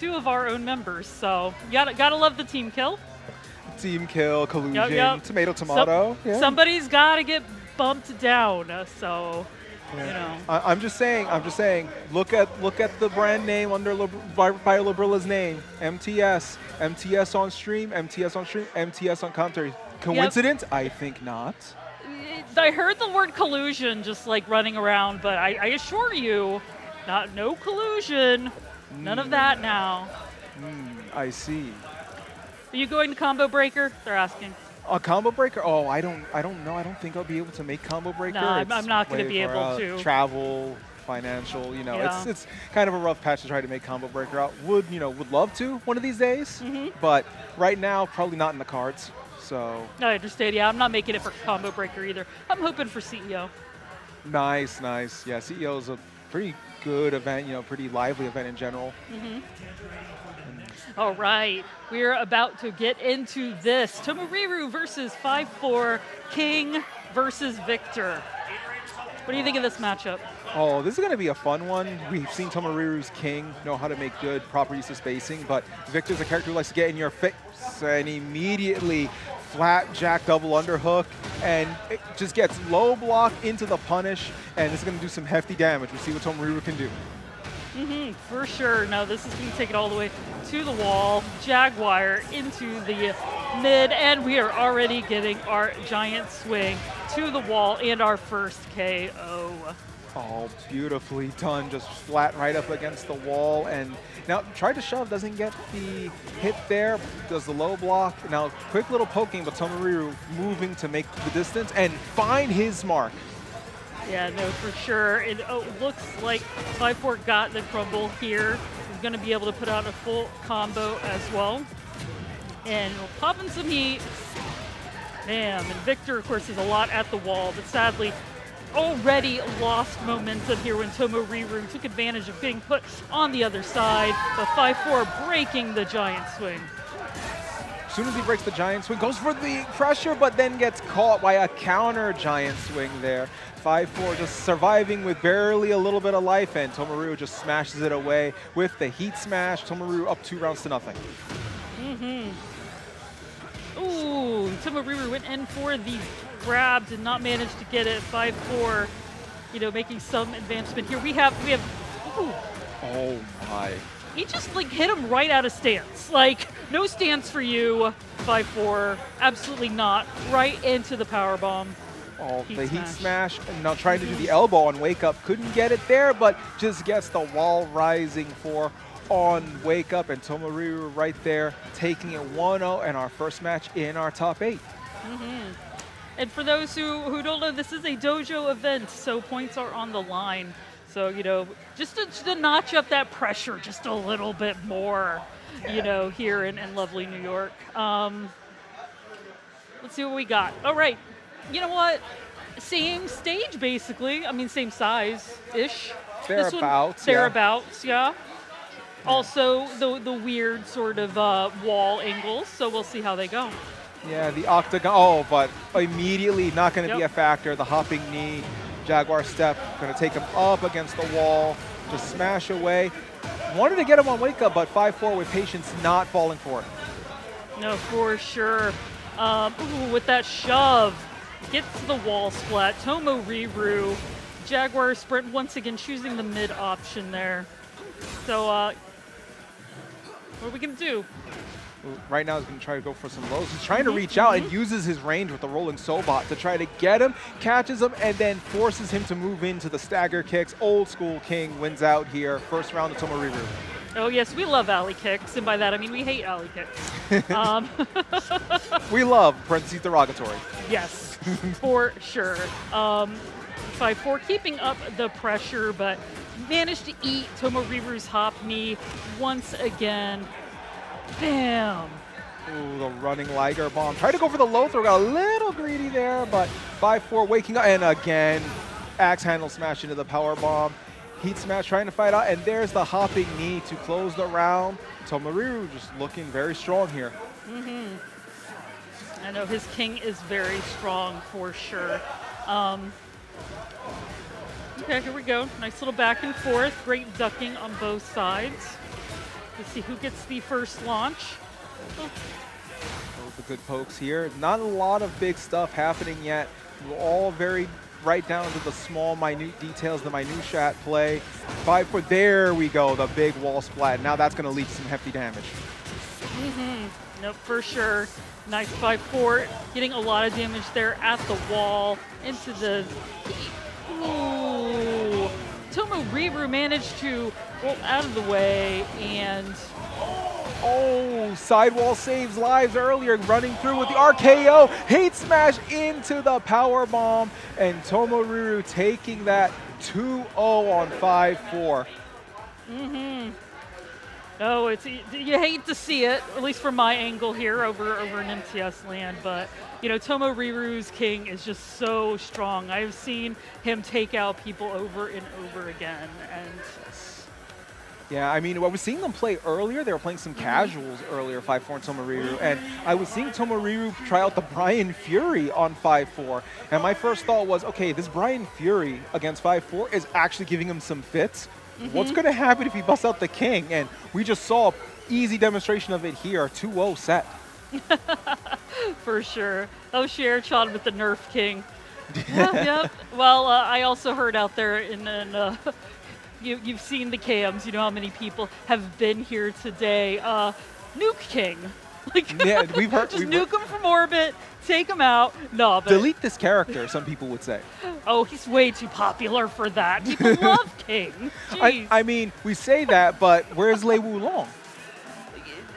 two of our own members. So you gotta love the team kill. Team kill, collusion, Yep. tomato, tomato. Yeah. Somebody's gotta get bumped down. So. Yeah. You know. I'm just saying. Look at the brand name under Librilla's name. MTS. MTS on stream. MTS on stream. MTS on commentary. Coincidence? Yep. I think not. I heard the word collusion just like running around, but I assure you, no collusion. None of that now. I see. Are you going to combo breaker? They're asking. A combo breaker? Oh, I don't know. I don't think I'll be able to make combo breaker. No, I'm not going to be able to. Travel, financial, it's kind of a rough patch to try to make combo breaker out. Would love to one of these days, but right now probably not in the cards. So. I understand. Yeah, I'm not making it for combo breaker either. I'm hoping for CEO. Nice. Yeah, CEO is a pretty good event. Pretty lively event in general. All right, we're about to get into this. Tomoriru versus FiveFour, King versus Victor. What do you think of this matchup? Oh, this is going to be a fun one. We've seen Tomoriru's King know how to make good proper use of spacing, but Victor's a character who likes to get in your face and immediately flat jack double underhook, and it just gets low block into the punish, and this is going to do some hefty damage. We'll see what Tomoriru can do. For sure. No, this is going to take it all the way to the wall. Jaguar into the mid, and we are already getting our giant swing to the wall and our first KO. Oh, beautifully done. Just flat right up against the wall. And now tried to shove, doesn't get the hit there, does the low block. Now quick little poking, but Tomoriru moving to make the distance and find his mark. Yeah, no, for sure. It looks like FiveFour got the crumble here. He's going to be able to put out a full combo as well. And we'll pop in some heat. Damn, and Victor, of course, is a lot at the wall, but sadly already lost momentum here when Tomoriru took advantage of getting put on the other side, but FiveFour breaking the giant swing. As soon as he breaks the giant swing, goes for the pressure, but then gets caught by a counter giant swing there. FiveFour just surviving with barely a little bit of life, and Tomoriru just smashes it away with the heat smash. Tomoriru up 2 rounds to nothing. Ooh, Tomoriru went in for the grab, did not manage to get it. FiveFour, making some advancement here. We have. Ooh. Oh my. He just hit him right out of stance. No stance for you, FiveFour. Absolutely not. Right into the powerbomb. Oh, the heat smash. And now trying to do the elbow on Wake Up. Couldn't get it there, but just gets the wall rising for on Wake Up. And Tomoriru right there taking it 1-0 and our first match in our top 8. And for those who don't know, this is a dojo event, so points are on the line. So, just to notch up that pressure just a little bit more, here in lovely New York. Let's see what we got. All right. You know what? Same stage, basically. I mean, same size-ish. Thereabouts, Thereabouts, yeah. Also, the weird sort of wall angles, so we'll see how they go. Yeah, the octagon. Oh, but immediately not going to be a factor. The hopping knee. Jaguar step, going to take him up against the wall, just smash away. Wanted to get him on Wake Up, but FiveFour with patience not falling for it. No, for sure. Ooh, with that shove, gets to the wall splat. Tomoriru, Jaguar sprint once again choosing the mid option there. So, what are we going to do? Right now he's going to try to go for some lows. He's trying to reach out and uses his range with the rolling Sobot to try to get him, catches him, and then forces him to move into the stagger kicks. Old school King wins out here. First round of Tomoriru. Oh yes, we love alley kicks, and by that I mean we hate alley kicks. We love, parentheses derogatory. Yes, for sure. FiveFour keeping up the pressure, but managed to eat Tomoriru's hop knee once again. Bam! Ooh, the running Liger bomb. Tried to go for the low throw, got a little greedy there, but FiveFour waking up, and again, axe handle smash into the power bomb. Heat smash trying to fight out, and there's the hopping knee to close the round. Tomoriru just looking very strong here. I know his King is very strong for sure. Okay, here we go. Nice little back and forth. Great ducking on both sides. to see who gets the first launch. Oh. Those are good pokes here. Not a lot of big stuff happening yet. We're all very right down to the small, minute details, the minutia at play. FiveFour, there we go, the big wall splat. Now that's going to leak some hefty damage. Nope, for sure. Nice FiveFour, getting a lot of damage there at the wall, into the... Ooh. Tomoriru managed to roll out of the way, and... Oh, sidewall saves lives earlier, running through with the RKO, hate smash into the power bomb, and Tomoriru taking that 2-0 on 5-4. Oh, you hate to see it, at least from my angle here over in MTS land, but you know, Tomoriru's King is just so strong. I've seen him take out people over and over again, and yeah, I mean, I was seeing them play earlier. They were playing some casuals earlier, 5-4 and Tomoriru, and I was seeing Tomoriru try out the Brian Fury on 5-4, and my first thought was, okay, this Brian Fury against 5-4 is actually giving him some fits. What's going to happen if he busts out the King? And we just saw an easy demonstration of it here, 2-0 set. For sure. Oh, Cher shot with the Nerf King. Yep. Well, I also heard out there you've seen the cams, you know how many people have been here today. Nuke King. Like, yeah, we've heard. Just nuke him from orbit, take him out. No, but delete this character, some people would say. Oh, he's way too popular for that. People love King. I mean, we say that, but where's Lei Wulong?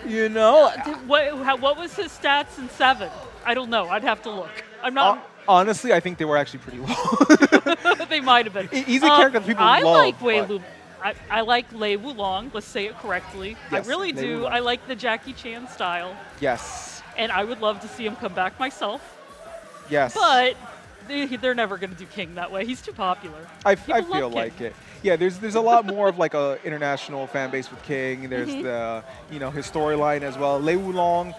You know? What was his stats in 7? I don't know. I'd have to look. I'm not... honestly, I think they were actually pretty low. They might have been. He's a character that people love. I like Lei Wulong. Let's say it correctly. Yes, I really do. Wulong. I like the Jackie Chan style. Yes. And I would love to see him come back myself. Yes. But they're never going to do King that way. He's too popular. I feel like it. Yeah, there's a lot more of like a international fan base with King. There's the his storyline as well. Lei Wulong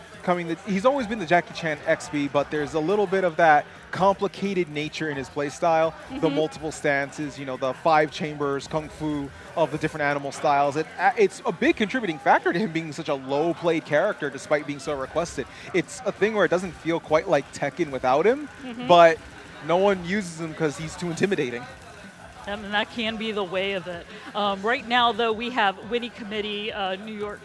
he's always been the Jackie Chan XB, but there's a little bit of that complicated nature in his play style. The multiple stances, the 5 chambers, kung fu of the different animal styles. It's a big contributing factor to him being such a low played character despite being so requested. It's a thing where it doesn't feel quite like Tekken without him, but no one uses him because he's too intimidating. And that can be the way of it. Right now, though, we have WinnieCommittee, New York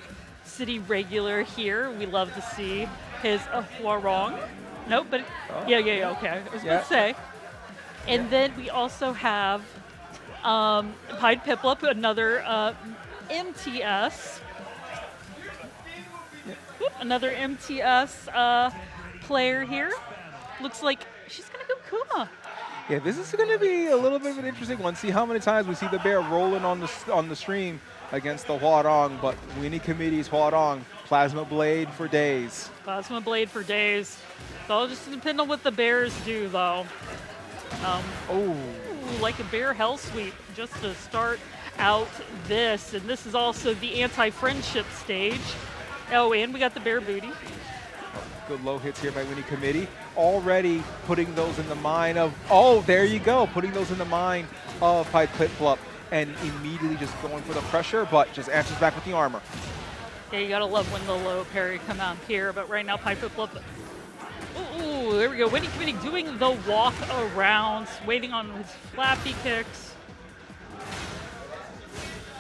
City regular here. We love to see his Huarong. Nope, but yeah, okay. I was going to say. And then we also have ThePiedPiplup, another MTS. Another MTS player here. Looks like she's going to go Kuma. Yeah, this is going to be a little bit of an interesting one. See how many times we see the bear rolling on the stream against the Huarong, but WinnieCommittee's Huarong, Plasma Blade for days. Plasma Blade for days. It's all just depend on what the bears do, though. Like a bear hell sweep just to start out this. And this is also the anti-friendship stage. Oh, and we got the bear booty. Good low hits here by WinnieCommittee. Already putting those in the mind of, there you go, putting those in the mind of ThePiedPiplup and immediately just going for the pressure, but just answers back with the armor. Yeah, you gotta love when the low parry come out here, but right now ThePiedPiplup, ooh, there we go. WinnieCommittee doing the walk around, waiting on his flappy kicks.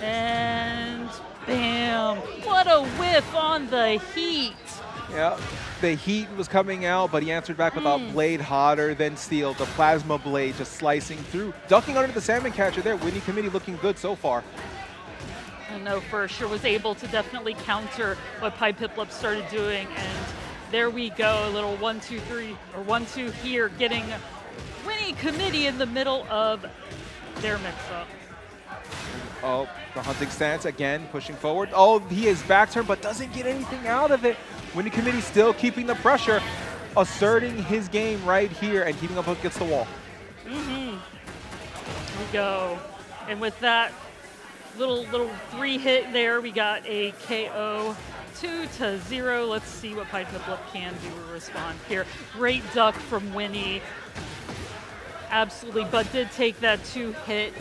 And bam, what a whiff on the heat. Yeah, the heat was coming out, but he answered back with a blade hotter than steel. The plasma blade just slicing through. Ducking under the salmon catcher there. WinnieCommittee looking good so far. I know for sure was able to definitely counter what ThePiedPiplup started doing. And there we go, a little 1-2-3, or 1-2 here, getting WinnieCommittee in the middle of their mix-up. Oh, the hunting stance again, pushing forward. Oh, he is back turn, but doesn't get anything out of it. WinnieCommittee still keeping the pressure, asserting his game right here and keeping up against the wall. Here we go. And with that little 3-hit there, we got a KO 2-0. Let's see what ThePiedPiplup can do to respond here. Great duck from Winnie. Absolutely, but did take that 2 hit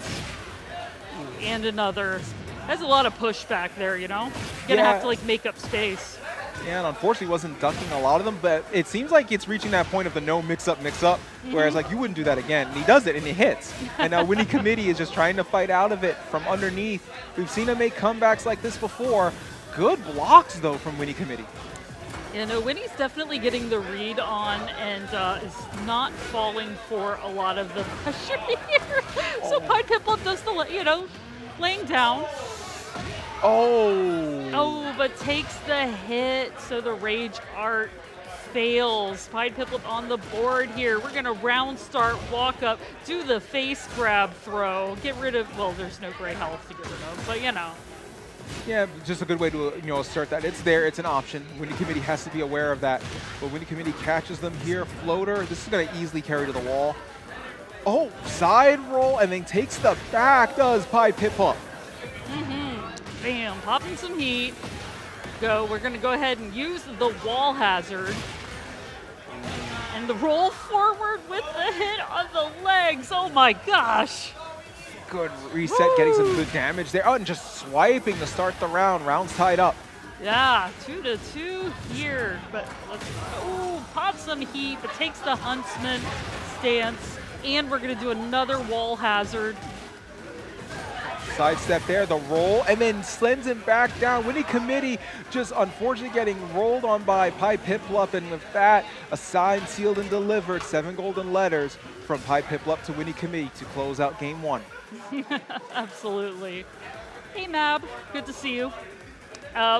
and another. That's a lot of pushback there, you know? Gonna have to like make up space. Yeah, and unfortunately wasn't ducking a lot of them, but it seems like it's reaching that point of the no mix-up, whereas like you wouldn't do that again. And he does it, and he hits. And now WinnieCommittee is just trying to fight out of it from underneath. We've seen him make comebacks like this before. Good blocks, though, from WinnieCommittee. Yeah, no, Winnie's definitely getting the read on and is not falling for a lot of the pressure here. So ThePiedPiplup does the, laying down. Oh, but takes the hit, so the Rage Art fails. ThePiedPiplup on the board here. We're going to round start, walk up, do the face grab throw, get rid of, well, there's no gray health to get rid of, but Yeah, just a good way to assert that. It's there, it's an option. WinnieCommittee has to be aware of that. But WinnieCommittee catches them here. Floater, this is going to easily carry to the wall. Oh, side roll, and then takes the back, does ThePiedPiplup. Bam, popping some heat. We're going to go ahead and use the wall hazard. And the roll forward with the hit on the legs. Oh my gosh. Good reset, getting some good damage there. Oh, and just swiping to start the round. Round's tied up. Yeah, 2-2 here. But let's pop some heat, but takes the Huntsman stance. And we're going to do another wall hazard. Sidestep there, the roll, and then sends him back down. WinnieCommittee just unfortunately getting rolled on by ThePiedPiplup, and with that, a sign sealed and delivered. 7 golden letters from ThePiedPiplup to WinnieCommittee to close out game 1. Absolutely. Hey, Mab, good to see you.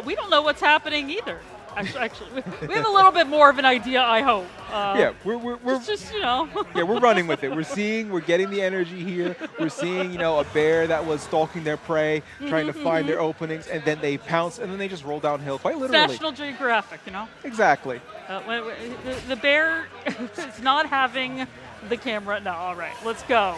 We don't know what's happening either. Actually, we have a little bit more of an idea, I hope. Yeah, we're just yeah, we're running with it. We're getting the energy here. We're seeing, a bear that was stalking their prey, trying to find their openings, and then they pounce, and then they just roll downhill, quite literally. National Geographic, Exactly. The bear is not having the camera. No, all right, let's go.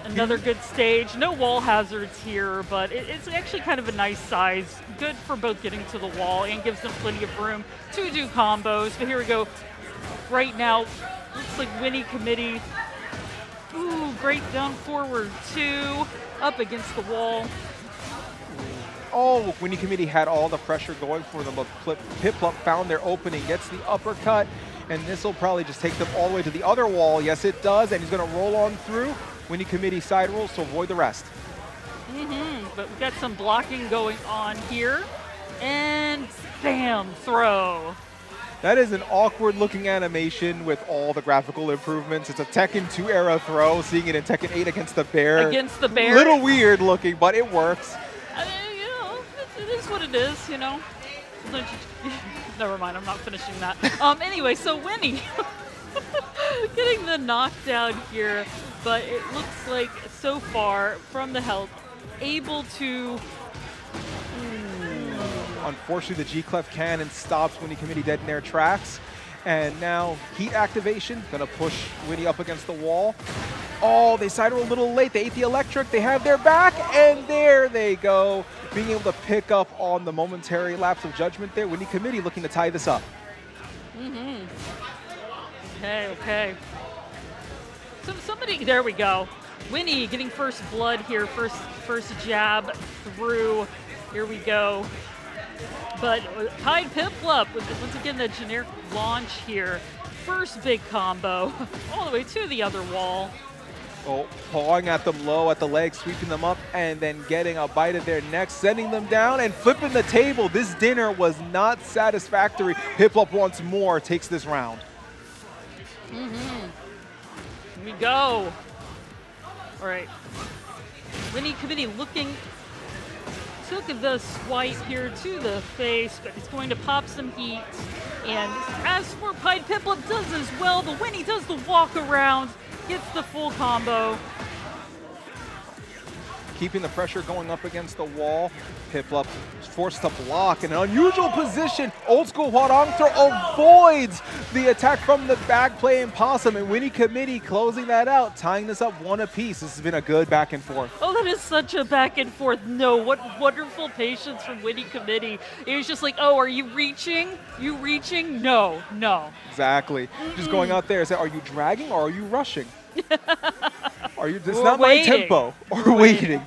Another good stage. No wall hazards here, but it's actually kind of a nice size. Good for both getting to the wall and gives them plenty of room to do combos. But here we go. Right now, looks like WinnieCommittee. Ooh, great down forward 2. Up against the wall. Oh, WinnieCommittee had all the pressure going for them, but ThePiedPiplup found their opening, gets the uppercut, and this will probably just take them all the way to the other wall. Yes, it does, and he's going to roll on through. WinnieCommittee side rolls to avoid the rest. But we've got some blocking going on here. And bam, throw. That is an awkward looking animation with all the graphical improvements. It's a Tekken 2 era throw, seeing it in Tekken 8 against the bear. Against the bear. Little weird looking, but it works. I mean, it is what it is, Never mind, I'm not finishing that. Anyway, so Winnie getting the knockdown here, but it looks like so far from the health, able to. Unfortunately, the G-Clef cannon stops WinnieCommittee dead in their tracks. And now heat activation, gonna push Winnie up against the wall. Oh, they side roll a little late. They ate the electric, they have their back, and there they go. Being able to pick up on the momentary lapse of judgment there. WinnieCommittee looking to tie this up. Okay. So somebody, there we go. Winnie getting first blood here, first jab through. Here we go. But ThePiedPiplup with, once again, the generic launch here. First big combo, all the way to the other wall. Oh, pawing at them low at the leg, sweeping them up, and then getting a bite of their neck, sending them down, and flipping the table. This dinner was not satisfactory. Piplup once more takes this round. Here we go. All right. WinnieCommittee looking, took the swipe here to the face, but he's going to pop some heat. And as for ThePiedPiplup does as well, but Winnie does the walk around, gets the full combo. Keeping the pressure going up against the wall. Piplup forced to block in an unusual position. Old school Hwarang throw avoids the attack from the back playing possum, and WinnieCommittee closing that out, tying this up 1 apiece. This has been a good back and forth. Oh, that is such a back and forth. No, what wonderful patience from WinnieCommittee. It was just like, oh, are you reaching? You reaching? No. Exactly. Just going out there and say, are you dragging or are you rushing? Are you? It's We're not waiting. my tempo. Or waiting.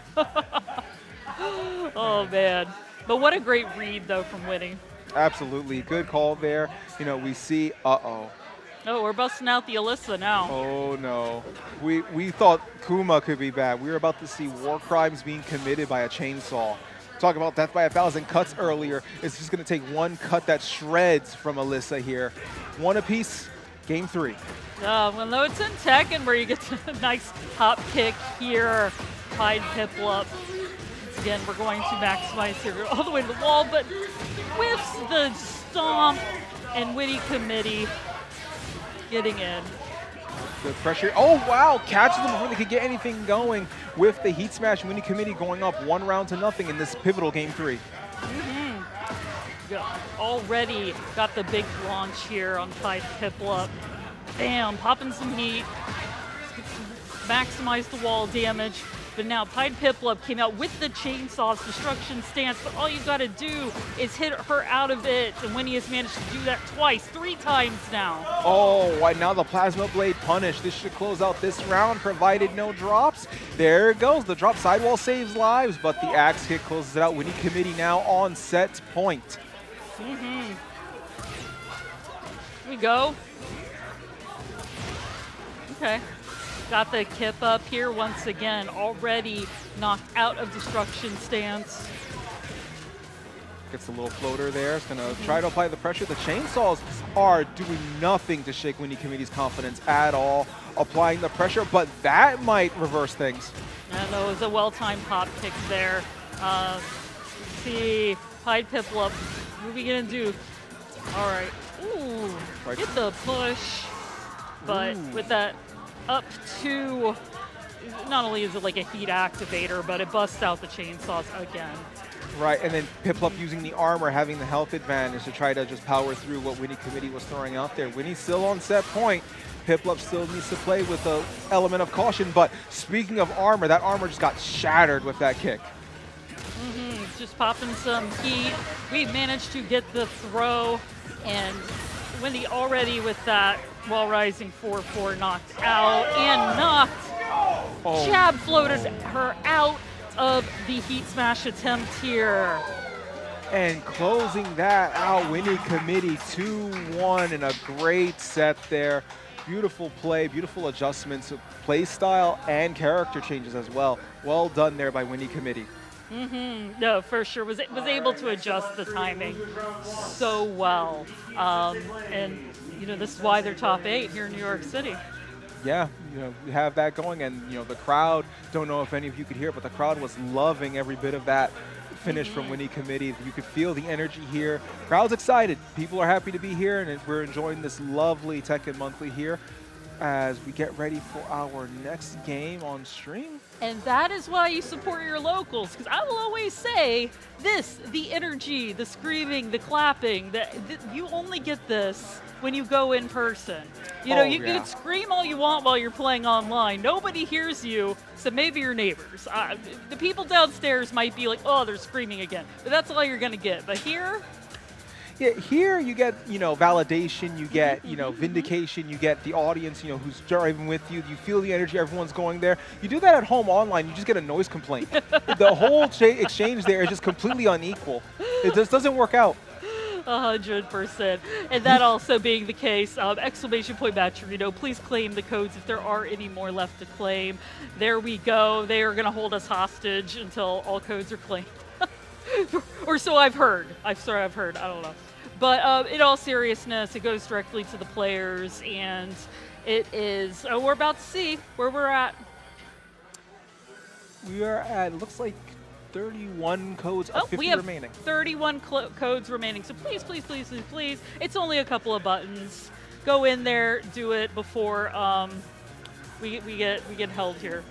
Oh man, But what a great read, though, from Winnie. Absolutely. Good call there. You know, we see, uh-oh. Oh, we're busting out the Alyssa now. Oh, no. We thought Kuma could be bad. We were about to see war crimes being committed by a chainsaw. Talk about death by 1,000 cuts earlier. It's just going to take one cut that shreds from Alyssa here. One apiece, game 3. Well, no, it's in Tekken where you get a nice hop kick here. ThePiedPiplup. Once again, we're going to maximize here all the way to the wall, but whiffs the stomp, and WinnieCommittee getting in. Good pressure. Oh, wow. Catches them before they could get anything going with the Heat Smash. WinnieCommittee going up 1-0 in this pivotal game 3. Already got the big launch here on ThePiedPiplup. Bam, popping some heat. Maximize the wall damage. But now ThePiedPiplup came out with the chainsaw's destruction stance, but all you gotta do is hit her out of it, and Winnie has managed to do that twice, 3 times now. Oh, now the Plasma Blade punish. This should close out this round, provided no drops. There it goes. The drop sidewall saves lives, but the axe hit closes it out. WinnieCommittee now on set point. Here we go. Okay. Got the kip up here once again, already knocked out of destruction stance. Gets a little floater there. It's going to try to apply the pressure. The chainsaws are doing nothing to shake WinnieCommittee's confidence at all, applying the pressure, but that might reverse things. And it was a well-timed pop kick there. See, ThePiedPiplup, what are we going to do? All right. Ooh, right. Get the push, but with that up to, not only is it like a heat activator, but it busts out the chainsaws again. Right, and then Piplup using the armor, having the health advantage to try to just power through what WinnieCommittee was throwing out there. Winnie's still on set point. Piplup still needs to play with an element of caution, but speaking of armor, that armor just got shattered with that kick. Just popping some heat. We managed to get the throw, and Winnie already with that while rising 4-4 knocked out and knocked. Jab floated her out of the heat smash attempt here. And closing that out, WinnieCommittee 2-1 in a great set there. Beautiful play, beautiful adjustments of play style and character changes as well. Well done there by WinnieCommittee. No, for sure. Was able to adjust the timing so well. And, you know, this is why they're top 8 here in New York City. Yeah, you know, we have that going, and, you know, the crowd, don't know if any of you could hear it, but the crowd was loving every bit of that finish from WinnieCommittee. You could feel the energy here. Crowd's excited. People are happy to be here, and we're enjoying this lovely Tekken Monthly here as we get ready for our next game on stream. And that is why you support your locals, because I will always say this, the energy, the screaming, the clapping, you only get this when you go in person. You know, you can scream all you want while you're playing online. Nobody hears you, so maybe your neighbors. The people downstairs might be like, oh, they're screaming again. But that's all you're going to get. But here... Yeah, here you get, you know, validation, you get, you know, vindication, you get the audience, you know, who's driving with you. You feel the energy, everyone's going there. You do that at home online, you just get a noise complaint. The whole exchange there is just completely unequal. It just doesn't work out. 100%. And that also being the case, exclamation point Maturino, please claim the codes if there are any more left to claim. There we go. They are going to hold us hostage until all codes are claimed. Or so I've heard. I've heard. I don't know. But in all seriousness, it goes directly to the players, and it is, we're about to see where we're at. We are at, looks like 31 codes of 50 we have remaining. 31 codes remaining. So please, please, please, please, please. It's only a couple of buttons. Go in there, do it before we get held here.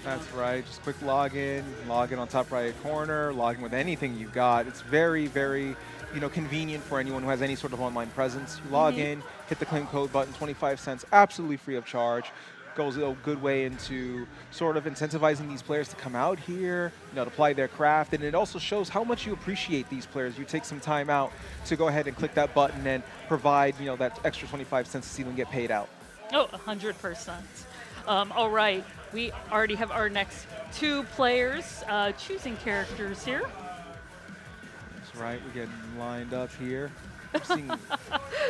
That's right. Just quick login on top right corner, log in with anything you've got. It's very, very, you know, convenient for anyone who has any sort of online presence. You log in, hit the claim code button, 25 cents, absolutely free of charge. Goes a good way into sort of incentivizing these players to come out here, you know, to apply their craft, and it also shows how much you appreciate these players. You take some time out to go ahead and click that button and provide, you know, that extra 25 cents to see them get paid out. Oh, 100%. All right, we already have our next 2 players choosing characters here. That's right. We're getting lined up here. I'm seeing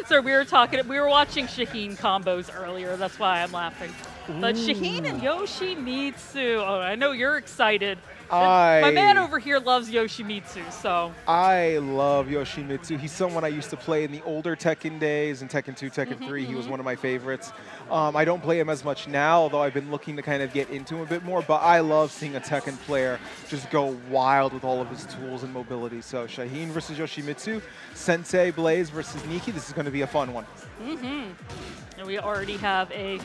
So we were watching Shaheen combos earlier. That's why I'm laughing. But Shaheen and Yoshimitsu. Oh, I know you're excited. My man over here loves Yoshimitsu, so. I love Yoshimitsu. He's someone I used to play in the older Tekken days, in Tekken 2, Tekken 3. He was one of my favorites. I don't play him as much now, although I've been looking to kind of get into him a bit more, but I love seeing a Tekken player just go wild with all of his tools and mobility. So Shaheen versus Yoshimitsu, Sensei Blaze versus Kneeckey. This is going to be a fun one. And we already have a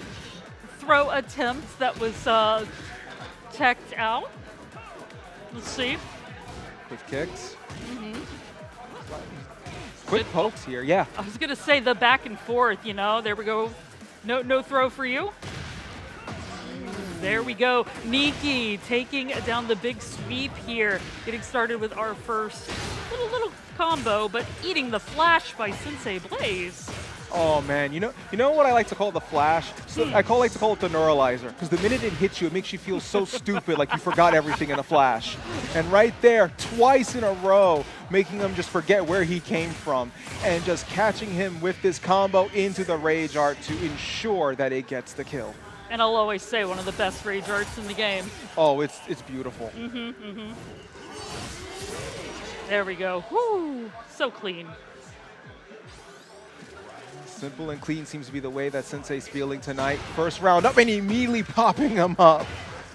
throw attempt that was teched out. Let's see. Quick kicks. Quick pokes here, yeah. I was going to say the back and forth, you know. There we go. No throw for you. There we go. Kneeckey taking down the big sweep here. Getting started with our first little combo, but eating the flash by Sensei Blaze. Oh man, you know what I like to call the flash? So I like to call it the neuralizer, because the minute it hits you, it makes you feel so stupid, like you forgot everything in a flash. And right there, twice in a row, making him just forget where he came from, and just catching him with this combo into the rage art to ensure that it gets the kill. And I'll always say one of the best rage arts in the game. Oh, it's beautiful. There we go. Woo, so clean. Simple and clean seems to be the way that Sensei's feeling tonight. First round up and immediately popping him up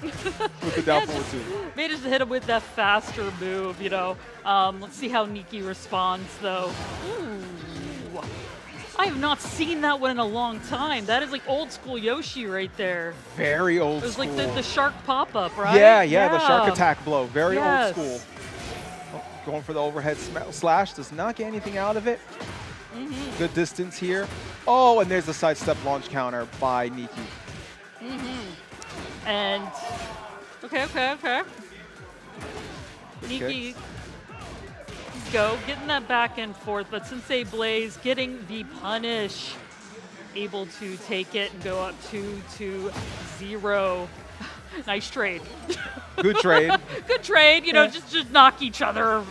with the down forward two. Managed to hit him with that faster move, you know. Let's see how Kneeckey responds, though. Ooh. I have not seen that one in a long time. That is like old school Yoshi right there. Very old school. It was like the shark pop-up, right? Yeah, the shark attack blow. Very old school. Oh, going for the overhead slash. Does not get anything out of it. Good distance here. Oh, and there's the sidestep launch counter by Kneeckey. And, okay. Kneeckey, go, getting that back and forth, but Sensei Blaze getting the punish. Able to take it and go up 2-0. Nice trade. Good trade. Good trade, you know, just knock each other.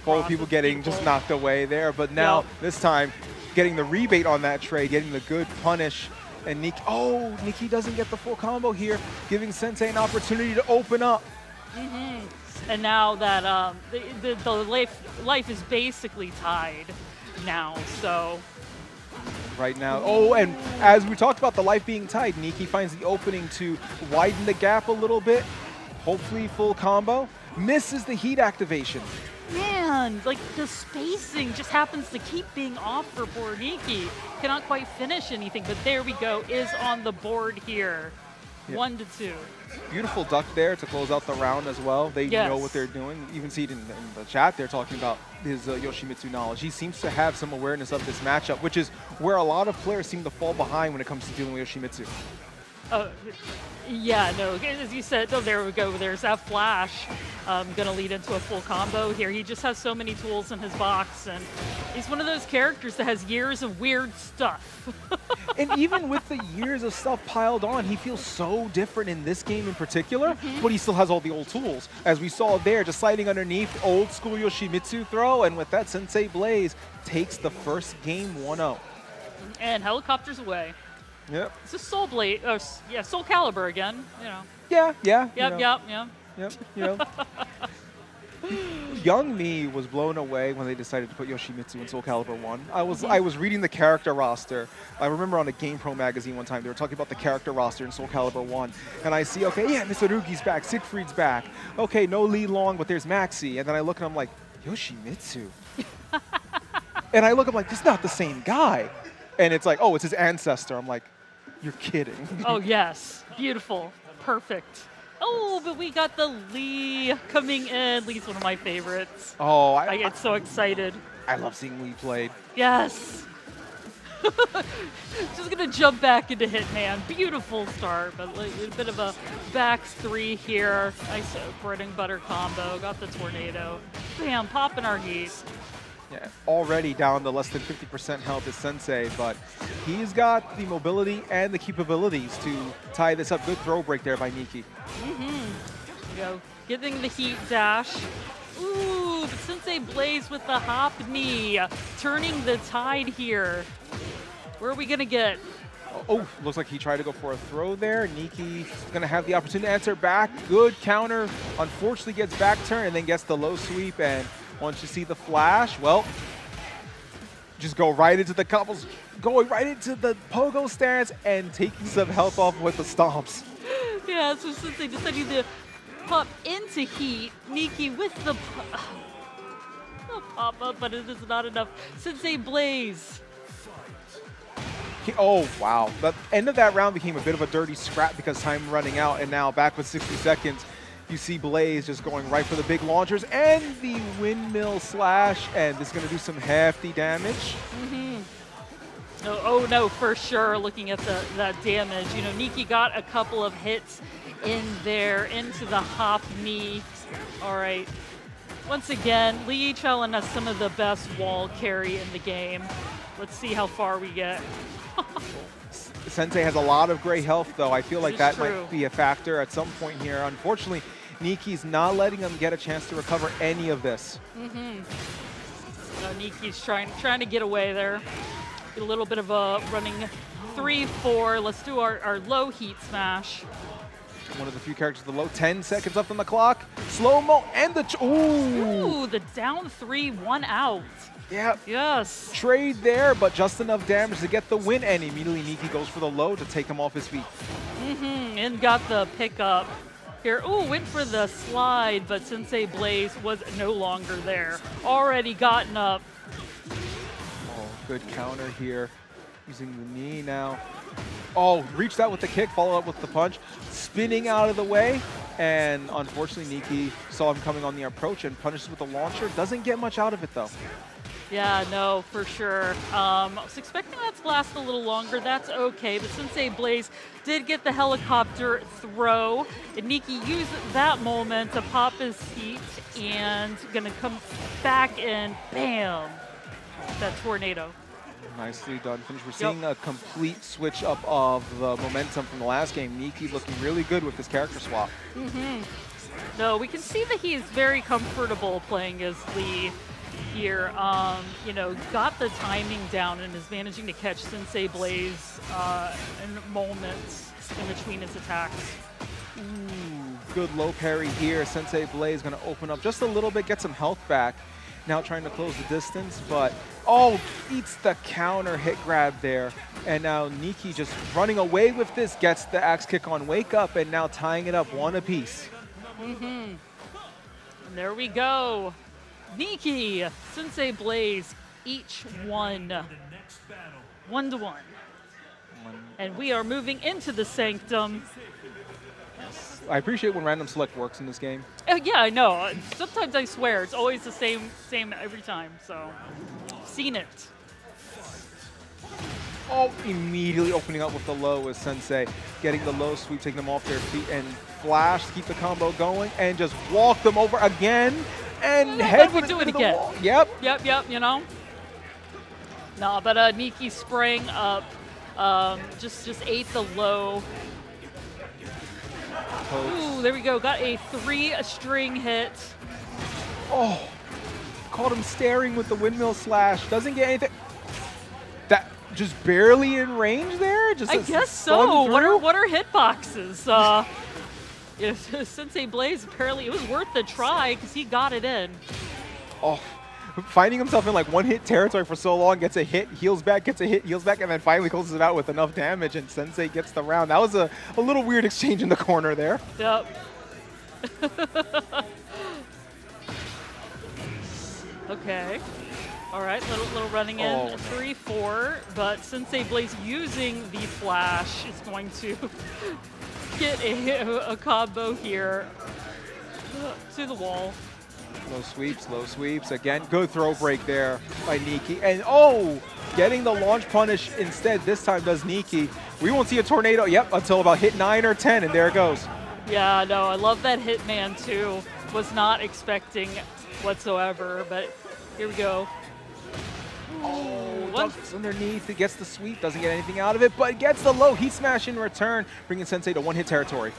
Both people getting just knocked away there, but now this time getting the rebate on that trade, getting the good punish, and Kneeckey doesn't get the full combo here, giving Sensei an opportunity to open up. And now that the life is basically tied now, so. Right now. Oh, and as we talked about the life being tied, Kneeckey finds the opening to widen the gap a little bit. Hopefully full combo. Misses the heat activation. Man, like the spacing just happens to keep being off for poor Kneeckey. Cannot quite finish anything, but there we go. Is on the board here. 1-2. Beautiful duck there to close out the round as well. They know what they're doing. You even see it in the chat. They're talking about his Yoshimitsu knowledge. He seems to have some awareness of this matchup, which is where a lot of players seem to fall behind when it comes to dealing with Yoshimitsu. Yeah, no, as you said, there we go. There's that flash. Going to lead into a full combo here. He just has so many tools in his box, and he's one of those characters that has years of weird stuff. And even with the years of stuff piled on, he feels so different in this game in particular, but he still has all the old tools. As we saw there, just sliding underneath, old school Yoshimitsu throw, and with that, Sensei Blaze takes the first game 1-0. And helicopters away. Yep. It's a Soul Blade, Soul Calibur again, you know. Yeah. Yep. You know. Young me was blown away when they decided to put Yoshimitsu in Soul Calibur 1. I was reading the character roster. I remember on a GamePro magazine one time, they were talking about the character roster in Soul Calibur 1. And I see, okay, yeah, Mitsurugi's back, Siegfried's back. Okay, no Li Long, but there's Maxi. And then I look and I'm like, Yoshimitsu? And I look, I'm like, this is not the same guy. And it's like, oh, it's his ancestor. I'm like, you're kidding. Oh, yes. Beautiful. Perfect. Oh, but we got the Lee coming in. Lee's one of my favorites. Oh, I get so excited. I love seeing Lee played. Yes. Just going to jump back into Hitman. Beautiful start, but a bit of a back three here. Nice bread and butter combo. Got the tornado. Bam, popping our heat. Yeah, already down to less than 50% health is Sensei, but he's got the mobility and the capabilities to tie this up. Good throw break there by Kneeckey. There we go. Getting the heat dash. Ooh, but Sensei Blaze with the hop knee, turning the tide here. Where are we gonna get? Oh, looks like he tried to go for a throw there. Kneeckey gonna have the opportunity to answer back. Good counter. Unfortunately gets back turn and then gets the low sweep. And once you see the flash, well, just go right into the couples, going right into the pogo stance and taking some health off with the stomps. Yeah, so Sensei decided to pop into heat. Kneeckey with the pop-up, but it is not enough. Sensei Blaze. Oh, wow. The end of that round became a bit of a dirty scrap because time running out, and now back with 60 seconds, you see Blaze just going right for the big launchers and the windmill slash, and this is going to do some hefty damage. Oh no, for sure, looking at that damage. You know, Kneeckey got a couple of hits in there, into the hop knee. All right. Once again, Lee telling us some of the best wall carry in the game. Let's see how far we get. Sensei has a lot of gray health, though. I feel like that true. might be a factor at some point here. Unfortunately, Kneeckey's not letting him get a chance to recover any of this. Kneeckey's trying to get away there. Get a little bit of a running 3-4. Let's do our low heat smash. One of the few characters with the low. 10 seconds left on the clock. Slow-mo and the... Ooh, the down 3, 1 out. Yeah. Yes. Trade there, but just enough damage to get the win, and immediately Kneeckey goes for the low to take him off his feet. And got the pickup here. Ooh, went for the slide, but Sensei Blaze was no longer there. Already gotten up. Oh, good counter here. Using the knee now. Oh, reached out with the kick, followed up with the punch. Spinning out of the way, and unfortunately Kneeckey saw him coming on the approach and punishes with the launcher. Doesn't get much out of it, though. Yeah, no, for sure. I was expecting that to last a little longer. That's okay, but Sensei Blaze did get the helicopter throw. And Kneeckey used that moment to pop his heat and gonna come back and bam, that tornado. Nicely done finish. We're seeing a complete switch up of the momentum from the last game. Kneeckey looking really good with this character swap. No, we can see that he is very comfortable playing as Lee here. You know, got the timing down and is managing to catch Sensei Blaze in moments in between his attacks. Ooh, good low parry here. Sensei Blaze going to open up just a little bit, get some health back. Now trying to close the distance, but oh, eats the counter hit grab there. And now Kneeckey just running away with this, gets the axe kick on Wake Up, and now tying it up one apiece. And there we go. Kneeckey, Sensei Blaze, each one. 1-1. And we are moving into the Sanctum. I appreciate when random select works in this game. Yeah, I know. Sometimes I swear it's always the same every time. So, seen it. Oh, immediately opening up with the low is Sensei, getting the low sweep, taking them off their feet, and flash to keep the combo going, and just walk them over again, and head we do it again. Wall. Yep. You know. No, but Kneeckey sprang up, just ate the low. Ooh, there we go. Got a 3-string hit. Oh, caught him staring with the windmill slash. Doesn't get anything. That just barely in range there. Just I guess so. What are hitboxes? Sensei Blaze, apparently it was worth the try because he got it in. Oh, finding himself in like one-hit territory for so long, gets a hit, heals back, gets a hit, heals back, and then finally closes it out with enough damage, and Sensei gets the round. That was a little weird exchange in the corner there. Yep. Okay. All right, little running in, 3-4, but Sensei Blaze using the flash is going to get a combo here to the wall. Low sweeps. Again, good throw break there by Kneeckey. And oh, getting the launch punish instead this time does Kneeckey. We won't see a tornado, until about hit 9 or 10, and there it goes. Yeah, no, I love that Hitman too. Was not expecting whatsoever, but here we go. Oh, ducks underneath, it gets the sweep, doesn't get anything out of it, but gets the low heat smash in return, bringing Sensei to one-hit territory.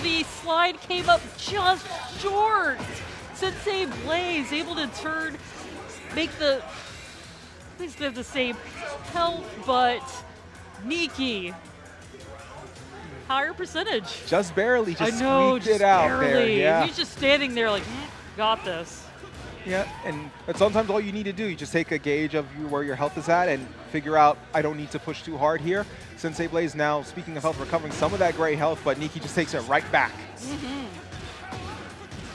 The slide came up just short. Sensei Blaze able to make the, they have the same health, but Kneeckey, higher percentage. Just barely, just squeaked it out there. Yeah. He's just standing there like, got this. Yeah, but sometimes all you need to do, you just take a gauge of where your health is at and figure out, I don't need to push too hard here. Sensei Blaze now, speaking of health, recovering some of that gray health, but Kneeckey just takes it right back.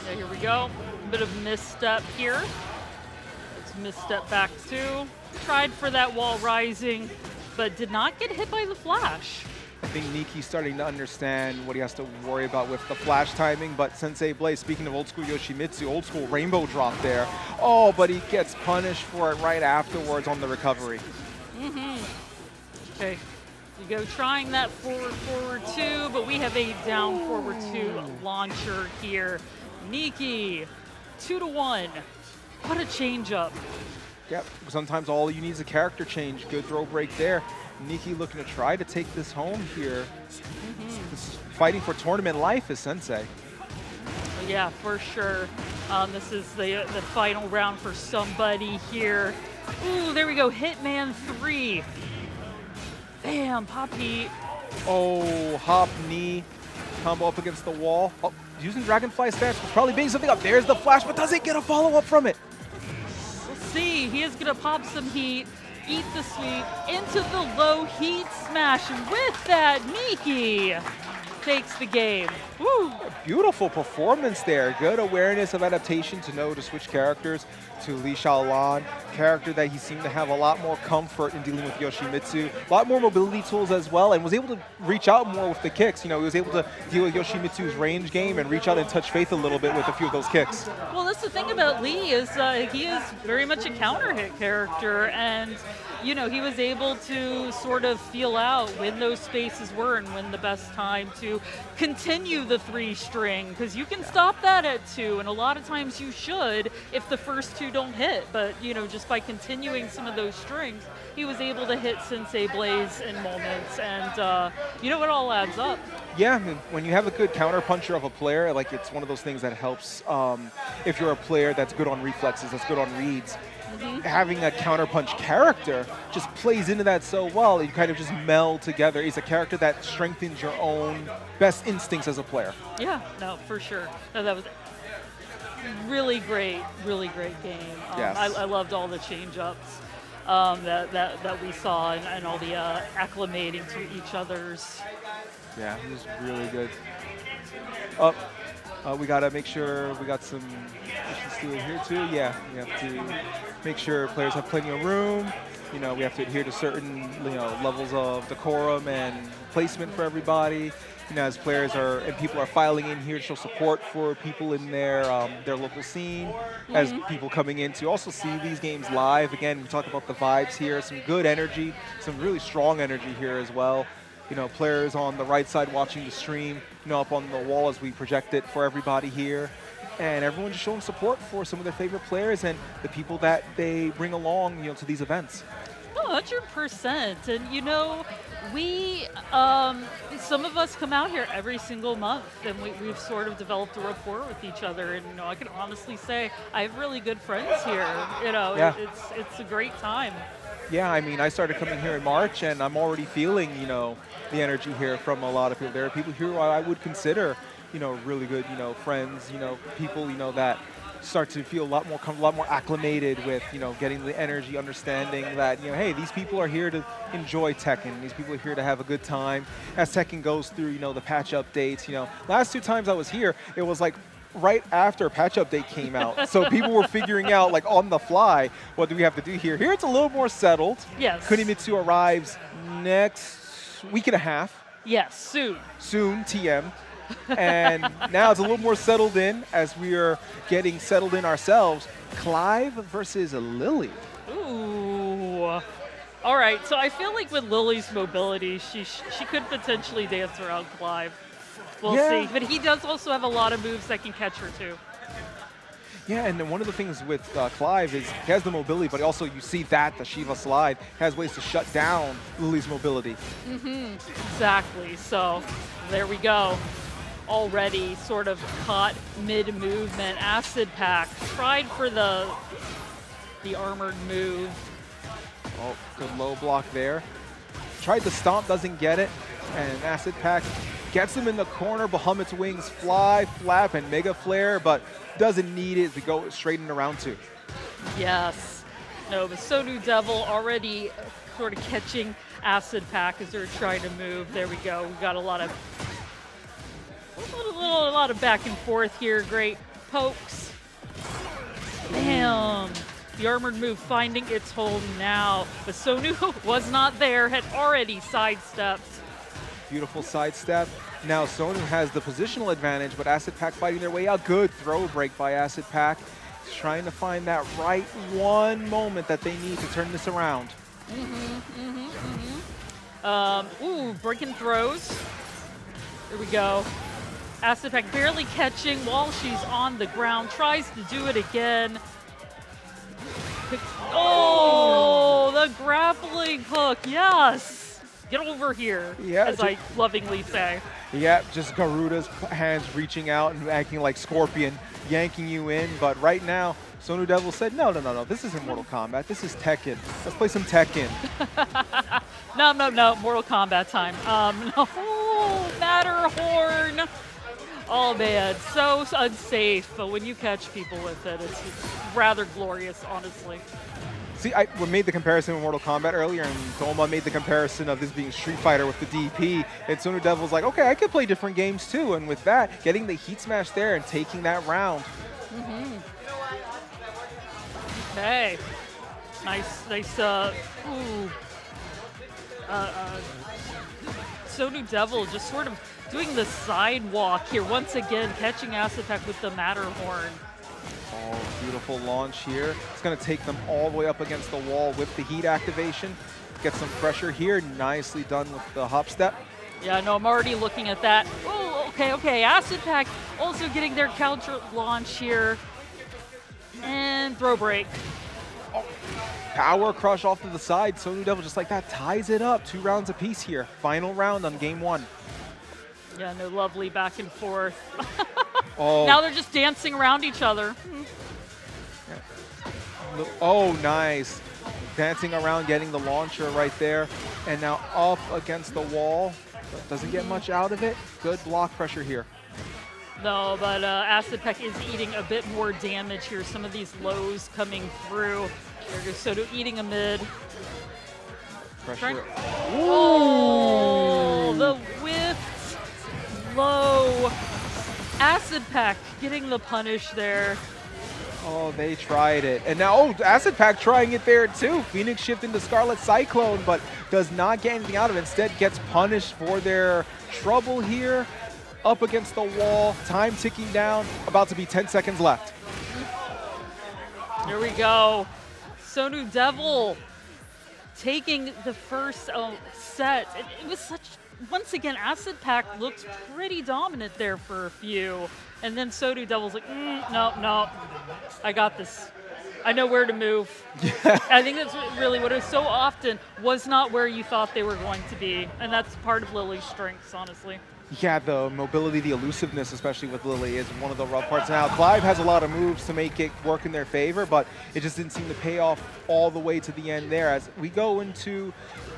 Yeah, here we go. A bit of misstep here. Let's misstep back two. Tried for that wall rising, but did not get hit by the flash. I think Kneeckey's starting to understand what he has to worry about with the flash timing, but Sensei Blaze, speaking of old school Yoshimitsu, old school rainbow drop there. Oh, but he gets punished for it right afterwards on the recovery. Okay, you go trying that forward two, but we have a down forward two launcher here. Kneeckey, 2-1. What a change up. Yep, sometimes all you need is a character change. Good throw break there. Kneeckey looking to try to take this home here. Fighting for tournament life is Sensei. Yeah, for sure. This is the final round for somebody here. Ooh, there we go. Hitman 3. Bam, pop knee. Oh, hop knee. Combo up against the wall. Oh, using Dragonfly stance, probably being something up. There's the flash, but does he get a follow-up from it? We'll see. He is going to pop some heat. Eat the sweep into the low heat smash, and with that, Kneeckey takes the game. Woo! Beautiful performance there. Good awareness of adaptation to know to switch characters to Li Xiaolan, character that he seemed to have a lot more comfort in dealing with Yoshimitsu, a lot more mobility tools as well, and was able to reach out more with the kicks. You know, he was able to deal with Yoshimitsu's range game and reach out and touch Faith a little bit with a few of those kicks. Well, that's the thing about Lee is he is very much a counter hit character, and you know, he was able to sort of feel out when those spaces were and when the best time to continue the 3-string, because you can stop that at 2, and a lot of times you should if the first 2 don't hit. But, you know, just by continuing some of those strings, he was able to hit Sensei Blaze in moments, and, you know, it all adds up. Yeah, I mean, when you have a good counter puncher of a player, like it's one of those things that helps if you're a player that's good on reflexes, that's good on reads. Having a counterpunch character just plays into that so well. You kind of just meld together. He's a character that strengthens your own best instincts as a player. Yeah, no, for sure. No, that was really great game. Yes. I loved all the change-ups that we saw, and all the acclimating to each other's. Yeah, it was really good. We gotta make sure we got some issues to adhere to. Yeah, we have to make sure players have plenty of room. You know, we have to adhere to certain, you know, levels of decorum and placement for everybody. You know, as players and people are filing in here to show support for people in their local scene, as people coming in to also see these games live. Again, we talk about the vibes here, some good energy, some really strong energy here as well. You know, players on the right side watching the stream, you know, up on the wall as we project it for everybody here. And everyone just showing support for some of their favorite players and the people that they bring along, you know, to these events. 100%. And, you know, we, some of us come out here every single month, and we've sort of developed a rapport with each other. And, you know, I can honestly say I have really good friends here. You know, yeah. It's a great time. Yeah, I mean, I started coming here in March, and I'm already feeling, you know, the energy here from a lot of people. There are people here who I would consider, you know, really good, you know, friends, you know, people, you know, that start to feel a lot more acclimated with, you know, getting the energy, understanding that, you know, hey, these people are here to enjoy Tekken. These people are here to have a good time. As Tekken goes through, you know, the patch updates, you know, last 2 times I was here, it was like right after patch update came out. So people were figuring out, like, on the fly, what do we have to do here? Here it's a little more settled. Yes. Kunimitsu arrives next week and a half. Yes, soon. Soon, TM. And now it's a little more settled in as we are getting settled in ourselves. Clive versus Lily. Ooh. All right, so I feel like with Lily's mobility, she could potentially dance around Clive. We'll see. But he does also have a lot of moves that can catch her, too. Yeah, and then one of the things with Clive is he has the mobility, but also you see that the Shiva slide has ways to shut down Lily's mobility. Exactly. So there we go. already sort of caught mid-movement. Acid Pack tried for the armored move. Oh, good low block there. Tried the stomp, doesn't get it. And Acid Pack gets him in the corner. Bahamut's wings fly, flap, and Mega Flare, but doesn't need it to go straight into round 2. Yes. No, but Sonu Devil already sort of catching Acid Pack as they're trying to move. There we go. We got a lot of back and forth here. Great pokes. Bam. The armored move finding its home now. But Sonu was not there, had already sidestepped. Beautiful sidestep. Now Sonu has the positional advantage, but Acid Pack fighting their way out. Good throw break by Acid Pack. He's trying to find that right one moment that they need to turn this around. Ooh, breaking throws. There we go. Acid Pack barely catching while she's on the ground. Tries to do it again. Oh, the grappling hook, yes! Get over here, yeah, as I lovingly say. Yeah, just Garuda's hands reaching out and acting like Scorpion, yanking you in. But right now, Sonu Devil said, no, this isn't Mortal Kombat, this is Tekken. Let's play some Tekken. No, Mortal Kombat time. No, Matterhorn. Oh man, so unsafe, but when you catch people with it, it's rather glorious, honestly. See, we made the comparison with Mortal Kombat earlier, and Doma made the comparison of this being Street Fighter with the DP, and Sonu Devil's like, okay, I could play different games too, and with that, getting the Heat Smash there and taking that round. Okay. Nice, Sonu Devil just sort of doing the sidewalk here, once again catching Acid Pack with the Matterhorn. Oh, beautiful launch here. It's going to take them all the way up against the wall with the heat activation. Get some pressure here. Nicely done with the hop step. Yeah, no, I'm already looking at that. Oh, okay. Acid Pack also getting their counter launch here. And throw break. Oh, power crush off to the side. Sonu Devil just like that ties it up. 2 rounds apiece here. Final round on game 1. Yeah, no, lovely back and forth. Oh. Now they're just dancing around each other. Oh, nice. Dancing around, getting the launcher right there. And now up against the wall. But doesn't get much out of it. Good block pressure here. No, but Acid Pack is eating a bit more damage here. Some of these lows coming through. They're just Sonu eating a mid. Pressure. Oh, the whiffed low. Acid Pack getting the punish there. Oh, they tried it. And now, Acid Pack trying it there too. Phoenix shift into Scarlet Cyclone, but does not get anything out of it. Instead, gets punished for their trouble here. Up against the wall, time ticking down, about to be 10 seconds left. Here we go. Sonu Devil taking the first set. It was such, once again, Acid Pack looked pretty dominant there for a few. And then Sonu Devil's like, no, I got this. I know where to move. I think that's really what it was. So often was not where you thought they were going to be. And that's part of Lily's strengths, honestly. Yeah, the mobility, the elusiveness, especially with Lily, is one of the rough parts. Now, Clive has a lot of moves to make it work in their favor, but it just didn't seem to pay off all the way to the end there as we go into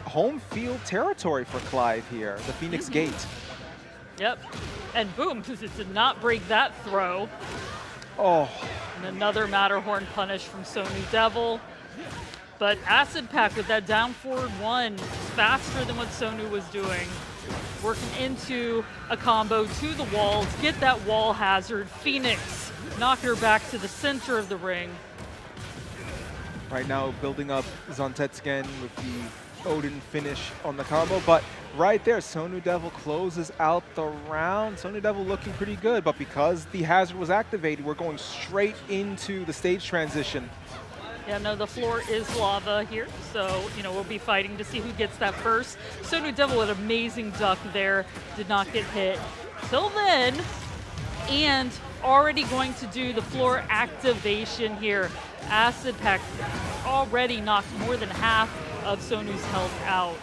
home field territory for Clive here, the Phoenix Gate. Yep, and boom, because it did not break that throw. Oh. And another Matterhorn punish from Sonu Devil. But Acid Pack with that down forward one, faster than what Sonu was doing. Working into a combo to the walls, get that wall hazard. Phoenix knocking her back to the center of the ring. Right now building up Zantetsuken with the Odin finish on the combo, but right there, Sonu Devil closes out the round. Sonu Devil looking pretty good, but because the hazard was activated, we're going straight into the stage transition. Yeah, no, the floor is lava here, so, we'll be fighting to see who gets that first. Sonu Devil with an amazing duck there, did not get hit till then, and already going to do the floor activation here. Acid Pack already knocked more than half of Sonu's health out.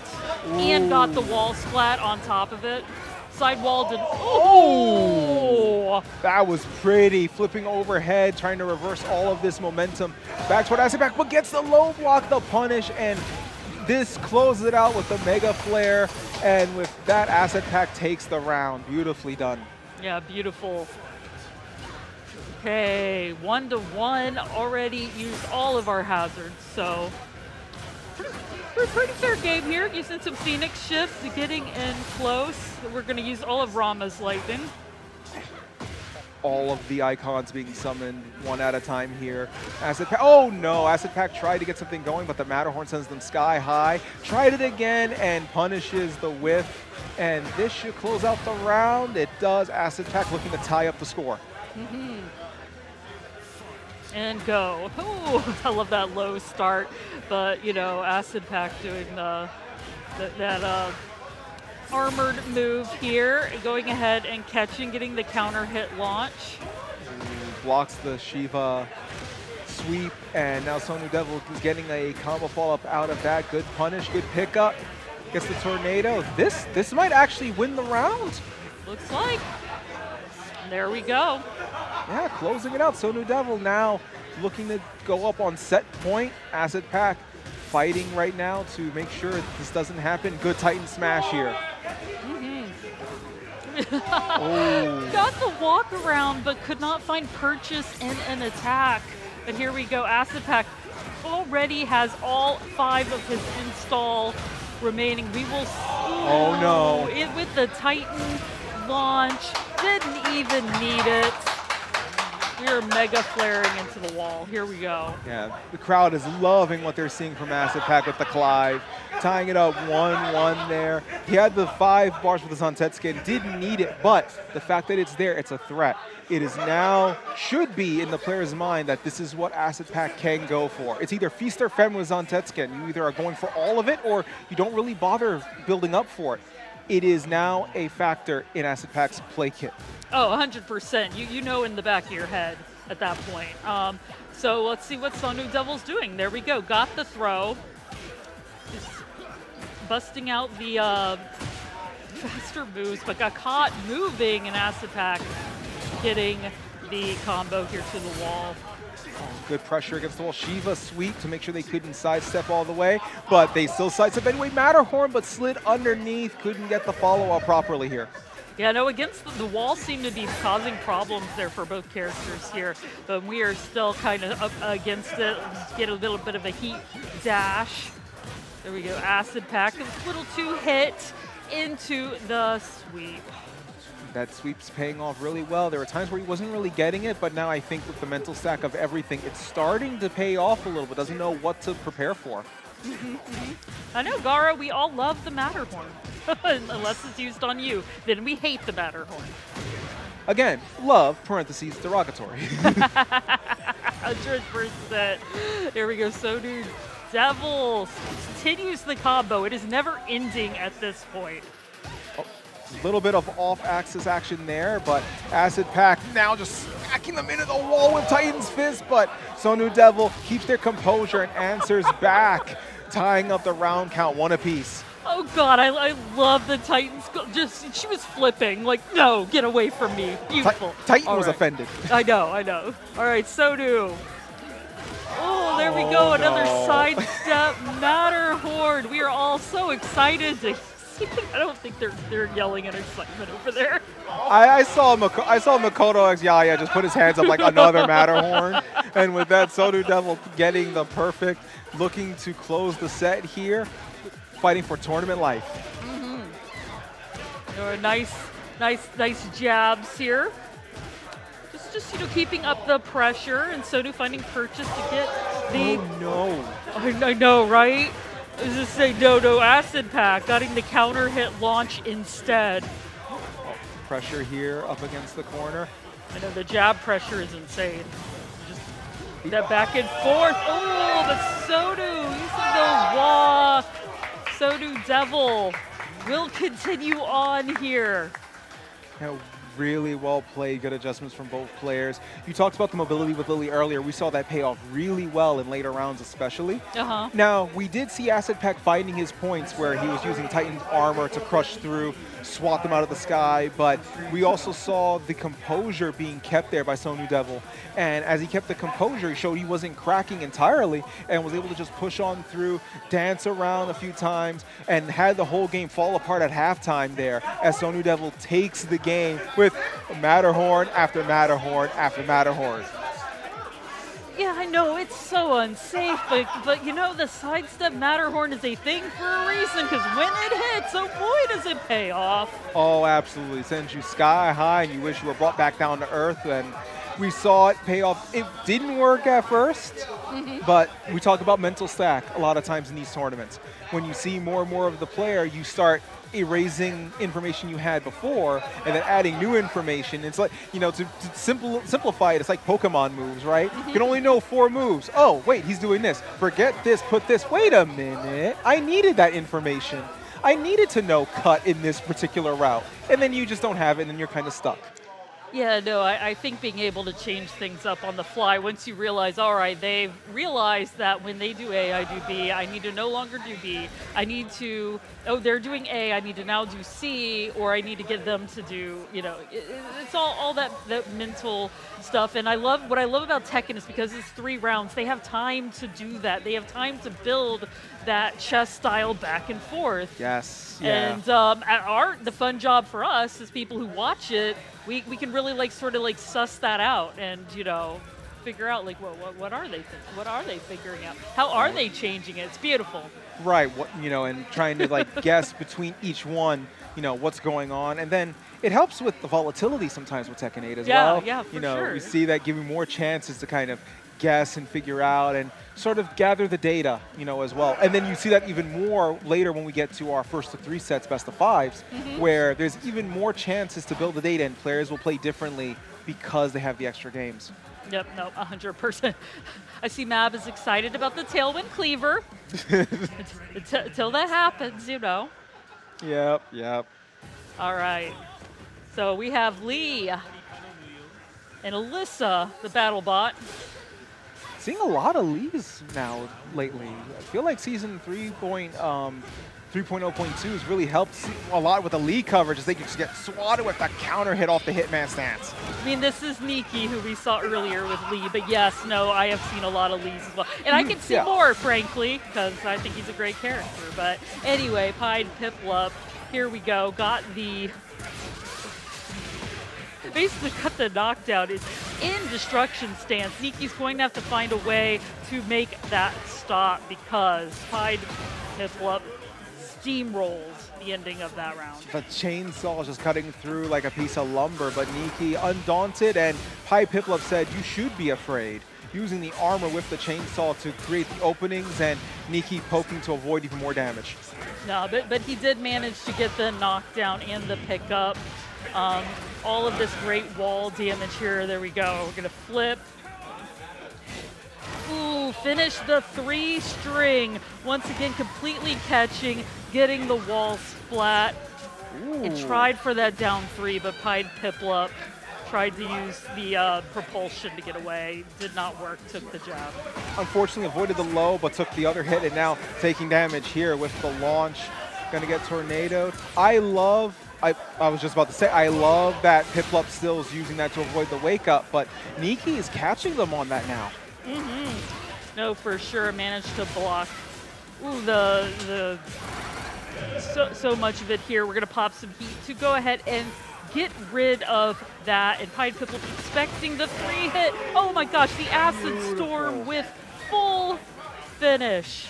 Ooh. And got the wall splat on top of it. sidewalled and oh! That was pretty. Flipping overhead, trying to reverse all of this momentum. Back toward Acid Pack, but gets the low block, the punish, and this closes it out with the Mega Flare. And with that, Acid Pack takes the round. Beautifully done. Yeah, beautiful. Okay, 1-1. Already used all of our hazards, so pretty fair game here. Using some Phoenix shifts, getting in close. We're going to use all of Rama's lightning. All of the icons being summoned one at a time here. Acid Pack, oh no, Acid Pack tried to get something going, but the Matterhorn sends them sky high. Tried it again and punishes the whiff. And this should close out the round. It does. Acid Pack looking to tie up the score. And go. Oh, I love that low start, but you know, Acid Pack doing that armored move here, going ahead and catching, getting the counter hit launch. Blocks the Shiva sweep, and now Sonu Devil is getting a combo follow-up out of that. Good punish, good pickup. Gets the tornado. This might actually win the round. Looks like. There we go. Yeah, closing it out. Sonu Devil now looking to go up on set point. Acid Pack fighting right now to make sure this doesn't happen. Good Titan smash here. Got the walk around, but could not find purchase in an attack. And here we go. Acid Pack already has all 5 of his install remaining. We will. Oh no! It with the Titan launch, didn't even need it. We are mega flaring into the wall. Here we go. Yeah, the crowd is loving what they're seeing from Acid Pack with the Clive. Tying it up 1-1 there. He had the 5 bars with his on-set skin, didn't need it, but the fact that it's there, it's a threat. It is now, should be in the player's mind that this is what Acid Pack can go for. It's either feast or fem with Zon-Tetskin. You either are going for all of it or you don't really bother building up for it. It is now a factor in Acid Pack's play kit. Oh, 100%. You know in the back of your head at that point. So let's see what Sonu Devil's doing. There we go. Got the throw. Just busting out the faster moves, but got caught moving, and Acid Pack getting the combo here to the wall. Good pressure against the wall. Shiva sweep to make sure they couldn't sidestep all the way, but they still sidestep anyway. Matterhorn, but slid underneath. Couldn't get the follow-up properly here. Yeah, no, against the wall seemed to be causing problems there for both characters here, but we are still kind of up against it. Let's get a little bit of a heat dash. There we go, Acid Pack, a little too hit into the sweep. That sweep's paying off really well. There were times where he wasn't really getting it, but now I think with the mental stack of everything, it's starting to pay off a little bit. Doesn't know what to prepare for. I know, Gara, we all love the Matterhorn. Unless it's used on you, then we hate the Matterhorn. Again, love, parentheses, derogatory. 100%. There we go, Sonu Devil continues the combo. It is never ending at this point. A little bit of off-axis action there, but Acid Pack now just smacking them into the wall with Titan's Fist, but Sonu Devil keeps their composure and answers back, tying up the round count 1 apiece. Oh God, I love the Titans. She was flipping, like, no, get away from me. Beautiful. Titan was offended. I know. All right, Sonu. Oh, there we go, another sidestep Matterhorn. We are all so excited to see it. I don't think they're yelling in excitement over there. I saw Makoto X Yaya just put his hands up like another Matterhorn. And with that, Sonu Devil getting the perfect, looking to close the set here. Fighting for tournament life. Nice jabs here. Just keeping up the pressure, and Sonu finding purchase to get the. Oh no! I know, right? I was just saying no. Acid Pack getting the counter hit launch instead. Pressure here up against the corner. I know the jab pressure is insane. Just that back and forth. Oh, but Sonu using the wall. Sonu Devil will continue on here. Now, really well played, good adjustments from both players. You talked about the mobility with Lily earlier. We saw that pay off really well in later rounds especially. Now, we did see Acid Pack finding his points where he was using Titan's armor to crush through, swat them out of the sky, but we also saw the composure being kept there by Sonu Devil. And as he kept the composure, he showed he wasn't cracking entirely and was able to just push on through, dance around a few times, and had the whole game fall apart at halftime there as Sonu Devil takes the game with Matterhorn after Matterhorn after Matterhorn. Yeah, I know, it's so unsafe, but you know, the sidestep Matterhorn is a thing for a reason, because when it hits, oh boy, does it pay off. Oh, absolutely. It sends you sky high, and you wish you were brought back down to earth, and we saw it pay off. It didn't work at first, but we talk about mental stack a lot of times in these tournaments. When you see more and more of the player, you start erasing information you had before and then adding new information. It's like, you know, to simplify it, it's like Pokemon moves, right? You can only know 4 moves. Oh, wait, he's doing this. Forget this, put this. Wait a minute. I needed that information. I needed to know cut in this particular route. And then you just don't have it and then you're kind of stuck. Yeah, no, I think being able to change things up on the fly, once you realize, all right, they've realized that when they do A, I do B, I need to no longer do B. I need to, oh, they're doing A, I need to now do C, or I need to get them to do, you know, it's all that mental stuff. And what I love about Tekken is because it's 3 rounds, they have time to do that. They have time to build that chess style back and forth. Yes, yeah. And the fun job for us as people who watch it, we can really like sort of like suss that out and, you know, figure out like what are they what are they figuring out? How are they changing it? It's beautiful. Right, you know, and trying to like guess between each one, you know, what's going on. And then it helps with the volatility sometimes with Tekken 8 as well. Yeah, for you know, sure. we see that giving more chances to kind of guess and figure out and sort of gather the data, you know, as well. And then you see that even more later when we get to our first to 3 sets, best of 5s, where there's even more chances to build the data and players will play differently because they have the extra games. Yep, no, 100%. I see Mab is excited about the Tailwind Cleaver. Until that happens, you know. Yep. All right. So we have Lee and Alyssa, the battle bot. Seeing a lot of Lees now lately. I feel like season 3.0.2 has really helped a lot with the Lee coverage as they can just get swatted with that counter hit off the Hitman stance. I mean, this is Kneeckey, who we saw earlier with Lee, but yes, no, I have seen a lot of Lees as well. And I can see more, frankly, because I think he's a great character. But anyway, ThePiedPiplup, here we go. Got the... Basically cut the knockdown. It's in destruction stance. Kneeckey's going to have to find a way to make that stop because ThePiedPiplup steamrolls the ending of that round. The chainsaw is just cutting through like a piece of lumber, but Kneeckey undaunted, and ThePiedPiplup said, you should be afraid. Using the armor with the chainsaw to create the openings, and Kneeckey poking to avoid even more damage. No, but he did manage to get the knockdown and the pickup. All of this great wall damage here. There we go. We're going to flip. Ooh, finish the 3-string. Once again, completely catching, getting the walls flat. It tried for that down 3, but ThePiedPiplup tried to use the propulsion to get away. Did not work, took the jab. Unfortunately avoided the low, but took the other hit, and now taking damage here with the launch. Gonna get tornadoed. I was just about to say, I love that Piplup still is using that to avoid the wake up, but Kneeckey is catching them on that now. No, for sure, managed to block. Ooh, so much of it here. We're gonna pop some heat to go ahead and get rid of that, and ThePiedPiplup expecting the 3-hit. Oh my gosh, the Acid Storm with full finish.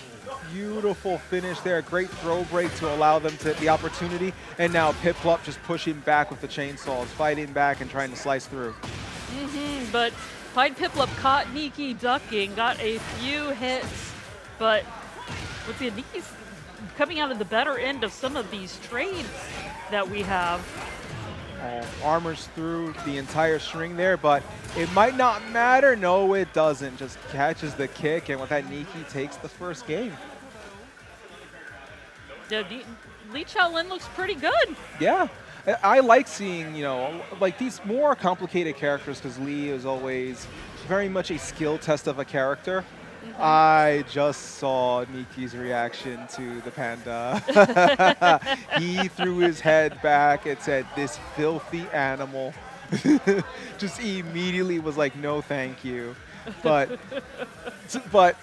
Beautiful finish there. Great throw break to allow them to the opportunity. And now Piplup just pushing back with the chainsaws, fighting back and trying to slice through. But ThePiedPiplup caught Kneeckey ducking, got a few hits, but let's see, Kneeckey's coming out of the better end of some of these trades that we have. Armors through the entire string there, but it might not matter. No, it doesn't. Just catches the kick, and with that, Kneeckey takes the first game. Yeah, Lee Chaolin looks pretty good. Yeah. I like seeing, you know, like these more complicated characters because Lee is always very much a skill test of a character. I just saw Kneeckey's reaction to the panda. He threw his head back and said, "This filthy animal." Just immediately was like, "No, thank you." But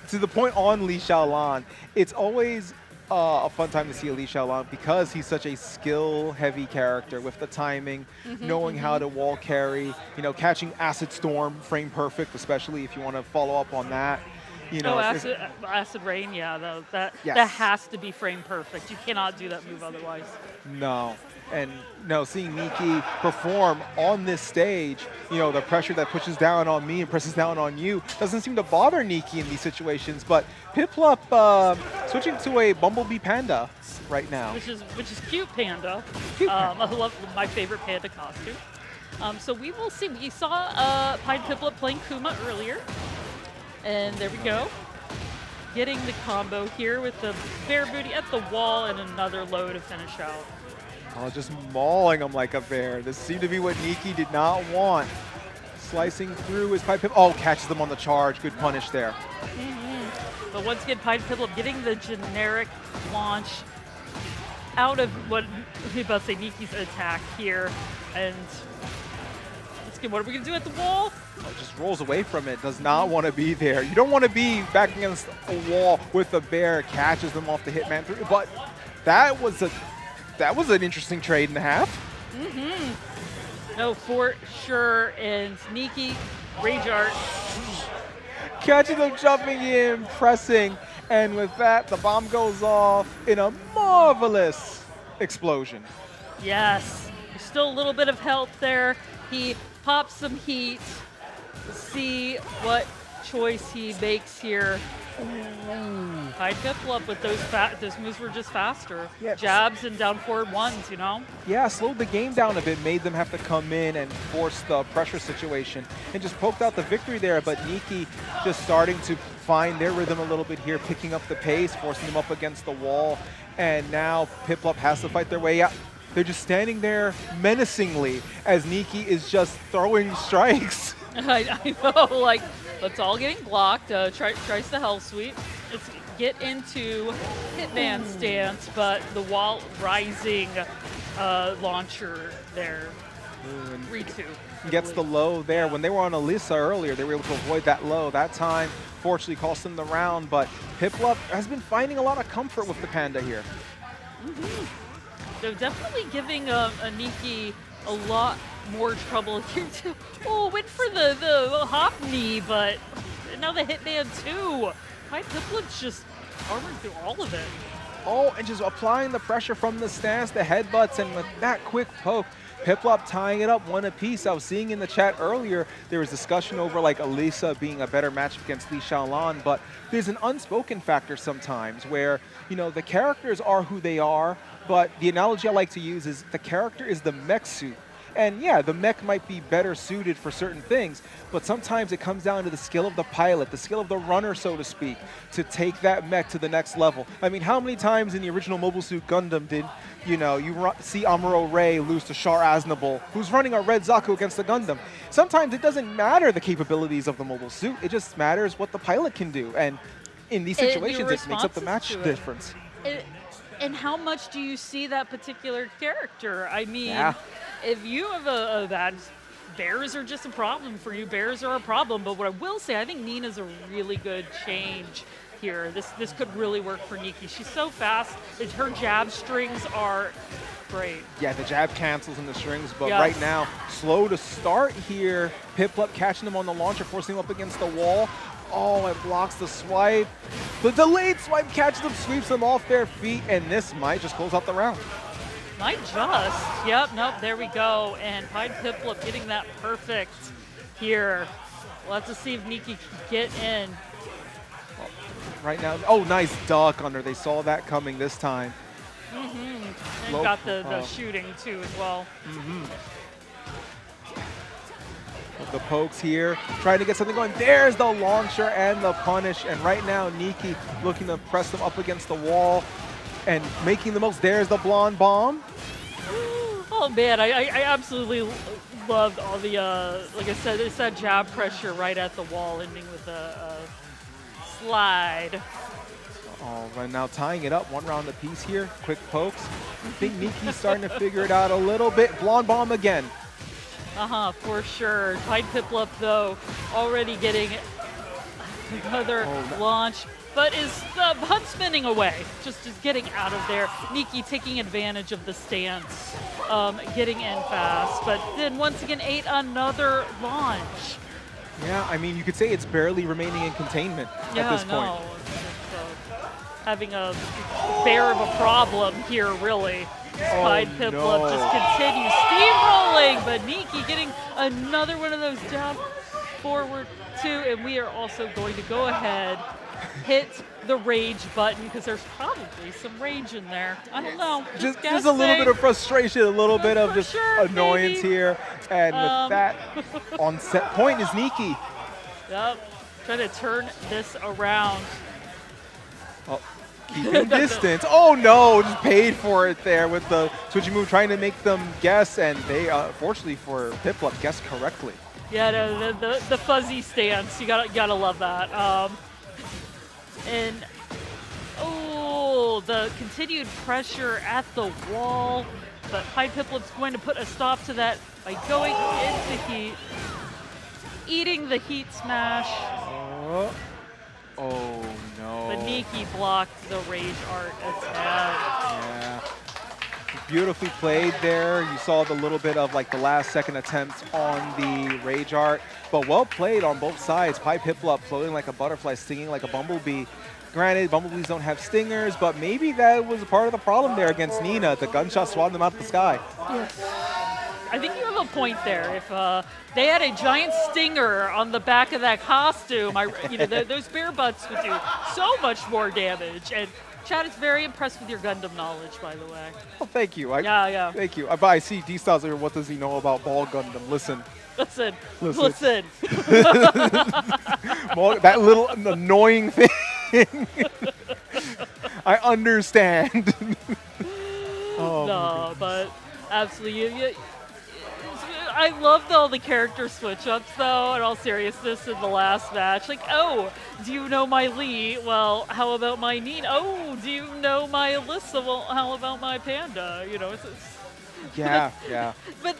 to the point on Li Xiaolan, it's always a fun time to see Li Xiaolan because he's such a skill-heavy character with the timing, knowing how to wall carry, you know, catching Acid Storm frame perfect, especially if you want to follow up on that. You know, acid rain, yeah, that has to be frame perfect. You cannot do that move otherwise. No. And no, seeing Kneeckey perform on this stage, you know, the pressure that pushes down on me and presses down on you doesn't seem to bother Kneeckey in these situations. But PipluP switching to a Bumblebee Panda right now. Which is cute panda. Panda. I love my favorite panda costume. So we will see. We saw ThePiedPiplup playing Kuma earlier. And there we go. Getting the combo here with the bear booty at the wall and another low to finish out. Oh, just mauling him like a bear. This seemed to be what Kneeckey did not want. Slicing through his ThePiedPiplup. Oh, catches them on the charge. Good punish there. But once again, ThePiedPiplup getting the generic launch out of what we about to say Kneeckey's attack here. And let's get, what are we going to do at the wall? Oh, just rolls away from it. Does not want to be there. You don't want to be back against a wall with a bear. Catches them off the Hitman 3. But that was an interesting trade and a half. No, for sure. And Kneeckey, Rage Art. Catching them jumping in, pressing. And with that, the bomb goes off in a marvelous explosion. Yes. There's still a little bit of health there. He pops some heat. We'll see what choice he makes here. ThePiedPiplup with those moves were just faster. Yeah, jabs and down forward ones, you know? Yeah, slowed the game down a bit, made them have to come in and force the pressure situation, and just poked out the victory there. But Kneeckey just starting to find their rhythm a little bit here, picking up the pace, forcing them up against the wall. And now PipluP has to fight their way out. They're just standing there menacingly as Kneeckey is just throwing strikes. I know, like, it's all getting blocked. Tries the Hell Sweep. Let's get into Hitman stance, but the wall rising launcher there. 3-2. Gets the low there. When they were on Alyssa earlier, they were able to avoid that low. That time, fortunately, cost them the round, but PipluP has been finding a lot of comfort with the Panda here. So definitely giving a Kneeckey a lot more trouble here too. Oh, went for the hop knee, but now the Hitman too. ThePiedPiplup just armored through all of it. Oh, and just applying the pressure from the stance, the headbutts, and with that quick poke, PipluP tying it up one apiece. I was seeing in the chat earlier, there was discussion over like Alyssa being a better matchup against Li Xiaolan, but there's an unspoken factor sometimes where, you know, the characters are who they are, but the analogy I like to use is the character is the mech suit. And yeah, the mech might be better suited for certain things, but sometimes it comes down to the skill of the pilot, the skill of the runner, so to speak, to take that mech to the next level. I mean, how many times in the original Mobile Suit Gundam did, you know, you see Amuro Ray lose to Char Aznable, who's running a Red Zaku against the Gundam? Sometimes it doesn't matter the capabilities of the mobile suit, it just matters what the pilot can do. And in these situations, it makes up the match difference. And how much do you see that particular character? I mean, if you have a bad, bears are just a problem for you. Bears are a problem. But what I will say, I think Nina's a really good change here. This could really work for Kneeckey. She's so fast. Her jab strings are great. Yeah, the jab cancels in the strings, but right now, slow to start here. PipluP catching them on the launcher, forcing them up against the wall. Oh, it blocks the swipe. The delayed swipe catches them, sweeps them off their feet, and this might just close out the round. Might just. Yep, nope, there we go. And ThePiedPiplup getting that perfect here. We'll have to see if Kneeckey can get in. Well, right now, oh, nice duck under. They saw that coming this time. And got the shooting too as well. The pokes here, trying to get something going. There's the launcher and the punish. And right now, Kneeckey looking to press them up against the wall and making the most. There's the blonde bomb. Oh man, I absolutely loved all the, like I said, it's that jab pressure right at the wall, ending with a slide. Oh, right now tying it up, 1 round apiece here. Quick pokes. I think Kneeckey's starting to figure it out a little bit. Blonde bomb again. For sure. ThePiedPiplup, though, already getting another launch, but is the butt spinning away. Just getting out of there. Kneeckey taking advantage of the stance, getting in fast, but then once again ate another launch. Yeah, I mean, you could say it's barely remaining in containment at this point. Having a bear of a problem here, really. ThePiedPiplup just continues steamrolling, but Kneeckey getting another one of those jab forward too, and we are also going to go ahead, hit the rage button, because there's probably some rage in there. I don't know. Just a little bit of frustration, a little bit of just annoyance maybe. Here. And with that, on set point is Kneeckey. Yep, trying to turn this around. Oh, keeping distance. Oh no, just paid for it there with the switching move, trying to make them guess, and they, fortunately for Piplup, guessed correctly. Yeah, no, the fuzzy stance, you gotta love that. And the continued pressure at the wall, but ThePiedPiplup's going to put a stop to that by going into heat, eating the heat smash. Oh no. But Kneeckey blocked the rage art attack. Yeah. Beautifully played there. You saw the little bit of like the last second attempt on the rage art, but well played on both sides. ThePiedPiplup floating like a butterfly, stinging like a bumblebee. Granted, bumblebees don't have stingers, but maybe that was part of the problem there against Nina. The gunshot swatted them out of the sky. Yes. I think you have a point there. If they had a giant stinger on the back of that costume, those bear butts would do so much more damage. And Chad is very impressed with your Gundam knowledge, by the way. Oh, thank you. Yeah. Thank you. But I see D-Styles here. What does he know about Ball Gundam? Listen. Listen. That little annoying thing. I understand. No, but absolutely. I loved all the character switch-ups, though, in all seriousness, in the last match. Like, oh, do you know my Lee? Well, how about my Nina? Oh, do you know my Alyssa? Well, how about my Panda? You know, it's yeah. But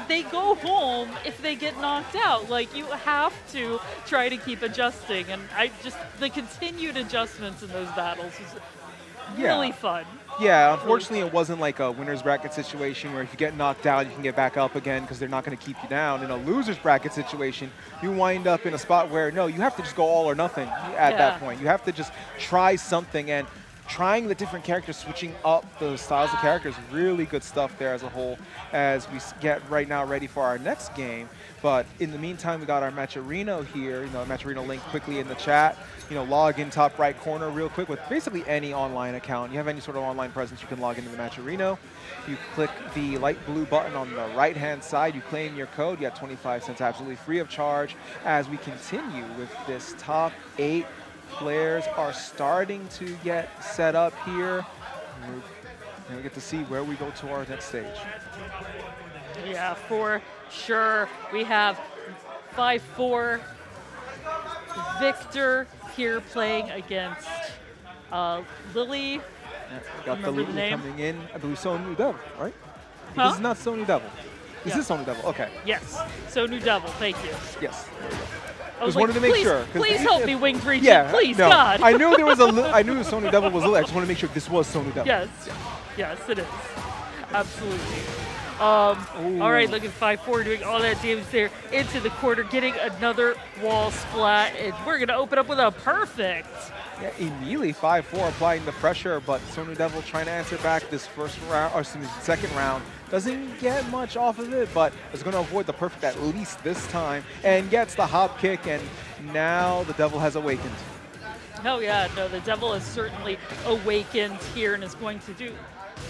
they go home if they get knocked out. Like, you have to try to keep adjusting, and the continued adjustments in those battles was really fun. Yeah, unfortunately it wasn't like a winner's bracket situation where if you get knocked out, you can get back up again because they're not going to keep you down. In a loser's bracket situation, you wind up in a spot where, no, you have to just go all or nothing at that point. You have to just try something, and trying the different characters, switching up the styles of characters, really good stuff there as a whole as we get right now ready for our next game. But in the meantime, we got our Matcherino here. Matcherino link quickly in the chat. Log in top right corner real quick with basically any online account. You have any sort of online presence, you can log into the Matcherino. You click the light blue button on the right-hand side. You claim your code. You get 25 cents absolutely free of charge as we continue with this top 8 players are starting to get set up here. And we get to see where we go to our next stage. Yeah, for sure. We have FiveFour, Victor here playing against Lily. Got the Lily name coming in. I believe Sonu Devil, right? Huh? This is not Sonu Devil. This is Sonu Devil. Okay. Yes. Sonu Devil. Thank you. Yes. I was wanted to make sure. Please help me, Winged Region. Yeah, please, no, God. I knew there was I knew Sonu Devil was Lily. I just want to make sure this was Sonu Devil. Yes, it is. Absolutely. All right, look at FiveFour doing all that damage there into the corner, getting another wall splat, and we're going to open up with a perfect. Yeah, immediately FiveFour applying the pressure, but Sonu Devil trying to answer back this second round. Doesn't get much off of it, but is going to avoid the perfect at least this time, and gets the hop kick, and now the Devil has awakened. Oh yeah, no, the Devil has certainly awakened here and is going to do,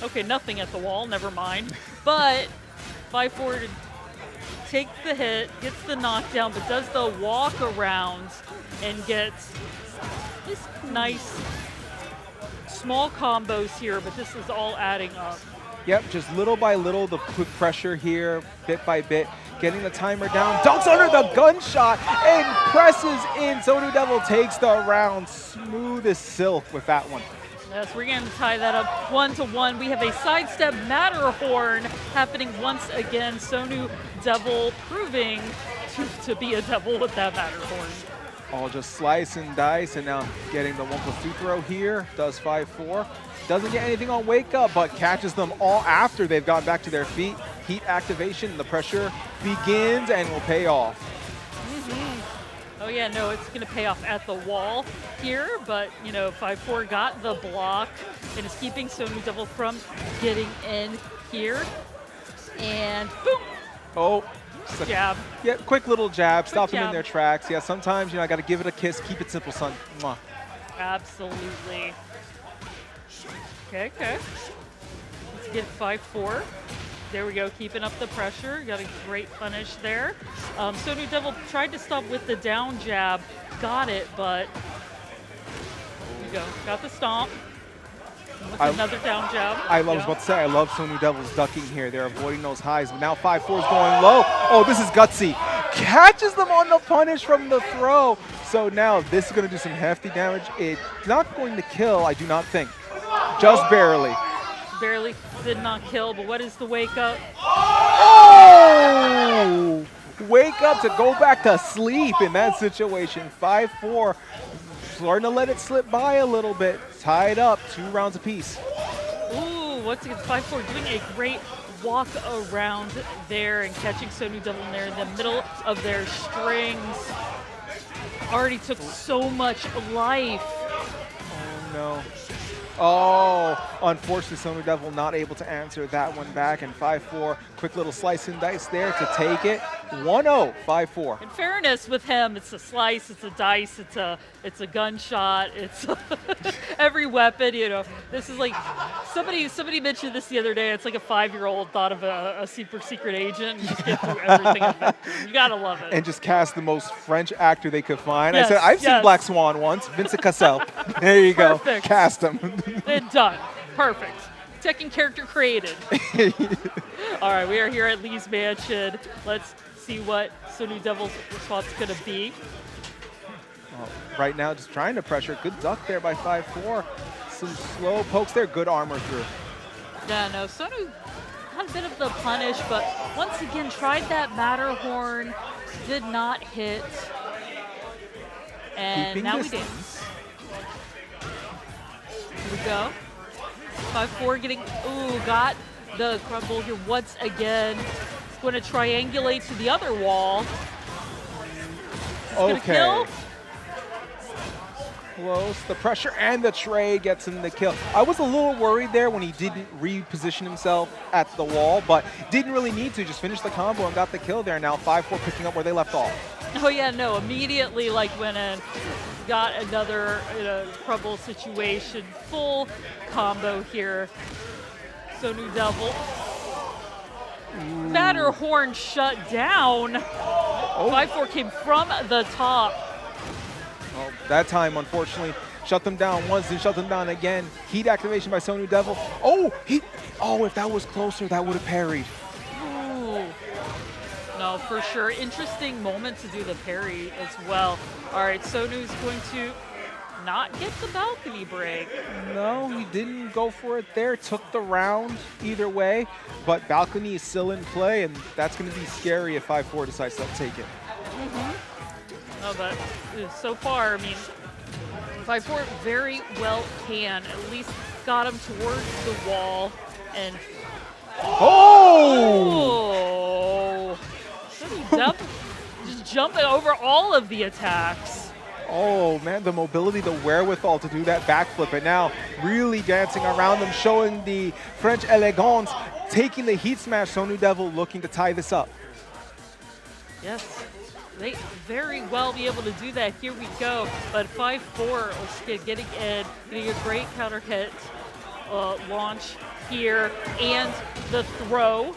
okay, nothing at the wall, never mind. But FiveFour takes the hit, gets the knockdown, but does the walk around and gets this nice small combos here, but this is all adding up. Yep, just little by little, the quick pressure here, bit by bit, getting the timer down, dunks under the gunshot, and presses in. Sonu Devil takes the round smooth as silk with that one. Yes, we're going to tie that up 1-1. We have a sidestep Matterhorn happening once again. Sonu Devil proving to be a devil with that Matterhorn. All just slice and dice, and now getting the 1+2 throw here. Does FiveFour. Doesn't get anything on Wake Up, but catches them all after they've gotten back to their feet. Heat activation, the pressure begins and will pay off. Oh yeah, no, it's going to pay off at the wall here, but, you know, FiveFour got the block and is keeping Sonu Devil from getting in here. And boom! Oh. Jab. Yeah, quick little jab, stop them in jab. their tracks. Yeah, sometimes, you know, I got to give it a kiss, keep it simple, son. Mwah. Absolutely. Okay, okay. Let's get FiveFour. There we go, keeping up the pressure. Got a great punish there. Sonu Devil tried to stop with the down jab. Got it, but there we go. Got the stomp. With another down jab. I was about to say, I love Sonu Devil's ducking here. They're avoiding those highs, but now FiveFour is going low. Oh, this is gutsy. Catches them on the punish from the throw. So now this is going to do some hefty damage. It's not going to kill, I do not think. Just barely. Barely did not kill, but what is the wake up? Oh! Wake up to go back to sleep in that situation. FiveFour starting to let it slip by a little bit. Tied up, 2 rounds apiece. Ooh, once again, FiveFour doing a great walk around there and catching Sonu Devil in there in the middle of their strings. Already took so much life. Oh no. Oh, unfortunately, Sonu Devil not able to answer that one back, and FiveFour, quick little slice and dice there to take it. 1-0, FiveFour. In fairness with him, it's a slice, it's a dice, it's a gunshot, it's every weapon, you know. This is like, somebody mentioned this the other day, it's like a 5-year-old thought of a super secret agent and just get through everything in Vector. You gotta love it. And just cast the most French actor they could find. Yes, I said, I've seen Black Swan once, Vincent Cassel. There you go, cast him. And done. Perfect. Tekken character created. All right, we are here at Lee's Mansion. Let's see what Sonu Devil's response is going to be. Well, right now, just trying to pressure. Good duck there by FiveFour. Some slow pokes there. Good armor through. Yeah, no, Sonu had a bit of the punish, but once again tried that Matterhorn. Did not hit. And Keeping now distance. we dance. Here we go. FiveFour getting, ooh, got the crumble here once again. He's going to triangulate to the other wall. Okay. Kill? Close. The pressure and the trade gets him the kill. I was a little worried there when he didn't reposition himself at the wall, but didn't really need to. Just finish the combo and got the kill there. Now FiveFour picking up where they left off. Oh yeah, no, immediately like went in, got another crumble situation, full combo here. Sonu Devil. Matterhorn shut down. Oh. FiveFour came from the top. Oh, that time, unfortunately, shut them down once and shut them down again. Heat activation by Sonu Devil. Oh, if that was closer, that would have parried. Ooh. No, for sure. Interesting moment to do the parry as well. All right, Sonu's going to not get the balcony break. No, he didn't go for it there. Took the round either way, but balcony is still in play, and that's going to be scary if FiveFour decides to take it. Oh, but so far, I mean, FiveFour very well can. At least got him towards the wall, and oh! Just jumping over all of the attacks. Oh man, the mobility, the wherewithal to do that backflip, and now really dancing around them, showing the French elegance, taking the heat smash. Sonu Devil looking to tie this up. Yes, they very well be able to do that. Here we go, but FiveFour getting in, getting a great counter hit launch here, and the throw.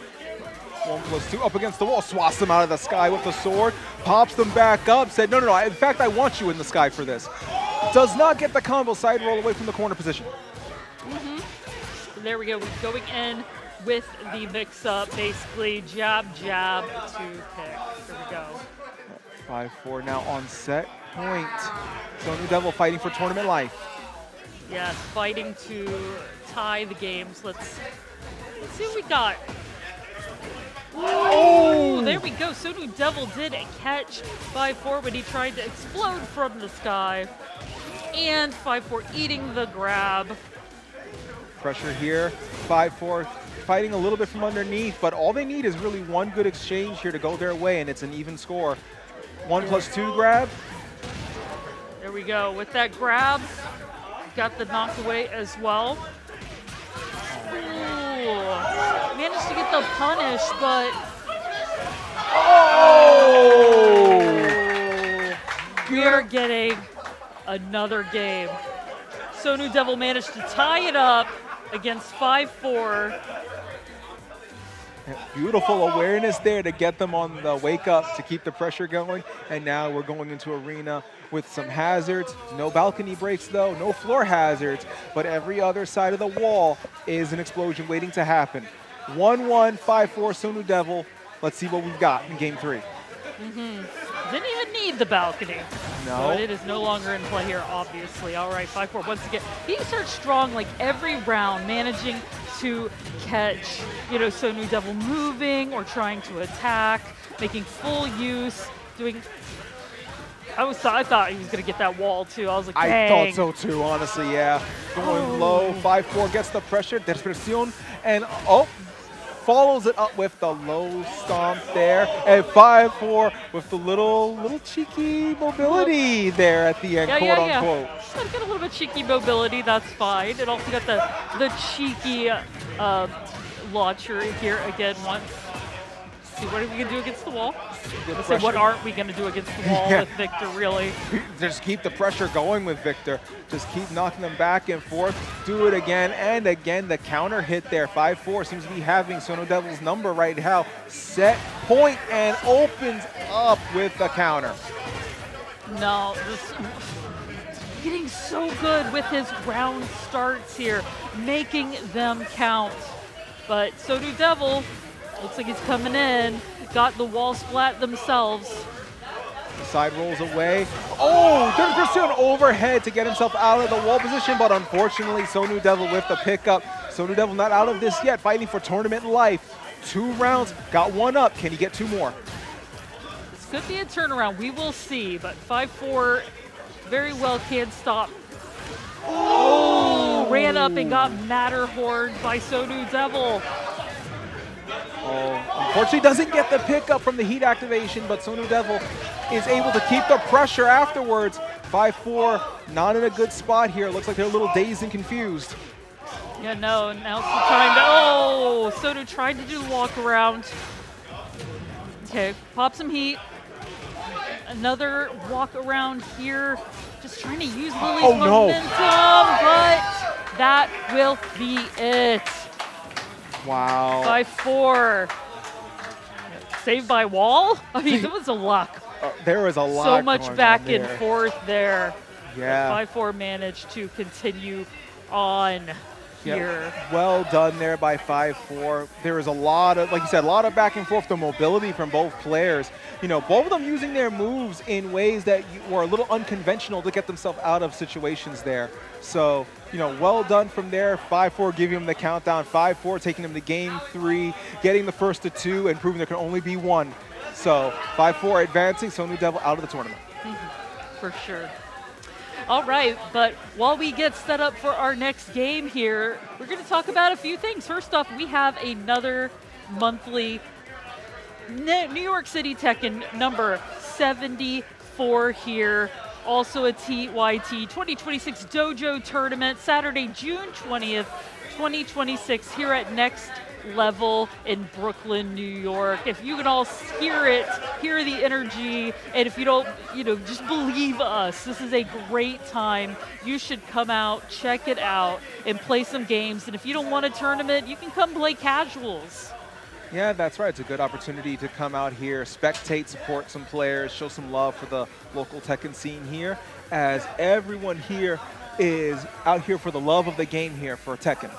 1+2 up against the wall, swats them out of the sky with the sword, pops them back up, said, no, in fact, I want you in the sky for this. Does not get the combo, side roll away from the corner position. There we go, we're going in with the mix-up, basically jab, jab to pick. Here we go. 5-4 now on set point. Sonu Devil fighting for tournament life. Yes, fighting to tie the games. Let's see what we got. Oh, there we go. Sonu Devil did catch 5-4 when he tried to explode from the sky. And 5-4 eating the grab. Pressure here. 5-4 fighting a little bit from underneath, but all they need is really one good exchange here to go their way, and it's an even score. 1+2 grab. There we go. With that grab, got the knockaway as well. Ooh, managed to get the punish, but we are getting another game. Sonu Devil managed to tie it up against 5-4. Beautiful awareness there to get them on the wake up to keep the pressure going. And now we're going into arena with some hazards. No balcony breaks though, no floor hazards, but every other side of the wall is an explosion waiting to happen. 1-1, 5-4 Sonu Devil. Let's see what we've got in game 3. Didn't even need the balcony. No. But it is no longer in play here, obviously. All right, 5-4 once again. He starts strong like every round, managing to catch, Sonu Devil moving or trying to attack, making full use, doing... I thought he was going to get that wall, too. I was like, dang. I thought so, too, honestly, yeah. Going low, 5-4 gets the pressure, Desperción, and follows it up with the low stomp there, and 5-4 with the little cheeky mobility there at the end, quote unquote. Got a little bit cheeky mobility, that's fine. It also got the cheeky launcher here again once. See, what are we gonna do against the wall? Let's say, what aren't we gonna do against the wall with Victor, really? Just keep the pressure going with Victor. Just keep knocking them back and forth. Do it again and again. The counter hit there. 5-4 seems to be having Sonu Devil's number right now. Set point and opens up with the counter. No, getting so good with his round starts here, making them count. But Sonu Devil, looks like he's coming in, got the wall splat themselves. The side rolls away. Oh, Desperción overhead to get himself out of the wall position, but unfortunately Sonu Devil with the pickup. Sonu Devil not out of this yet, fighting for tournament life. 2 rounds, got 1 up. Can he get 2 more? This could be a turnaround, we will see, but 5-4 very well can stop. Oh, ran up and got Matterhorned by Sonu Devil. Unfortunately doesn't get the pickup from the heat activation, but Sonu Devil is able to keep the pressure afterwards. 5-4, not in a good spot here. Looks like they're a little dazed and confused. Yeah, no, now it's trying to, Sonu tried to do the walk around. Okay, pop some heat. Another walk around here. Just trying to use Lily's momentum, but that will be it. Wow. 5-4. Saved by wall? I mean, there was a lot. There was a lot. So much back and forth there. Yeah. 5-4 managed to continue on here. Well done there by 5-4. There was a lot of, like you said, a lot of back and forth, the mobility from both players. Both of them using their moves in ways that were a little unconventional to get themselves out of situations there. So, well done from there. 5-4 giving them the countdown. 5-4 taking them to game 3, getting the first to 2, and proving there can only be 1. So 5-4 advancing, Sonu Devil out of the tournament. For sure. All right, but while we get set up for our next game here, we're going to talk about a few things. First off, we have another monthly New York City Tekken number 74 here. Also a TYT 2026 Dojo Tournament, Saturday, June 20th, 2026 here at Next Level in Brooklyn, New York. If you can all hear it, hear the energy, and if you don't, just believe us. This is a great time. You should come out, check it out, and play some games. And if you don't want a tournament, you can come play casuals. Yeah, that's right. It's a good opportunity to come out here, spectate, support some players, show some love for the local Tekken scene here, as everyone here is out here for the love of the game here for Tekken.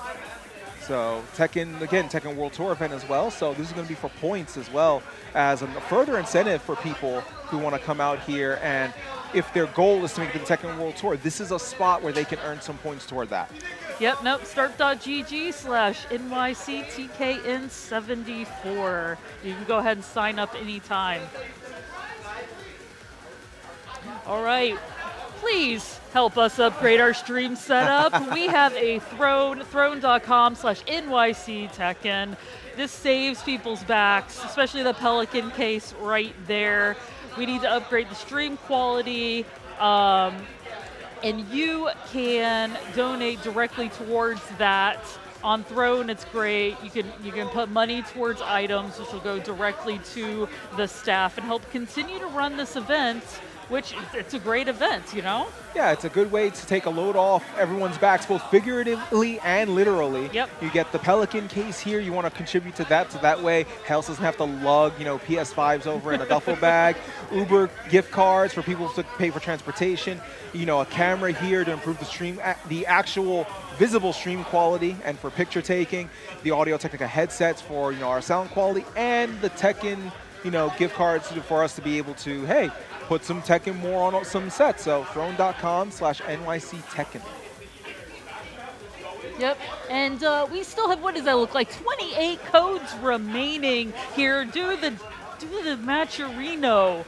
So Tekken, again, Tekken World Tour event as well. So this is going to be for points as well as a further incentive for people who want to come out here. And if their goal is to make the Tekken World Tour, this is a spot where they can earn some points toward that. Yep, nope, start.gg/NYC TKN74. You can go ahead and sign up anytime. All right, please help us upgrade our stream setup. We have a throne.com/NYC Tekken. This saves people's backs, especially the Pelican case right there. We need to upgrade the stream quality. And you can donate directly towards that. On Throne, it's great. You can put money towards items, which will go directly to the staff and help continue to run this event, which it's a great event, you know? Yeah, it's a good way to take a load off everyone's backs, both figuratively and literally. Yep. You get the Pelican case here. You want to contribute to that, so that way House doesn't have to lug, PS5s over in a duffel bag. Uber gift cards for people to pay for transportation. A camera here to improve the stream, the actual visible stream quality, and for picture taking. The Audio-Technica headsets for our sound quality, and the Tekken gift cards for us to be able to, hey, put some Tekken more on some sets. So throne.com/NYC Tekken. Yep, and we still have, what does that look like? 28 codes remaining here. Do the Matcherino.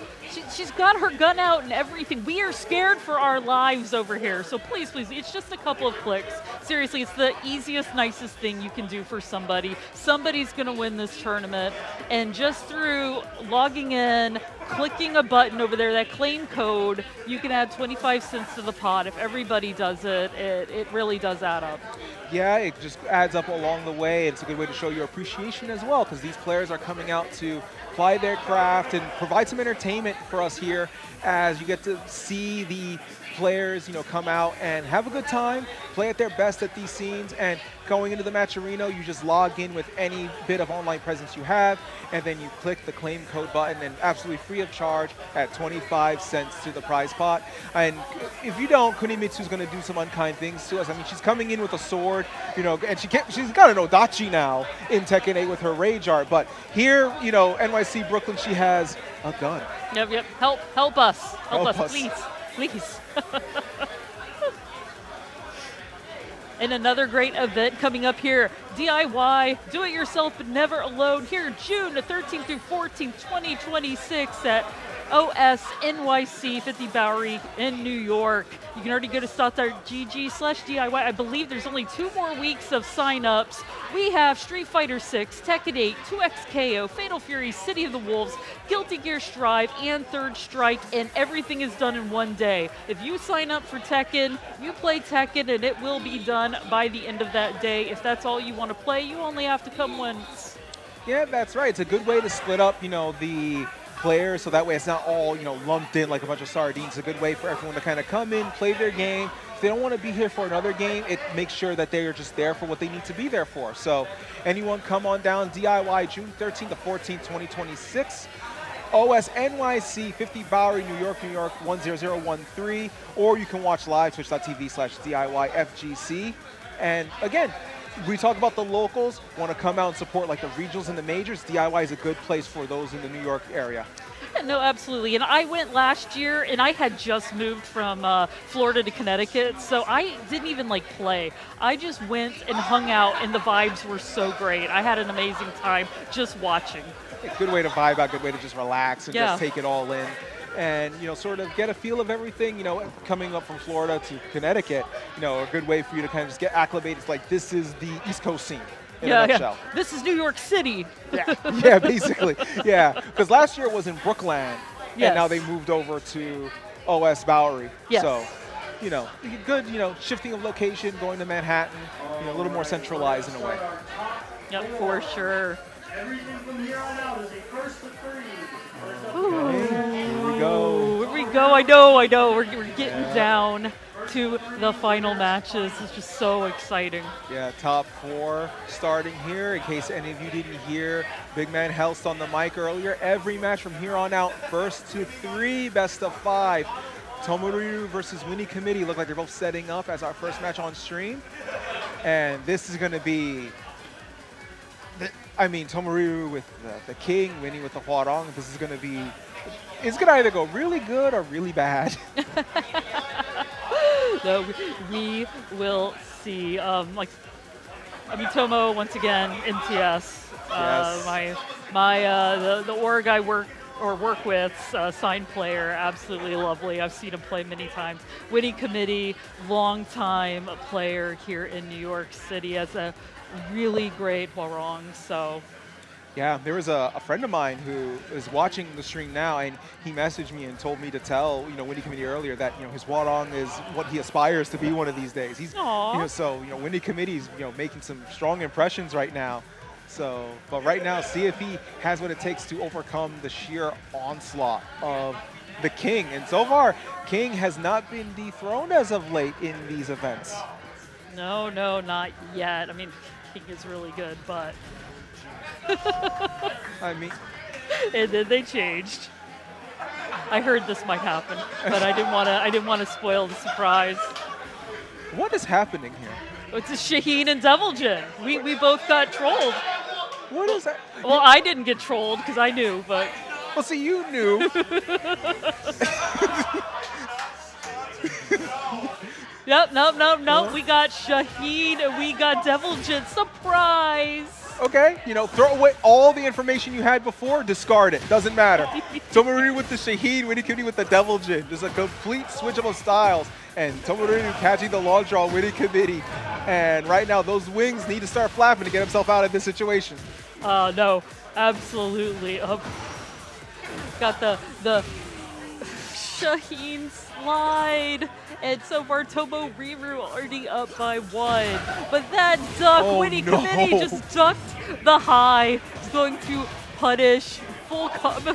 She's got her gun out and everything. We are scared for our lives over here. So please, it's just a couple of clicks. Seriously, it's the easiest, nicest thing you can do for somebody. Somebody's going to win this tournament. And just through logging in, clicking a button over there, that claim code, you can add 25 cents to the pot. If everybody does it, it really does add up. Yeah, it just adds up along the way. It's a good way to show your appreciation as well, because these players are coming out to ply their craft and provide some entertainment for us here as you get to see the players, come out and have a good time, play at their best at these scenes. And going into the Matcherino, you just log in with any bit of online presence you have, and then you click the claim code button, and absolutely free of charge at 25 cents to the prize pot. And if you don't, Kunimitsu's going to do some unkind things to us. I mean, she's coming in with a sword, and she's got an Odachi now in Tekken 8 with her Rage Art. But here, NYC Brooklyn, she has a gun. Yep. Help us. Help us, please. And another great event coming up here, DIY, do it yourself but never alone, here June 13th through 14th, 2026 at OS NYC 50 Bowery in New York. You can already go to start.gg/DIY. I believe there's only 2 more weeks of sign-ups. We have Street Fighter 6, Tekken 8, 2XKO, Fatal Fury, City of the Wolves, Guilty Gear Strive, and Third Strike, and everything is done in one day. If you sign up for Tekken, you play Tekken, and it will be done by the end of that day. If that's all you want to play, you only have to come once. Yeah, that's right. It's a good way to split up, the players, so that way it's not all, lumped in like a bunch of sardines. It's a good way for everyone to kind of come in, play their game. If they don't want to be here for another game, it makes sure that they are just there for what they need to be there for. So anyone come on down, DIY, June 13th to 14th, 2026. OS NYC 50 Bowery, New York 10013, or you can watch live twitch.tv/DIYFGC. And again, we talk about the locals, want to come out and support like the regionals and the majors. DIY is a good place for those in the New York area. Yeah, no, absolutely. And I went last year, and I had just moved from Florida to Connecticut, so I didn't even play. I just went and hung out, and the vibes were so great. I had an amazing time just watching. Good way to vibe out, good way to just relax and just take it all in. And, sort of get a feel of everything, coming up from Florida to Connecticut, a good way for you to kind of just get acclimated. It's like, this is the East Coast scene in a nutshell. Yeah. This is New York City. Yeah, basically. Yeah, because last year it was in Brookland, and now they moved over to OS Bowery. Yes. So, good, shifting of location, going to Manhattan, a little more centralized in a way. Yep, for sure. Everything from here on out is a first to 3. Okay, here we go. Here we go. I know. We're getting down to the final matches. It's just so exciting. Yeah, top 4 starting here. In case any of you didn't hear Big Man Helst on the mic earlier, every match from here on out, first to 3, best of 5. Tomoriru versus WinnieCommittee look like they're both setting up as our first match on stream. And this is going to be I mean, Tomoriru with the King, Winnie with the Huarong. This is going to be, it's going to either go really good or really bad. No, we will see. Tomo once again, MTS. Yes. The org I work with, signed player, absolutely lovely. I've seen him play many times. WinnieCommittee, long-time player here in New York City, has a really great Huarong. So. Yeah, there was a friend of mine who is watching the stream now, and he messaged me and told me to tell WinnieCommittee earlier that his Huarong is what he aspires to be one of these days. He's WinnieCommittee's making some strong impressions right now. So, but right now, see if he has what it takes to overcome the sheer onslaught of the King. And so far, King has not been dethroned as of late in these events. No, not yet. I mean, King is really good, but. I mean, and then they changed. I heard this might happen, but I didn't want to spoil the surprise. What is happening here? It's a Shaheen and Deviljin. We both got trolled. What is that? Well, I didn't get trolled because I knew, but. Well, see, you knew. Nope. We got Shaheen and we got Deviljin. Surprise! Okay, throw away all the information you had before, discard it, doesn't matter. Tomoriru with the Shaheen, WinnieCommittee with the Deviljin. There's a complete switch of styles, and Tomoriru catching the long draw, WinnieCommittee. And right now, those wings need to start flapping to get himself out of this situation. No, absolutely. Got the Shaheen slide. And so far, Tomoriru already up by 1. But that duck, WinnieCommittee just ducked the high. He's going to punish full combo.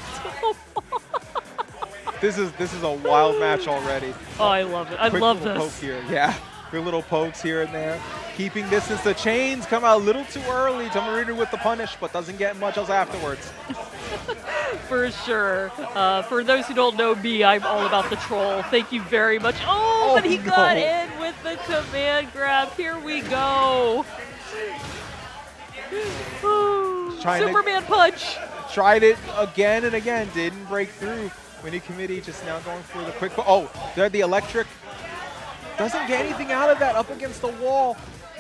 This is a wild match already. Oh, I love it. I love this. Poke here. Yeah, good little pokes here and there. Keeping distance. The chains come out a little too early. Tomoriru with the punish, but doesn't get much else afterwards. For sure. For those who don't know me, I'm all about the troll. Thank you very much. Oh, but he got in with the command grab. Here we go. Superman punch. Tried it again and again. Didn't break through. WinnieCommittee just now going for the quick. Oh, there the electric. Doesn't get anything out of that. Up against the wall.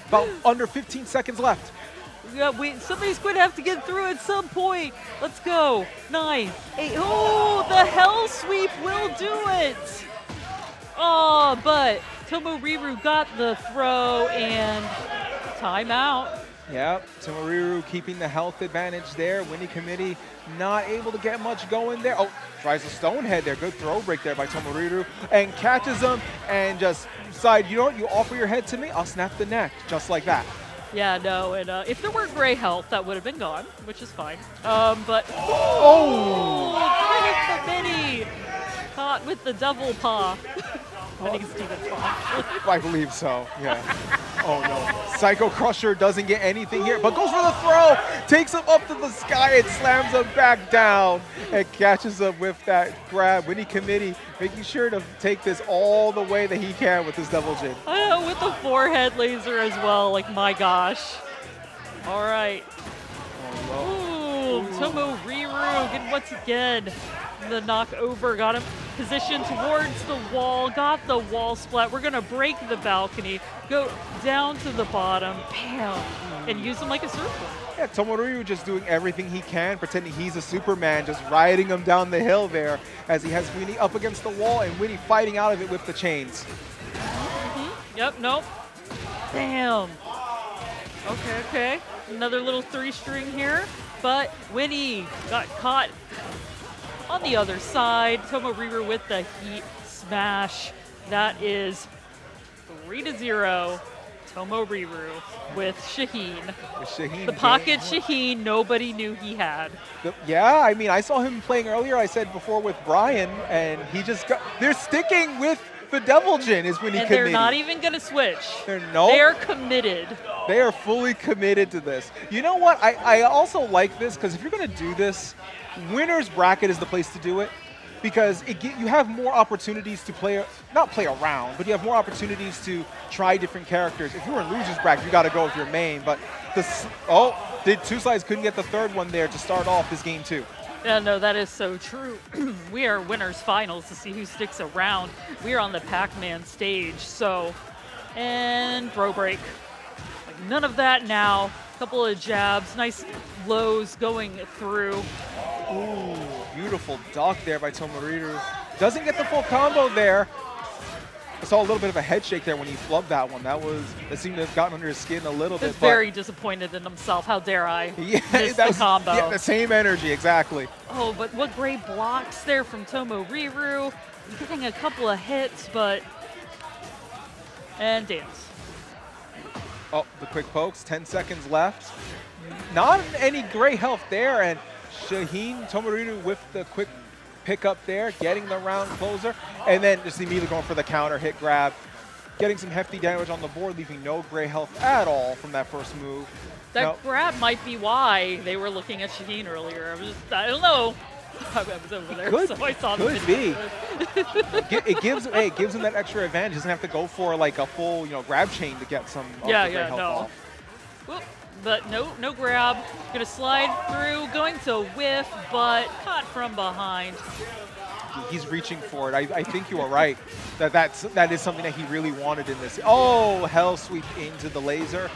About under 15 seconds left. Yeah, somebody's going to have to get through at some point. Let's go. 9, 8. Oh, the hell sweep will do it. Oh, but Tomoriru got the throw and timeout. Yeah, Tomoriru keeping the health advantage there. WinnieCommittee not able to get much going there. Oh, tries a stone head there. Good throw break there by Tomoriru. And catches him and just decide, you offer your head to me, I'll snap the neck. Just like that. Yeah, no, and if there weren't gray health, that would have been gone, which is fine. But WinnieCommittee caught with the double paw. I think it's Steven's paw. I believe so. Yeah. Oh no. Psycho Crusher doesn't get anything here, but goes for the throw. Takes him up to the sky and slams him back down and catches him with that grab. WinnieCommittee making sure to take this all the way that he can with his Deviljin. I know, with the forehead laser as well. Like, my gosh. All right. Ooh, Tomoriru getting once again the knock over, got him positioned towards the wall, got the wall splat. We're gonna break the balcony, go down to the bottom, bam, and use him like a surfboard. Yeah, Tomoriru just doing everything he can, pretending he's a Superman, just riding him down the hill there as he has Winnie up against the wall and Winnie fighting out of it with the chains. Yep, nope. Damn. Okay. Another little 3-string here, but Winnie got caught on the other side. Tomoriru with the heat smash. That is 3-0. Tomoriru with Shaheen. The pocket Shaheen nobody knew he had. Yeah, I mean, I saw him playing earlier, I said before, with Brian, and he just got... They're sticking with the Deviljin is WinnieCommittee. And they're not even going to switch. They're committed. They are fully committed to this. You know what? I also like this, because if you're going to do this, winner's bracket is the place to do it. because you have more opportunities to not play around, but you have more opportunities to try different characters. If you were in loser's bracket, you got to go with your main. But two sides couldn't get the third one there to start off this game too. Yeah, no, that is so true. We are winners finals to see who sticks around. We are on the Pac-Man stage, so, and throw break. Like, none of that now. Couple of jabs, nice lows going through. Ooh, beautiful duck there by Tomoriru. Doesn't get the full combo there. I saw a little bit of a head shake there when he flubbed that one. That seemed to have gotten under his skin a little bit. Very disappointed in himself. How dare I? Yeah, miss the combo. Yeah, the same energy, exactly. Oh, but what great blocks there from Tomoriru. Getting a couple of hits, but... And dance. Oh, the quick pokes, 10 seconds left. Not any great health there, and Tomoriru with the quick pick up there, getting the round closer, and then just immediately going for the counter hit grab, getting some hefty damage on the board, leaving no gray health at all from that first move. That grab might be why they were looking at Shaheen earlier. I don't know. I was over there, so I saw the video. It gives him that extra advantage. He doesn't have to go for like a full, grab chain to get some gray health off. Whoop. But no grab. Gonna slide through, going to whiff, but caught from behind. He's reaching for it. I think you are right. That is something that he really wanted in this. Oh, hell sweep into the laser.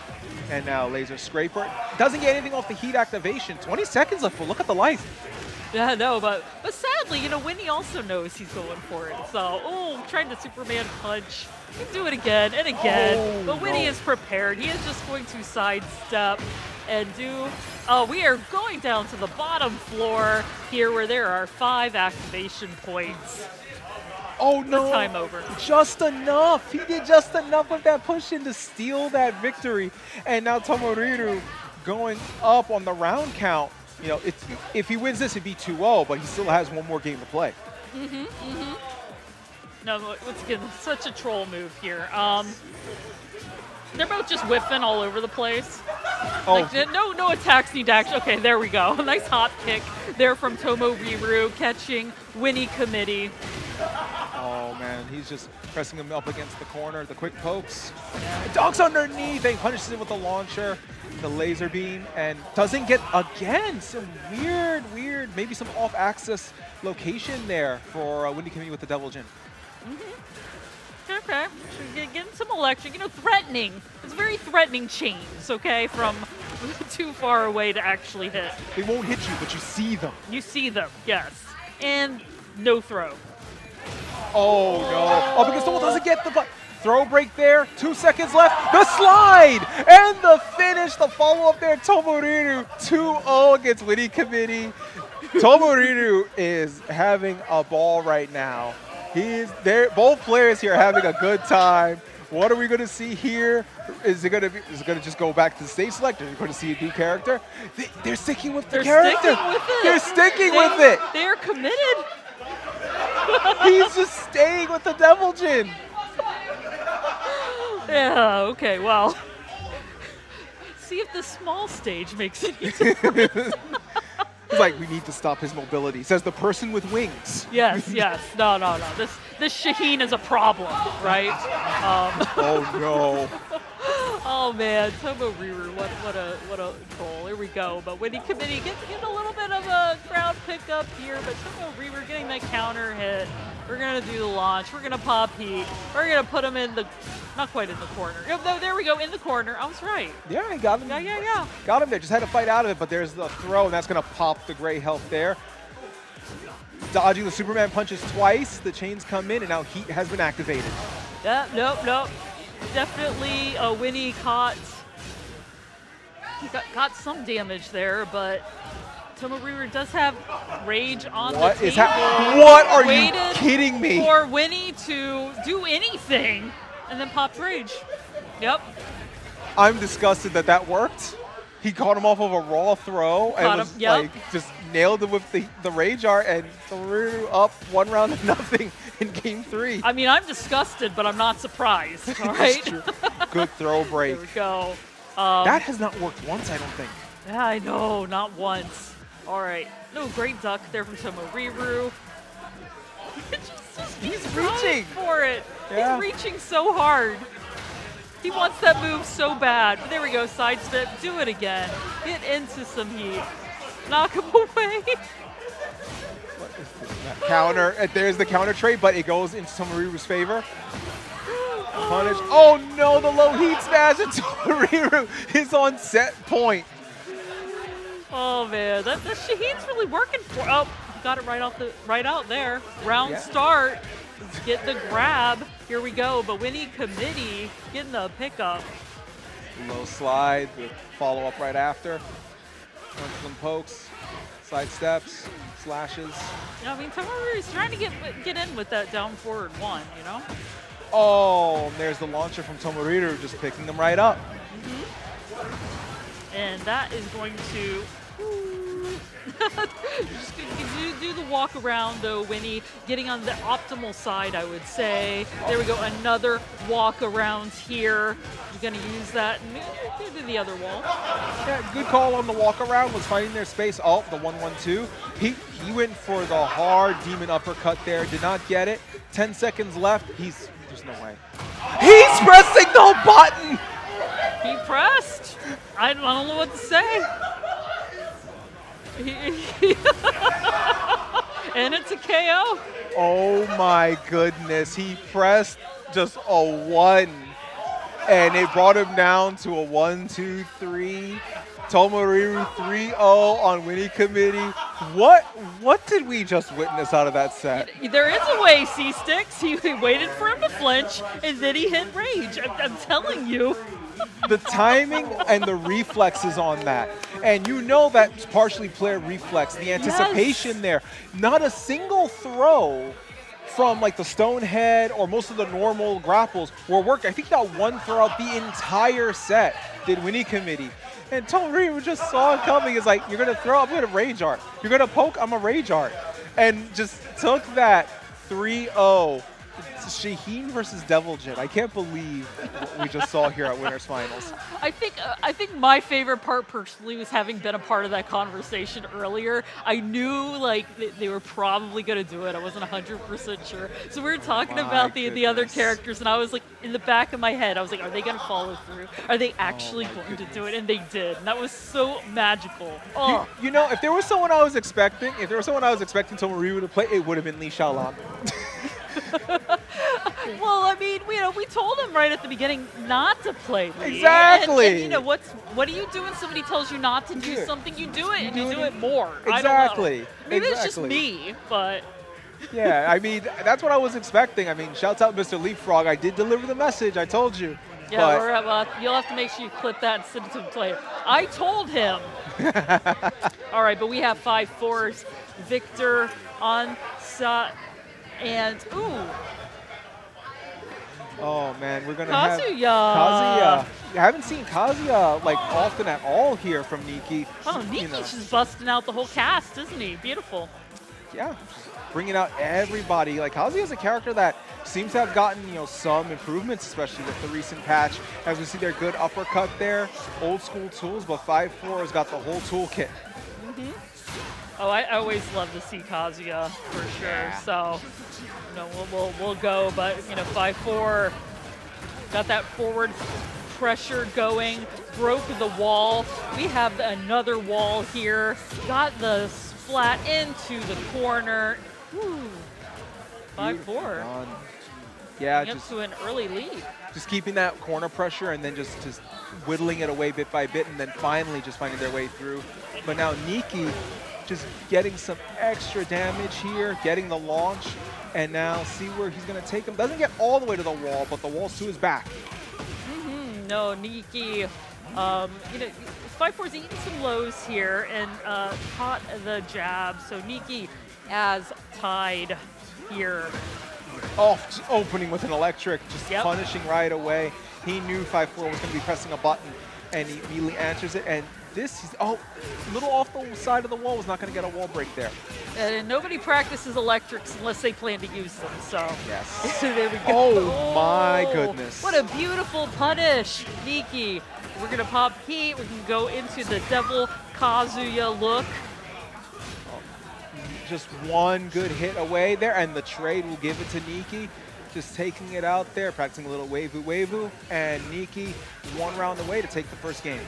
And now laser scraper. Doesn't get anything off the heat activation. 20 seconds left. Well, look at the life. Yeah, no, but sadly, Winnie also knows he's going for it. So, trying to Superman punch. He can do it again and again. But Winnie is prepared. He is just going to sidestep and do... we are going down to the bottom floor here where there are 5 activation points. Oh, no. The time over. Just enough. He did just enough with that push in to steal that victory. And now Tomoriru going up on the round count. If he wins this, it'd be 2-0, but he still has one more game to play. No, once again, such a troll move here. They're both just whiffing all over the place. Like, no attacks need action. Okay, there we go. Nice hop kick there from Tomoriru, catching WinnieCommittee. Oh, man, he's just pressing him up against the corner. The quick pokes. Dog's underneath. He punishes it with the launcher, the laser beam, and doesn't get, again, some weird, maybe some off-axis location there for WinnieCommittee with the double jin. Okay, getting some election, threatening. It's very threatening chains, okay, from too far away to actually hit. They won't hit you, but you see them. You see them, yes. And no throw. Oh, no. Oh, because someone doesn't get the throw break there. 2 seconds left. The slide and the finish, the follow-up there. Tomoriru 2-0 against WinnieCommittee. Tomoriru is having a ball right now. He's there. Both players here are having a good time. What are we going to see here? Is it going to just go back to the stage select? Are we going to see a new character? They're sticking with the character. They're sticking with it. They're committed. He's just staying with the Devil Jin. Yeah, okay, well. See if the small stage makes any difference. He's like, we need to stop his mobility, says the person with wings. Yes. No. This Shaheen is a problem, right? Oh, no. Oh, man. Tomoriru, what a troll. Here we go. But WinnieCommittee getting a little bit of a crowd pickup here, but Tomoriru getting that counter hit. We're going to do the launch. We're going to pop heat. We're going to put him in the... Not quite in the corner. No, there we go, in the corner. I was right. Yeah, he got him. Yeah. Got him there. Just had to fight out of it, but there's the throw, and that's going to pop the gray health there. Dodging the Superman punches twice. The chains come in, and now heat has been activated. Yeah, nope. Definitely Winnie caught some damage there, but Tomoriru does have rage on the table. What are you kidding me? For Winnie to do anything, and then popped rage. Yep. I'm disgusted that worked. He caught him off of a raw throw and was like just nailed him with the rage art and threw up 1-0 in game 3. I mean, I'm disgusted, but I'm not surprised. All right. Good throw break. There we go. That has not worked once, I don't think. Yeah, I know, not once. All right. No, great duck there from Tomoriru. He's going reaching for it. Yeah. He's reaching so hard. He wants that move so bad. But there we go, sidestep, do it again. Get into some heat. Knock him away. What is this? Counter. There's the counter trade, but it goes into Tomoriru's favor. Punish. Oh no, the low heat smash, and Tomoriru is on set point. Oh man, that Shaheen's really working for. Oh, got it right out there. Round start. Let's get the grab. Here we go. But WinnieCommittee getting the pickup. Low slide, the follow up right after. Some pokes, side steps, slashes. Yeah, I mean, Tomoriru's trying to get in with that down forward one, you know? Oh, and there's the launcher from Tomoriru, just picking them right up. And that is going to just do the walk around though, Winnie. Getting on the optimal side, I would say. There we go, another walk around here. You're gonna use that to the other wall. Yeah, good call on the walk around, was finding their space. Oh, the 1-1-2. He went for the hard demon uppercut there, did not get it. 10 seconds left, there's no way. He's pressing the button! He pressed. I don't know what to say. And it's a KO. Oh my goodness, he pressed just a 1, and it brought him down to a 1-2-3. Tomoriru 3-0 on WinnieCommittee. What did we just witness out of that set? There is a way, C-Sticks. He waited for him to flinch, and then he hit rage. I'm telling you. The timing and the reflexes on that. And you know that's partially player reflex, the anticipation there. Not a single throw from like the stone head or most of the normal grapples were working. I think that one throughout the entire set did WinnieCommittee. And Tomoriru just saw it coming. It's like, you're going to throw, I'm going to rage art. You're going to poke, I'm a rage art. And just took that 3-0. Shaheen versus Deviljit. I can't believe what we just saw here at Winners Finals. I think my favorite part personally was having been a part of that conversation earlier. I knew like they were probably going to do it. I wasn't 100% sure. So we were talking about the other characters, and I was like, in the back of my head, I was like, are they going to follow through? Are they actually going to do it? And they did. And that was so magical. Oh. You know, if there was someone I was expecting Tomoriru to play, it would have been Li Xiaolan. Well, I mean, we told him right at the beginning not to play Lee. Exactly. And what do you do when somebody tells you not to do something? You do it, and you do it more. Exactly. I don't know. Maybe it's just me, but. Yeah, I mean, that's what I was expecting. I mean, shouts out Mr. Leapfrog. I did deliver the message. I told you. Yeah, you'll have to make sure you clip that and send it to the player. I told him. All right, but we have FiveFours. Victor on set. And, ooh. Oh, man, we're going to have Kazuya. I haven't seen Kazuya, like, often at all here from Kneeckey. Oh, Kneeckey's just busting out the whole cast, isn't he? Beautiful. Yeah, bringing out everybody. Like, Kazuya's a character that seems to have gotten, some improvements, especially with the recent patch. As we see their good uppercut there, old school tools, but FiveFour has got the whole toolkit. Oh, I always love to see Kazuya for sure. Yeah. So, we'll go. But FiveFour got that forward pressure going, broke the wall. We have another wall here. Got the splat into the corner. Woo. 5-4. Yeah, just to an early lead. Just keeping that corner pressure and then just whittling it away bit by bit, and then finally just finding their way through. But now Kneeckey just getting some extra damage here, getting the launch, and now see where he's going to take him. Doesn't get all the way to the wall, but the wall's to his back. No, Kneeckey, FiveFour's eating some lows here and caught the jab. So Kneeckey as tied here. Oh, just opening with an electric, just punishing right away. He knew FiveFour was going to be pressing a button, and he immediately answers it. And this is, a little off the side of the wall, was not going to get a wall break there. And nobody practices electrics unless they plan to use them, so. Yes. There we go. Oh my goodness. What a beautiful punish, Kneeckey. We're going to pop heat. We can go into the Devil Kazuya look. just one good hit away there, and the trade will give it to Kneeckey. Just taking it out there, practicing a little wavoo, and Kneeckey 1 round away to take the first game.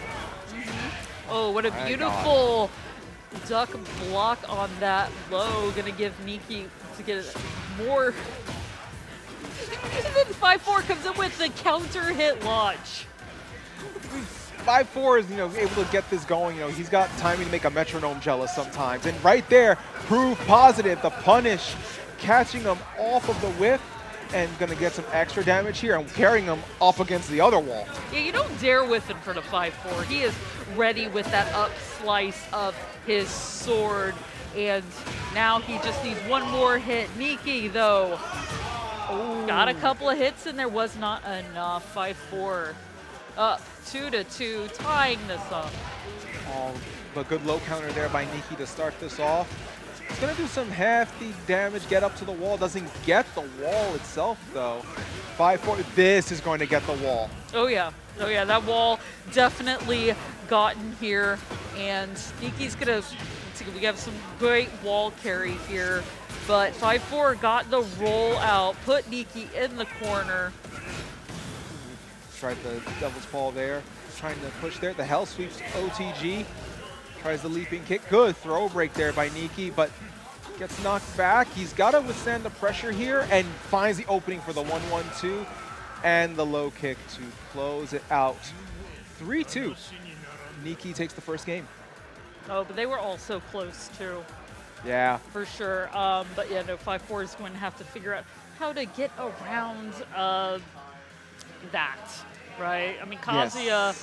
Oh, what a beautiful duck block on that low. Gonna give Kneeckey to get more. And then FiveFour comes in with the counter hit launch. FiveFour is, able to get this going. He's got timing to make a metronome jealous sometimes. And right there, proof positive. The punish, catching him off of the whiff, and gonna get some extra damage here and carrying him up against the other wall. Yeah, you don't dare whiff in front of FiveFour. He is ready with that up slice of his sword, and now he just needs one more hit. Kneeckey, though, got a couple of hits, and there was not enough. FiveFour up 2-2, tying this up. Oh, but good low counter there by Kneeckey to start this off. It's going to do some hefty damage, get up to the wall. Doesn't get the wall itself, though. FiveFour, this is going to get the wall. Oh, yeah. Oh, yeah, that wall definitely gotten here. And Kneeckey's going to, we have some great wall carry here. But FiveFour got the roll out, put Kneeckey in the corner. Tried the Devil's Paw there, trying to push there. The Hell Sweeps OTG. Tries the leaping kick. Good throw break there by Kneeckey, but gets knocked back. He's got to withstand the pressure here and finds the opening for the 1-1-2 and the low kick to close it out. 3-2. Kneeckey takes the first game. Oh, but they were all so close, too. Yeah. For sure. But yeah, no, FiveFour is going to have to figure out how to get around that, right? I mean, Kazuya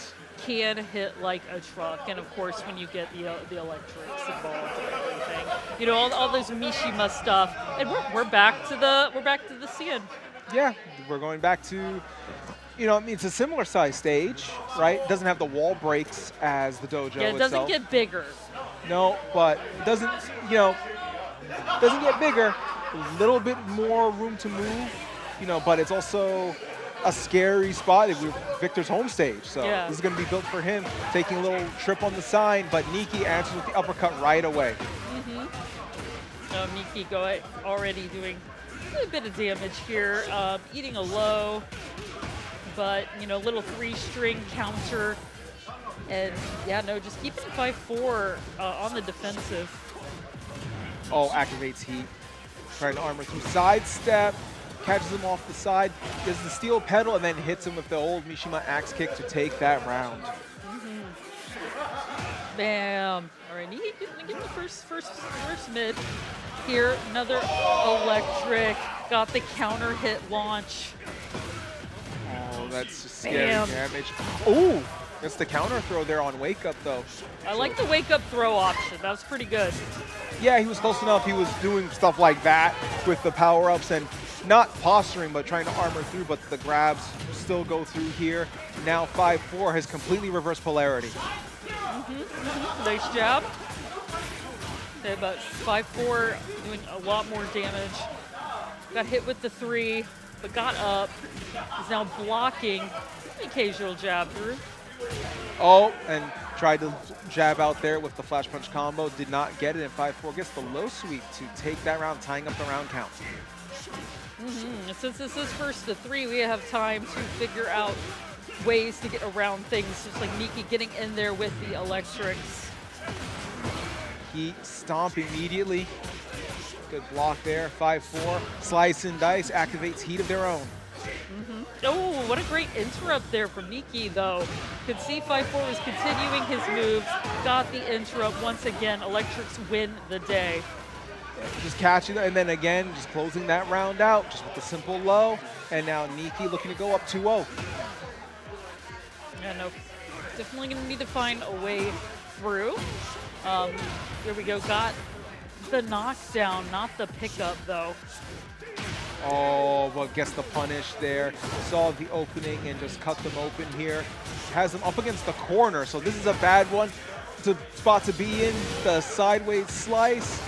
can hit like a truck, and of course, when you get the electrics involved and everything, all those Mishima stuff, and we're back to the scene. Yeah, we're going back to, it's a similar size stage, right? It doesn't have the wall breaks as the dojo itself. Yeah, it doesn't get bigger. No, but it doesn't, doesn't get bigger. A little bit more room to move, but it's also a scary spot. Victor's home stage, so this is going to be built for him. Taking a little trip on the sign, but Kneeckey answers with the uppercut right away. Kneeckey already doing a bit of damage here, eating a low, but little 3-string counter, and just keeping FiveFour on the defensive. Oh, activates heat, trying to armor through sidestep. Catches him off the side, does the steel pedal, and then hits him with the old Mishima axe kick to take that round. Bam. All right, Kneeckey getting the first mid. Here, another electric. Got the counter hit launch. Oh, that's just scary damage. Oh, that's the counter throw there on wake up, though. I like the wake up throw option. That was pretty good. Yeah, he was close enough. He was doing stuff like that with the power-ups and not posturing, but trying to armor through, but the grabs still go through here. Now FiveFour has completely reversed polarity. Nice job. Okay, but FiveFour doing a lot more damage. Got hit with the 3, but got up. Is now blocking. The occasional jab through. Oh, and tried to jab out there with the flash punch combo. Did not get it, and FiveFour gets the low sweep to take that round, tying up the round count. Since this is first to 3, we have time to figure out ways to get around things. Just like Kneeckey getting in there with the electrics. Heat stomp immediately. Good block there. 5-4. Slice and dice activates heat of their own. Oh, what a great interrupt there from Kneeckey, though. Could see FiveFour was continuing his moves. Got the interrupt once again. Electrics win the day. Just catching it, and then again, just closing that round out, just with the simple low. And now Kneeckey looking to go up 2-0. Yeah, no, definitely going to need to find a way through. There we go, got the knockdown, not the pickup, though. Oh, but gets the punish there. Saw the opening and just cut them open here. Has them up against the corner, so this is a bad one. It's a spot to be in. The sideways slice.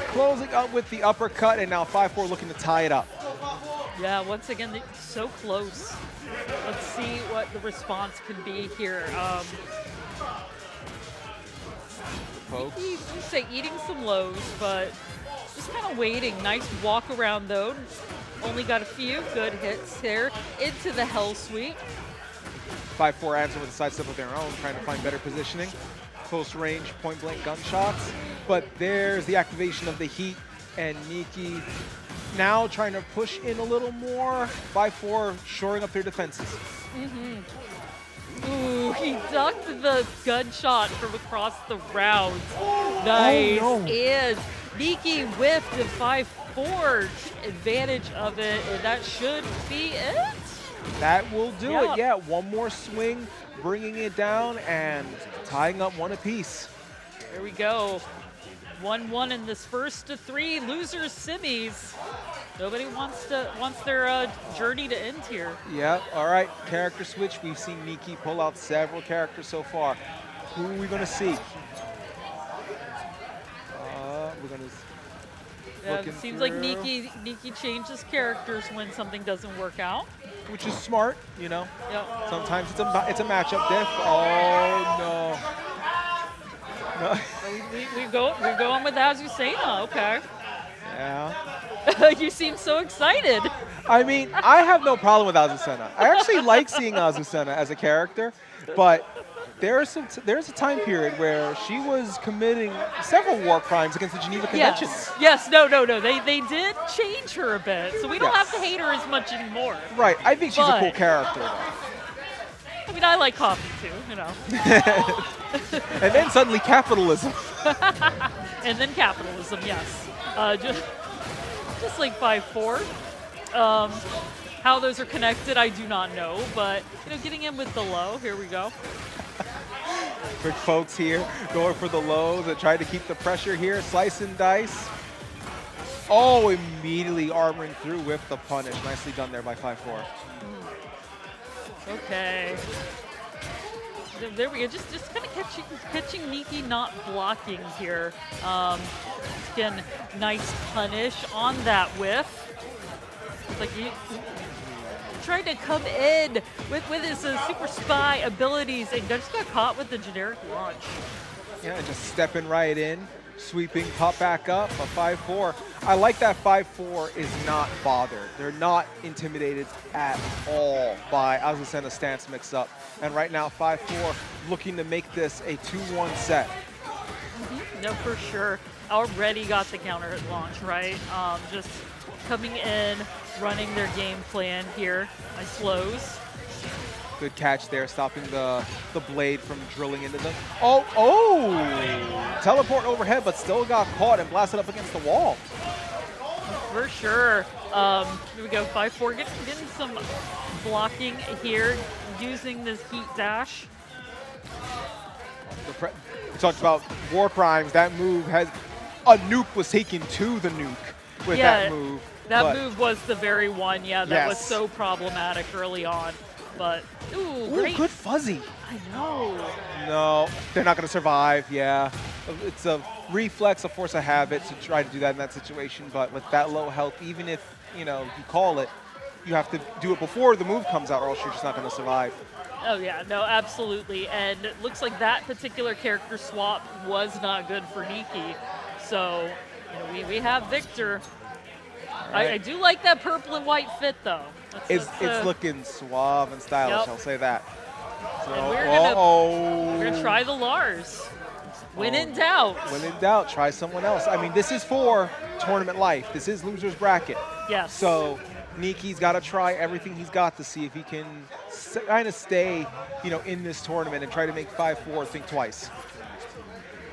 Closing up with the uppercut, and now 5-4 looking to tie it up. Yeah, once again, they're so close. Let's see what the response can be here. Folks. You say eating some lows, but just kind of waiting. Nice walk around though. Only got a few good hits here into the Hell Sweep. FiveFour answer with a sidestep of their own, trying to find better positioning. Close range, point blank gunshots. But there's the activation of the heat, and Kneeckey now trying to push in a little more. FiveFour shoring up their defenses. Ooh, he ducked the gunshot from across the round. Nice. Oh, no. And Kneeckey whiffed and FiveFour advantage of it, and that should be it. That will do it, yeah. One more swing, bringing it down and tying up one apiece. There we go. 1-1 in this first of 3 losers semis. Nobody wants their journey to end here. Yeah, all right, character switch. We've seen Kneeckey pull out several characters so far. Who are we gonna see? We're gonna it seems like Kneeckey changes characters when something doesn't work out. Which is smart, you know. Yep. Sometimes it's a matchup diff. Oh no. No. We're going with Azucena, okay. Yeah. You seem so excited. I mean, I have no problem with Azucena. I actually like seeing Azucena as a character, but there's a time period where she was committing several war crimes against the Geneva Convention. Yes, no. They did change her a bit, so we don't have to hate her as much anymore. Right, I think she's a cool character, though. I mean, I like coffee too, you know. And then suddenly capitalism. And then capitalism, yes. Just like FiveFour. How those are connected, I do not know, but you know, getting in with the low, here we go. Quick folks here going for the low that tried to keep the pressure here. Slice and dice. Oh, immediately armoring through with the punish. Nicely done there by FiveFour. Okay. There we go. Just kind of catching Kneeckey not blocking here. Again, nice punish on that whiff. It's like he tried to come in with his super spy abilities and just got caught with the generic launch. Yeah, just stepping right in, sweeping, pop back up, a 5-4. I like that 5-4 is not bothered. They're not intimidated at all by Azucena's stance mix-up. And right now, 5-4 looking to make this a 2-1 set. No, for sure. Already got the counter at launch, right? Just coming in, running their game plan here. Nice lows. Good catch there, stopping the blade from drilling into them. Oh! Teleport overhead, but still got caught and blasted up against the wall. For sure. Here we go, 5-4 getting some blocking here, using this heat dash. We talked about war crimes. That move has, a nuke was taken to the nuke with that move. That move was the very one, that was so problematic early on. But, ooh, great. Good fuzzy. I know. No, they're not going to survive, yeah. It's a reflex, a force of habit to try to do that in that situation, but with that low health, even if, you call it, you have to do it before the move comes out or else you're just not going to survive. Oh yeah, no, absolutely. And it looks like that particular character swap was not good for Kneeckey. So, we have Victor. Right. I do like that purple and white fit, though. It's looking suave and stylish, I'll say that. So, we're gonna try the Lars. When in doubt. When in doubt, try someone else. I mean, this is for tournament life. This is loser's bracket. Yes. So Kneeckey's got to try everything he's got to see if he can kind of stay, in this tournament and try to make 5-4 think twice.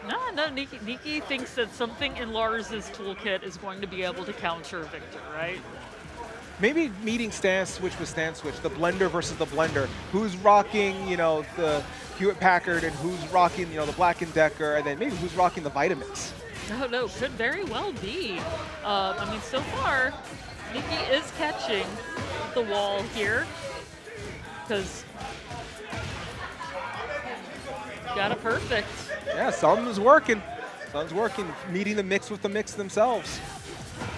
No, Kneeckey thinks that something in Lars's toolkit is going to be able to counter Victor, right? Maybe meeting stance switch with stance switch, the blender versus the blender. Who's rocking, the Hewitt-Packard and who's rocking, the Black & Decker, and then maybe who's rocking the Vitamix. No, could very well be. I mean, so far, Kneeckey is catching the wall here because got a perfect. Yeah, something's working. Something's working. Meeting the mix with the mix themselves.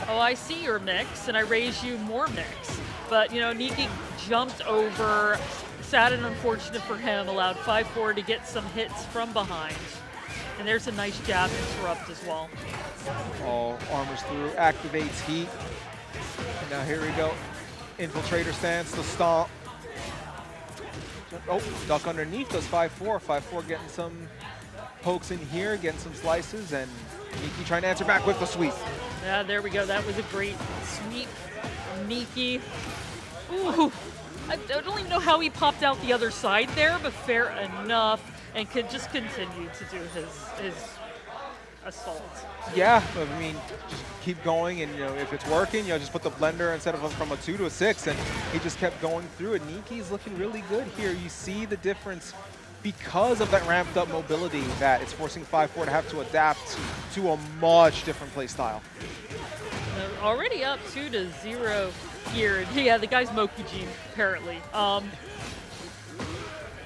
Oh, I see your mix, and I raise you more mix. But, Kneeckey jumped over. Sad and unfortunate for him, allowed 5-4 to get some hits from behind. And there's a nice jab interrupt as well. Oh, armors through, activates heat. And now here we go. Infiltrator stance, the stomp. Oh, duck underneath does 5-4. 5-4 getting some pokes in here, getting some slices, and Kneeckey trying to answer back with the sweep. Yeah, there we go. That was a great sweep. Kneeckey. Ooh, I don't even know how he popped out the other side there, but fair enough, and could just continue to do his assault. Yeah, I mean, just keep going, and if it's working, just put the blender instead of from a 2 to a 6, and he just kept going through it. Kneeckey's looking really good here. You see the difference because of that ramped up mobility that it's forcing 5-4 to have to adapt to a much different play style. They're already up 2-0 here. Yeah, the guy's Mokujin, apparently.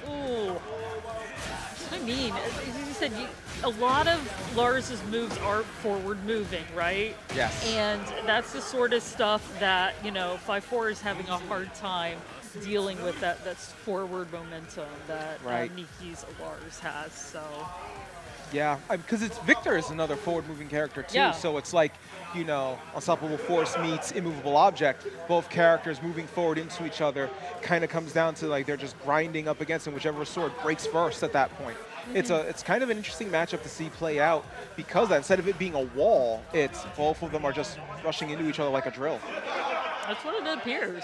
Ooh. I mean, as you said, a lot of Lars's moves are forward moving, right? Yes. And that's the sort of stuff that, 5-4 is having a hard time dealing with, that's forward momentum that Kneeckey's Lars has, so. Yeah, because Victor is another forward-moving character too, Yeah. so it's like, Unstoppable Force meets Immovable Object. Both characters moving forward into each other kind of comes down to like they're just grinding up against him, whichever sword breaks first at that point. It's kind of an interesting matchup to see play out because instead of it being a wall, it's both of them are just rushing into each other like a drill. That's what it appears.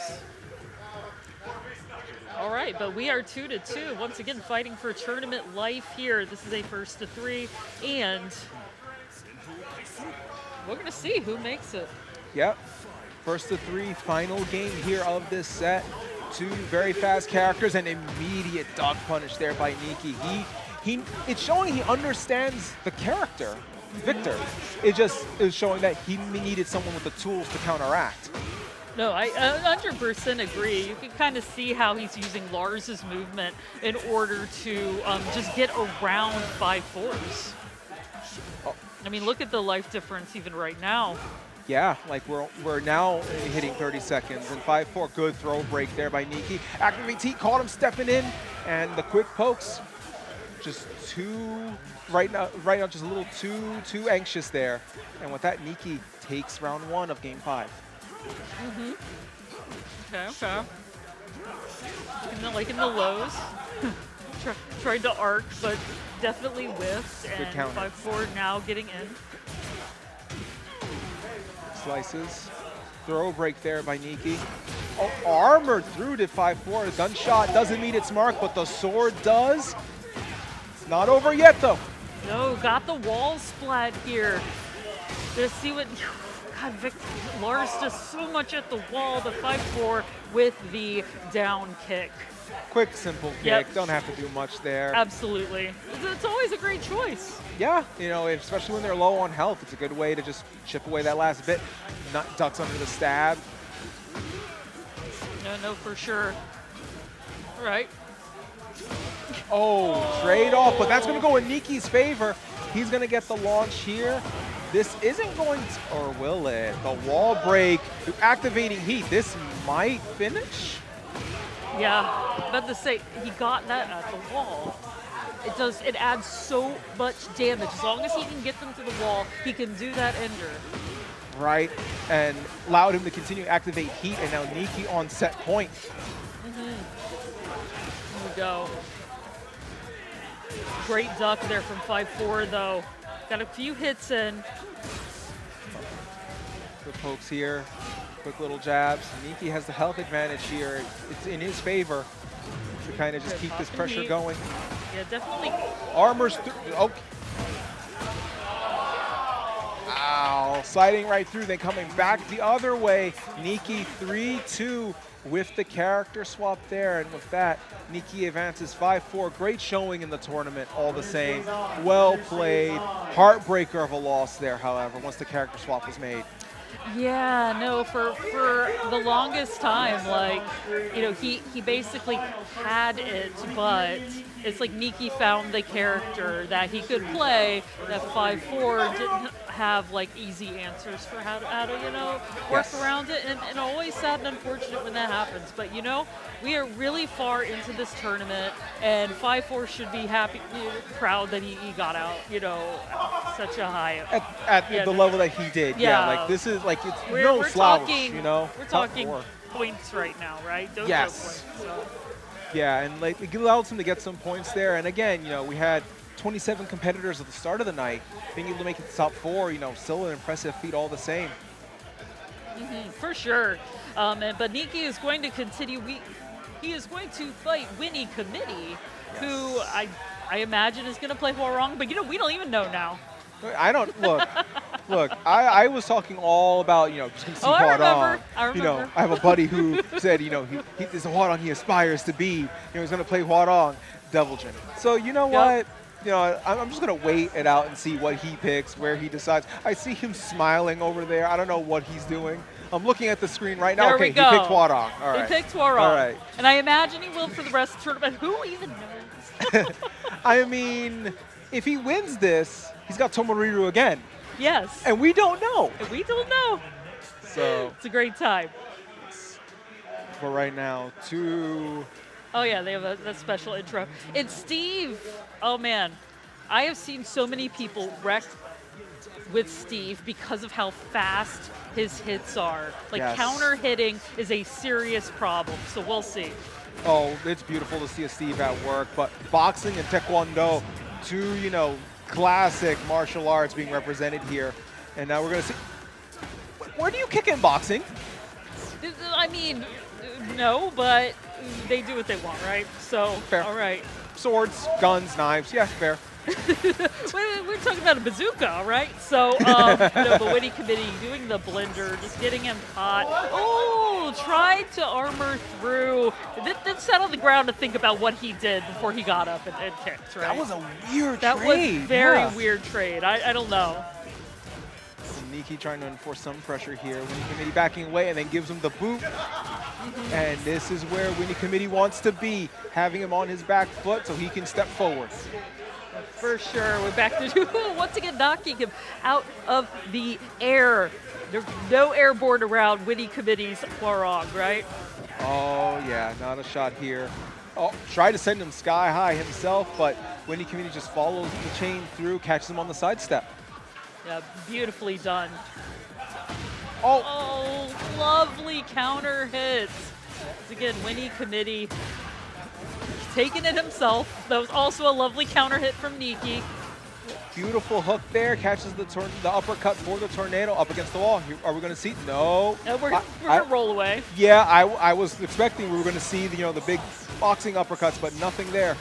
All right, but we are 2-2. Once again, fighting for tournament life here. This is a 1st-3, and we're going to see who makes it. Yep. 1st-3, final game here of this set. Two very fast characters, and immediate dog punish there by Kneeckey. It's showing he understands the character, Victor. It was showing that he needed someone with the tools to counteract. No, I 100% agree. You can kind of see how he's using Lars's movement in order to just get around 5-4s. Oh. I mean, look at the life difference even right now. Yeah, like we're now hitting 30 seconds, and 5-4, good throw break there by Kneeckey. Activate T, caught him stepping in, and the quick pokes, just right now just a little too anxious there. And with that, Kneeckey takes round 1 of game 5. Okay. Like in the lows. Tried to arc, but definitely whiffed. And 5-4 now getting in. Slices. Throw break there by Kneeckey. Oh, armored through to 5-4. The gunshot doesn't meet its mark, but the sword does. It's not over yet, though. No, got the wall splat here. Let's see what... God, Lars does so much at the wall, the 5-4 with the down kick. Quick, simple kick. Don't have to do much there. Absolutely. It's always a great choice. Yeah, especially when they're low on health, it's a good way to just chip away that last bit. Ducks under the stab. No, for sure. All right. Oh, trade off, but that's going to go in Kneeckey's favor. He's going to get the launch here. This isn't going to, or will it? The wall break, activating heat. This might finish? Yeah, about to say, he got that at the wall. It adds so much damage. As long as he can get them to the wall, he can do that ender. Right, and allowed him to continue to activate heat, and now Kneeckey on set point. Here we go. Great duck there from 5-4, though. Got a few hits in. The pokes here, quick little jabs. Kneeckey has the health advantage here. It's in his favor to kind of just keep this pressure going. Yeah, definitely. Armors through. Oh. Ow, sliding right through, then coming back the other way. Kneeckey 3-2 with the character swap there, and with that, Kneeckey advances 5-4. Great showing in the tournament, all the same. Well played. Heartbreaker of a loss there, however, once the character swap was made. Yeah, no, for the longest time, like, he basically had it, but it's like Kneeckey found the character that he could play, that 5-4 didn't have like easy answers for how to you know, work Yes. around it, and always sad and unfortunate when that happens. But you know, we are really far into this tournament, and FiveFour should be happy, proud that he got out. You know, such a high. At Yeah, the level that he did. Yeah. Like this is like it's We're, no we're slouch. talking, You know. we're Top talking four. points right now, right? Those Yes. are points. So. Yeah, and like it allows him to get some points there. And again, you know, we had 27 competitors at the start of the night. Being able to make it to top 4, you know, still an impressive feat all the same. For sure. But Kneeckey is going to continue. He is going to fight WinnieCommittee, who I imagine is going to play Hwarong, but you know, we don't even know now. I don't look. I was talking all about, you know, just gonna see I Hwarong. remember. You know, I have a buddy who said, you know, he is a Hwarong he aspires to be. You know, he's gonna play Hwarong, Devil Jin. So you know what? You know, I'm just gonna wait it out and see what he picks, where he decides. I see him smiling over there. I don't know what he's doing. I'm looking at the screen right now. There Okay, we go. he picked Hwarong. All right. He picked Hwarong. All right. And I imagine he will for the rest of the tournament. Who even knows? I mean, if he wins this, he's got Tomoriru again, Yes. and we don't know. And we don't know. So It's a great time. for right now, Oh yeah, they have a special intro. And Steve, oh man, I have seen so many people wrecked with Steve because of how fast his hits are. Like Yes. counter hitting is a serious problem, so we'll see. Oh, it's beautiful to see a Steve at work, but boxing and taekwondo, two, you know, classic martial arts being represented here. And now we're going to see, where do you kick in boxing? I mean, no, but they do what they want, right? So, Fair. all right. Swords, guns, knives, yeah, fair. We're talking about a bazooka, right? So, no, the WinnieCommittee doing the blender, just getting him caught. Oh, tried to armor through. Then sat on the ground to think about what he did before he got up and kicked, right? That was a weird That trade. was very yeah. weird trade. I don't know. Kneeckey trying to enforce some pressure here. WinnieCommittee backing away and then gives him the boot. And this is where WinnieCommittee wants to be, having him on his back foot so he can step forward. For sure. We're back to once again knocking him out of the air. There's no airborne around WinnieCommittee's Hwarong, right? Oh, yeah, not a shot here. Oh, tried to send him sky high himself, but WinnieCommittee just follows the chain through, catches him on the sidestep. Yeah, beautifully done. Oh, Oh, lovely counter hits. Once again, WinnieCommittee taking it himself. That was also a lovely counter hit from Kneeckey. beautiful hook there, catches the uppercut for the tornado up against the wall. Are we going to see? No. We're gonna roll away. Yeah, I was expecting we were going to see the big boxing uppercuts, but nothing there.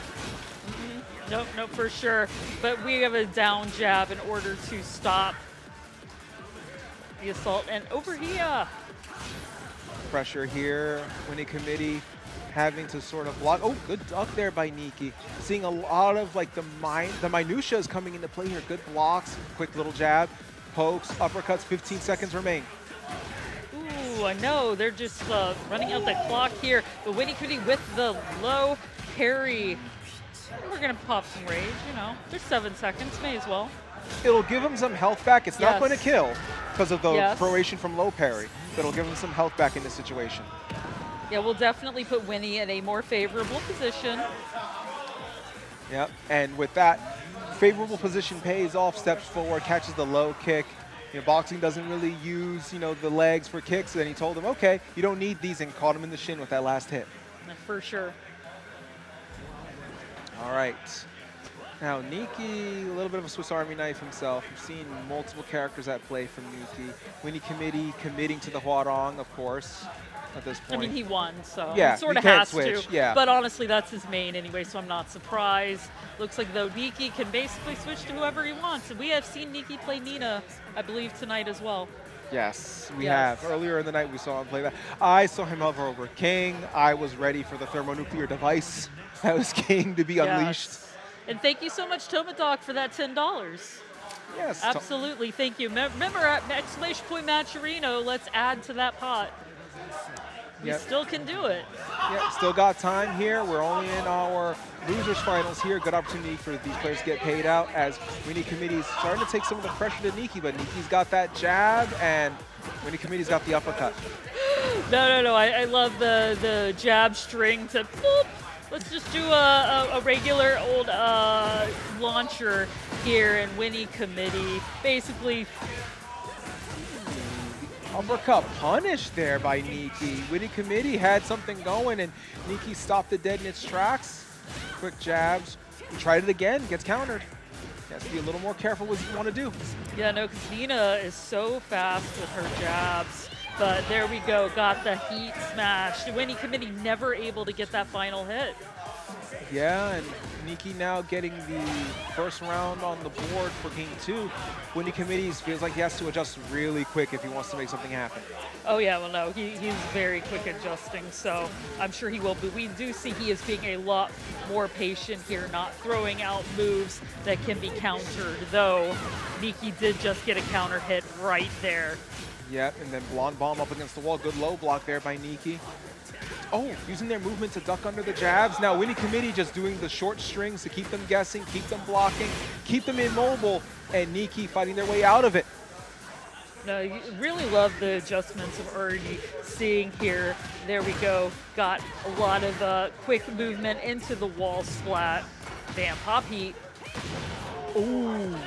Nope, for sure. But we have a down jab in order to stop the assault. And over here. Pressure here, WinnieCommittee having to sort of block. Oh, good duck there by Kneeckey. Seeing a lot of like the minutia is coming into play here. Good blocks, quick little jab, pokes, uppercuts. 15 seconds remain. Ooh, I know they're just running out the clock here. But WinnieCommittee with the low parry. We're gonna pop some rage, There's 7 seconds, may as well. It'll give him some health back. It's not going to kill because of the proration from low parry, but it'll give him some health back in this situation. Yeah, we'll definitely put Winnie in a more favorable position. Yep, and with that, favorable position pays off, steps forward, catches the low kick. Boxing doesn't really use, the legs for kicks, and he told him, okay, you don't need these, and caught him in the shin with that last hit. For sure. All right. Now, Kneeckey, a little bit of a Swiss Army knife himself. We've seen multiple characters at play from Kneeckey. WinnieCommittee committing to the Hwarong, of course, at this point. I mean, he won, so yeah, he sort of can't has switch. to. Yeah. But honestly, that's his main anyway, so I'm not surprised. Looks like, though, Kneeckey can basically switch to whoever he wants. And we have seen Kneeckey play Nina, I believe, tonight as well. Yes, we have. Earlier in the night, we saw him play that. I saw him hover over KANG. I was ready for the thermonuclear device. That was KANG to be unleashed. And thank you so much, Tomadoc, for that $10. Yes. Absolutely, thank you. Remember, at !Matcherino, let's add to that pot. We still can do it. Yeah, still got time here. We're only in our losers finals here. Good opportunity for these players to get paid out as WinnieCommittee is starting to take some of the pressure to Kneeckey, but Kneeckey's got that jab and WinnieCommittee's got the uppercut. No. I love the jab string to boop. Let's just do a regular old launcher here, and WinnieCommittee basically. Uppercut punish there by Kneeckey. WinnieCommittee had something going, and Kneeckey stopped it dead in its tracks. Quick jabs. He tried it again, gets countered. He has to be a little more careful what you want to do. Yeah, no, because Nina is so fast with her jabs. But there we go, got the heat smash. The WinnieCommittee never able to get that final hit. Yeah, and Kneeckey now getting the first round on the board for game 2. WinnieCommittee feels like he has to adjust really quick if he wants to make something happen. Oh yeah, well no, he's very quick adjusting, so I'm sure he will. But we do see he is being a lot more patient here, not throwing out moves that can be countered, though Kneeckey did just get a counter hit right there. Yep, and then blonde bomb up against the wall. Good low block there by Kneeckey. Oh, using their movement to duck under the jabs. Now WinnieCommittee just doing the short strings to keep them guessing, keep them blocking, keep them immobile, and Kneeckey fighting their way out of it. No, you really love the adjustments I'm already seeing here. There we go. Got a lot of quick movement into the wall splat. Bam, pop heat. Ooh, no.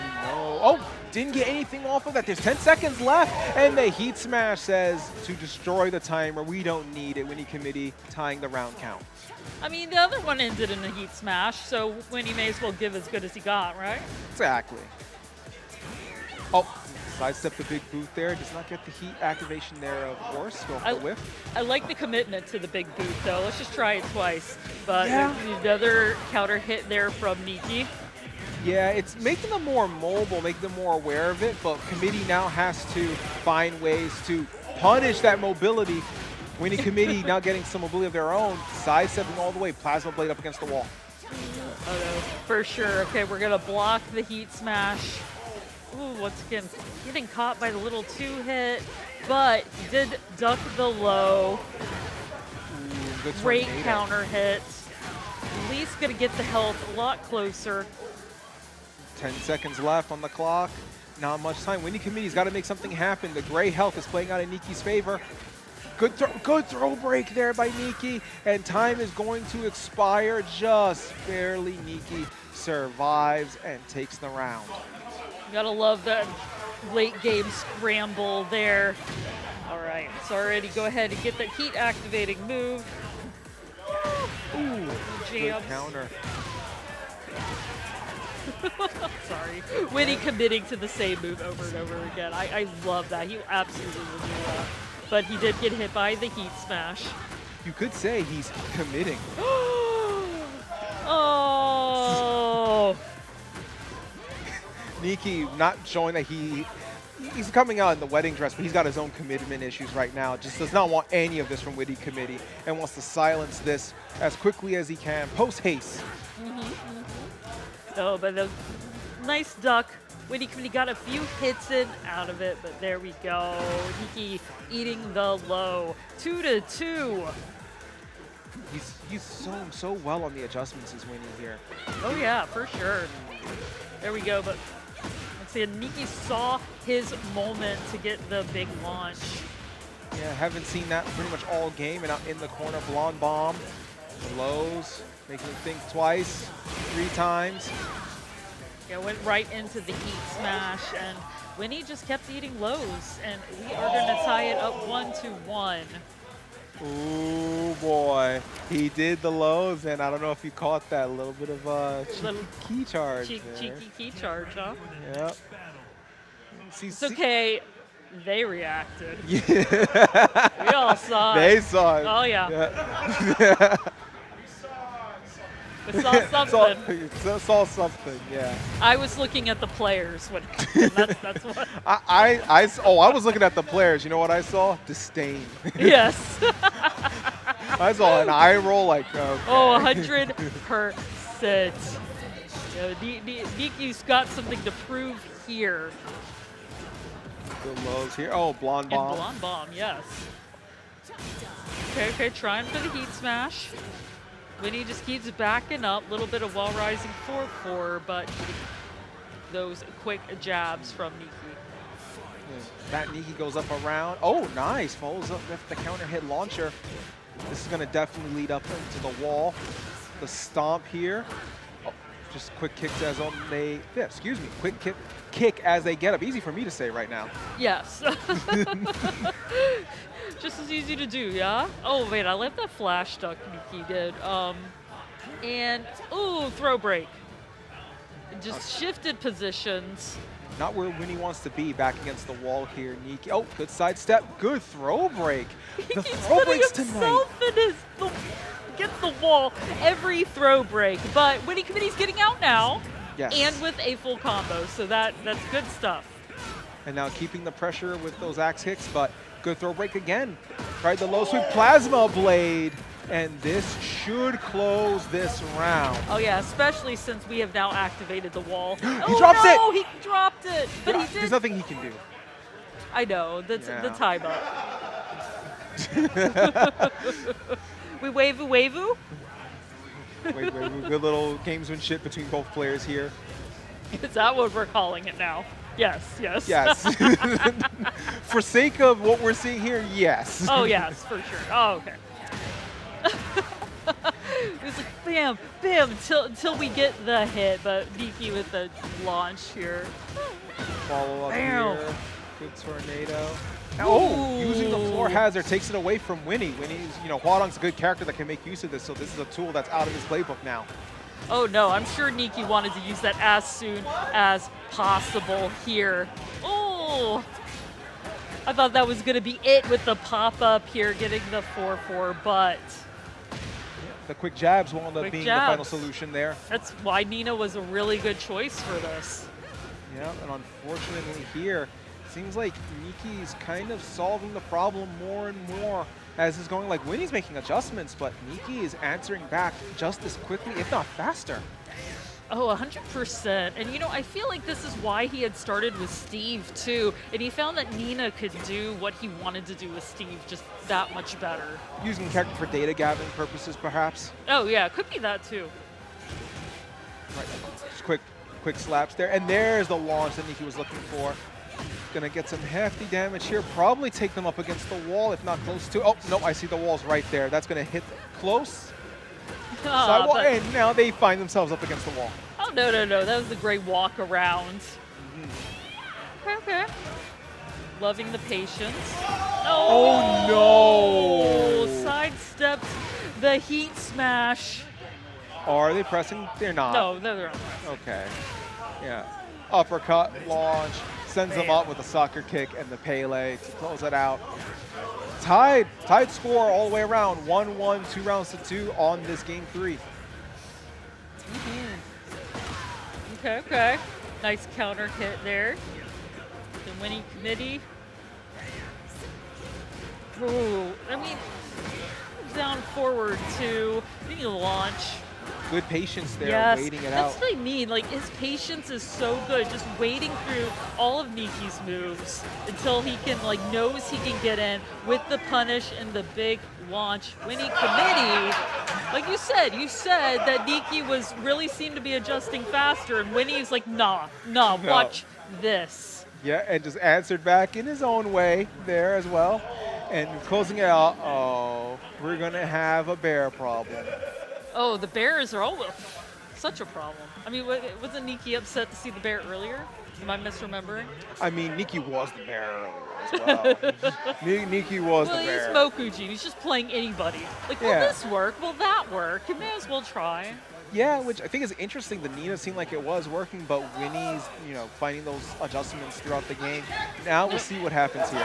Oh, didn't get anything off of that. There's 10 seconds left, and the heat smash says to destroy the timer. We don't need it. WinnieCommittee tying the round count. I mean, the other one ended in a heat smash, so Winnie may as well give as good as he got, right? Exactly. Oh, sidestep the big boot there. Does not get the heat activation there, of course. Go for the whiff. I like the commitment to the big boot, though. Let's just try it twice. But yeah. Another counter hit there from Kneeckey. Yeah, it's making them more mobile, making them more aware of it, but Committee now has to find ways to punish that mobility. WinnieCommittee now getting some mobility of their own, sidestepping all the way, plasma blade up against the wall. Oh no, for sure. Okay, we're gonna block the heat smash. Ooh, once again, getting caught by the little 2-hit, but he did duck the low. Ooh, good Great tornado. counter hit. At least gonna get the health a lot closer. 10 seconds left on the clock. Not much time. WinnieCommittee's got to make something happen. The gray health is playing out in Kneeckey's favor. Good throw break there by Kneeckey, and time is going to expire just barely. Kneeckey survives and takes the round. You gotta love that late game scramble there. All right, so already go ahead and get that heat activating move. Ooh, good counter. Sorry. Winnie committing to the same move over and over again. I love that. He absolutely will do that. But he did get hit by the heat smash. You could say he's committing. Oh! Kneeckey not showing that he's coming out in the wedding dress, but he's got his own commitment issues right now. Just does not want any of this from WinnieCommittee and wants to silence this as quickly as he can. Post haste. Oh, but the nice duck. WinnieCommittee got a few hits in out of it, but there we go. Kneeckey eating the low. 2-2. He's so well on the adjustments as Winnie here. Oh yeah, for sure. There we go, but let's see, Kneeckey saw his moment to get the big launch. Yeah, haven't seen that pretty much all game, and out in the corner, blonde bomb. The lows, making him think twice, 3 times. Yeah, went right into the heat smash, and Winnie just kept eating lows, and we are going to tie it up 1-1. Ooh, boy. He did the lows, and I don't know if you caught that little bit of a key charge. Cheeky key charge, huh? Yep. It's okay. They reacted. Yeah. We all saw it. They saw it. Oh, yeah. Yeah. We saw something. Saw something, yeah. I was looking at the players when that's what. I was looking at the players. You know what I saw? Disdain. Yes. I saw an eye roll like. Okay. Oh, 100%. Kneeckey's got something to prove here. Good lows here. Oh, blonde bomb. And blonde bomb, yes. Okay, trying for the heat smash. Winnie just keeps backing up. A little bit of wall rising 4-4, but those quick jabs from Kneeckey. That Kneeckey goes up around. Oh, nice. Follows up with the counter hit launcher. This is going to definitely lead up into the wall. The stomp here. Oh, just quick kicks as on they. Yeah, excuse me. Quick kick as they get up. Easy for me to say right now. Yes. Just as easy to do, yeah? Oh, wait, I left that flash duck Kneeckey did. And, ooh, throw break. Just shifted positions. Not where Winnie wants to be, back against the wall here. Kneeckey, oh, good sidestep, good throw break. The throw breaks tonight. Against the wall every throw break, but WinnieCommittee's getting out now. Yes. And with a full combo, so that's good stuff. And now keeping the pressure with those axe kicks, but good throw break again. Tried the low sweep plasma blade, and this should close this round. Oh yeah, especially since we have now activated the wall. He drops it! No, he dropped it, but Yeah, he did. there's nothing he can do. I know, that's Yeah. the time up. We wavoo. Wait, good little gamesmanship between both players here. Is that what we're calling it now? Yes. Yes. For sake of what we're seeing here, yes. Oh yes, for sure. Oh, okay. It's like bam, bam, until we get the hit, but Kneeckey with the launch here. Follow up Bam. here. Good tornado. Oh, using the floor hazard takes it away from Winnie. Winnie's, Huadong's a good character that can make use of this, so this is a tool that's out of his playbook now. Oh no, I'm sure Kneeckey wanted to use that as soon as possible here. Oh, I thought that was gonna be it with the pop-up here, getting the 4-4, but The quick jabs wound up Quick being jabs. the final solution there. that's why Nina was a really good choice for this. Yeah, and unfortunately here, seems like Kneeckey's kind of solving the problem more and more as it's going. Like, Winnie's making adjustments, but Kneeckey is answering back just as quickly, if not faster. Oh, 100%. And I feel like this is why he had started with Steve too. And he found that Nina could do what he wanted to do with Steve just that much better. Using the character for data gathering purposes, perhaps. Oh yeah, could be that too. Right, just quick slaps there. And there's the launch that Kneeckey was looking for. Gonna get some hefty damage here. Probably take them up against the wall, if not close to. Oh, no, I see the walls right there. That's gonna hit close. Sidewall, and now they find themselves up against the wall. Oh, no. That was a great walk around. Okay. Loving the patience. Oh, no. Sidesteps the heat smash. Are they pressing? They're not. No, they're not. Okay. Yeah. Uppercut, launch, sends them up with a soccer kick and the Pele to close it out. Tied score all the way around. 1-1, 2 rounds to 2 on this game 3. Okay. Nice counter hit there. The WinnieCommitteee. Ooh, I mean, down forward to the launch. Good patience there, waiting it out. That's what I mean. Like, his patience is so good, just waiting through all of Kneeckey's moves until he can, knows he can get in with the punish and the big launch. WinnieCommitteee, like you said that Kneeckey really seemed to be adjusting faster, and Winnie's like, nah, watch this. Yeah, and just answered back in his own way there as well. And closing it out, we're going to have a bear problem. Oh, the bears are always such a problem. I mean, wasn't Kneeckey upset to see the bear earlier? Am I misremembering? I mean, Kneeckey was the bear earlier as well. Kneeckey was the bear. Well, he's Mokuji. He's just playing anybody. Like, will this work? Will that work? You may as well try. Yeah, which I think is interesting. The Nina seemed like it was working, but Winnie's, finding those adjustments throughout the game. Now we'll see what happens here.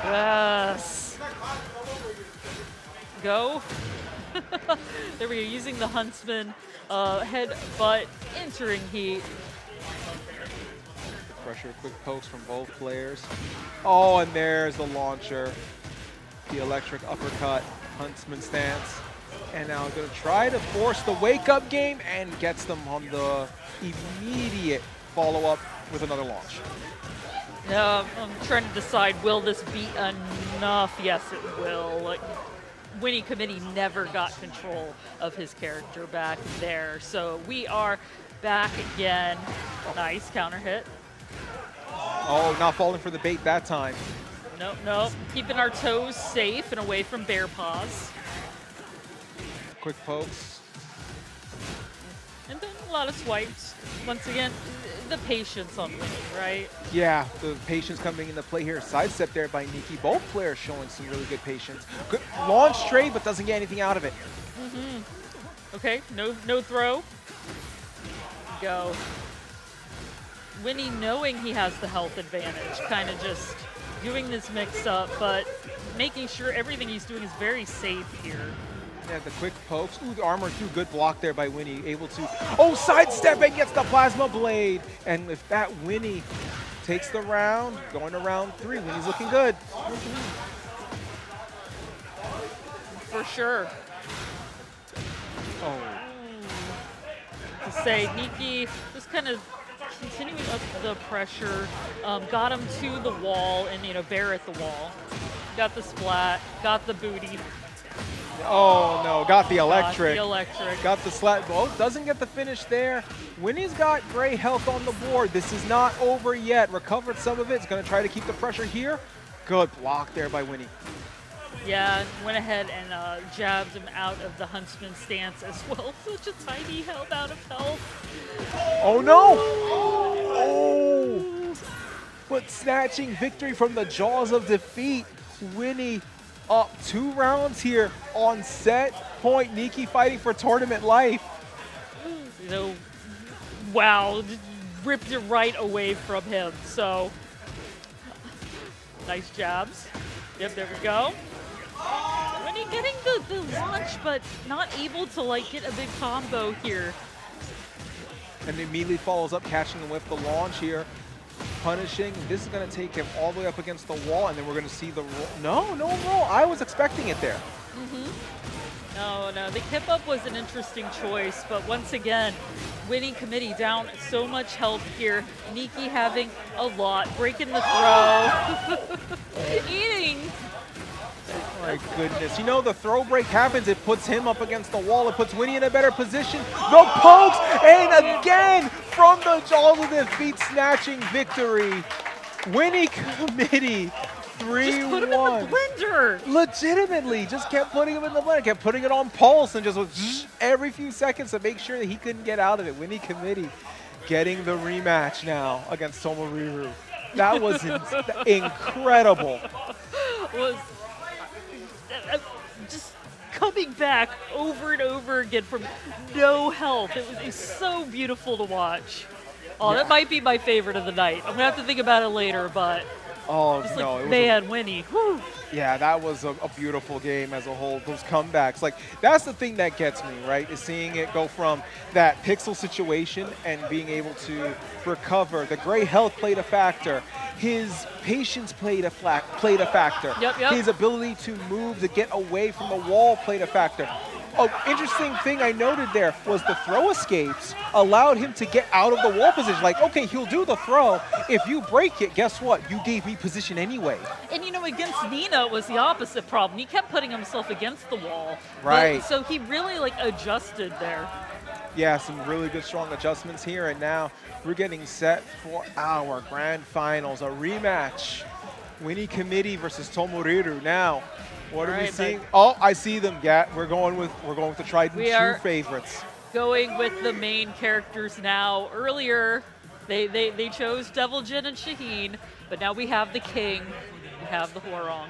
Yes. Go. There we are, using the Huntsman headbutt, entering heat. Pressure, quick pokes from both players. Oh, and there's the launcher. The electric uppercut, Huntsman stance. And now going to try to force the wake-up game and gets them on the immediate follow-up with another launch. I'm trying to decide, will this be enough? Yes, it will. WinnieCommittee never got control of his character back there. So we are back again. Nice counter hit. Oh, not falling for the bait that time. Nope, nope. Keeping our toes safe and away from bear paws. Quick pokes. And then a lot of swipes. Once again, the patience on Winnie, right? Yeah, the patience coming into play here. Sidestep there by Kneeckey. Both players showing some really good patience. Good launch trade, but doesn't get anything out of it. Okay, no throw. Go. Winnie, knowing he has the health advantage, kind of just doing this mix-up, but making sure everything he's doing is very safe here. Yeah, the quick pokes. Ooh, the armor through. Good block there by Winnie. Able to, oh, sidestep and gets the plasma blade. And if that Winnie takes the round, going to round 3, Winnie's looking good. For sure. Oh. To say, Kneeckey just kind of continuing up the pressure, got him to the wall and, bear at the wall. Got the splat, got the booty. Oh no, got the electric. Got the electric. Got the slat. Oh, doesn't get the finish there. Winnie's got gray health on the board. This is not over yet. Recovered some of it. It's going to try to keep the pressure here. Good block there by Winnie. Yeah, went ahead and jabbed him out of the Huntsman stance as well. Such a tiny amount of health. Oh no! Oh! But snatching victory from the jaws of defeat. Winnie up 2 rounds here on set point. Kneeckey fighting for tournament life. Wow, ripped it right away from him. So, nice jabs. Yep, there we go. Winnie getting the launch, but not able to get a big combo here. And immediately follows up, catching him with the launch here. Punishing. This is going to take him all the way up against the wall, and then we're going to see the roll. No roll. I was expecting it there. No, the kip up was an interesting choice, but once again, WinnieCommittee down so much health here. Kneeckey having a lot, breaking the throw, eating. Oh my goodness. The throw break happens. It puts him up against the wall. It puts Winnie in a better position. The pokes, and again, from the jaws of defeat, snatching victory. WinnieCommittee 3-1. Just put him in the blender. Legitimately, just kept putting him in the blender. Kept putting it on pulse and just was every few seconds to make sure that he couldn't get out of it. WinnieCommittee getting the rematch now against Tomoriru. That was incredible. Was just coming back over and over again from no health. It was so beautiful to watch. Oh, yeah. That might be my favorite of the night. I'm gonna have to think about it later, but oh just no, man, Winnie. Whew. Yeah, that was a beautiful game as a whole. Those comebacks, that's the thing that gets me, right? Is seeing it go from that pixel situation and being able to recover. The gray health played a factor. His patience played a factor. Yep. His ability to move, to get away from the wall played a factor. Oh, interesting thing I noted there was the throw escapes allowed him to get out of the wall position. Okay, he'll do the throw. If you break it, guess what? You gave me position anyway. And against Nina, it was the opposite problem. He kept putting himself against the wall. Right. So he really adjusted there. Yeah, some really good, strong adjustments here. And now we're getting set for our grand finals, a rematch. WinnieCommittee versus Tomoriru. Now, what are we seeing? Oh, I see them, Gat. We're going with the tried and true favorites. Going with the main characters now. Earlier, they chose Devil Jin and Shaheen, but now we have the King. We have the Hwarong.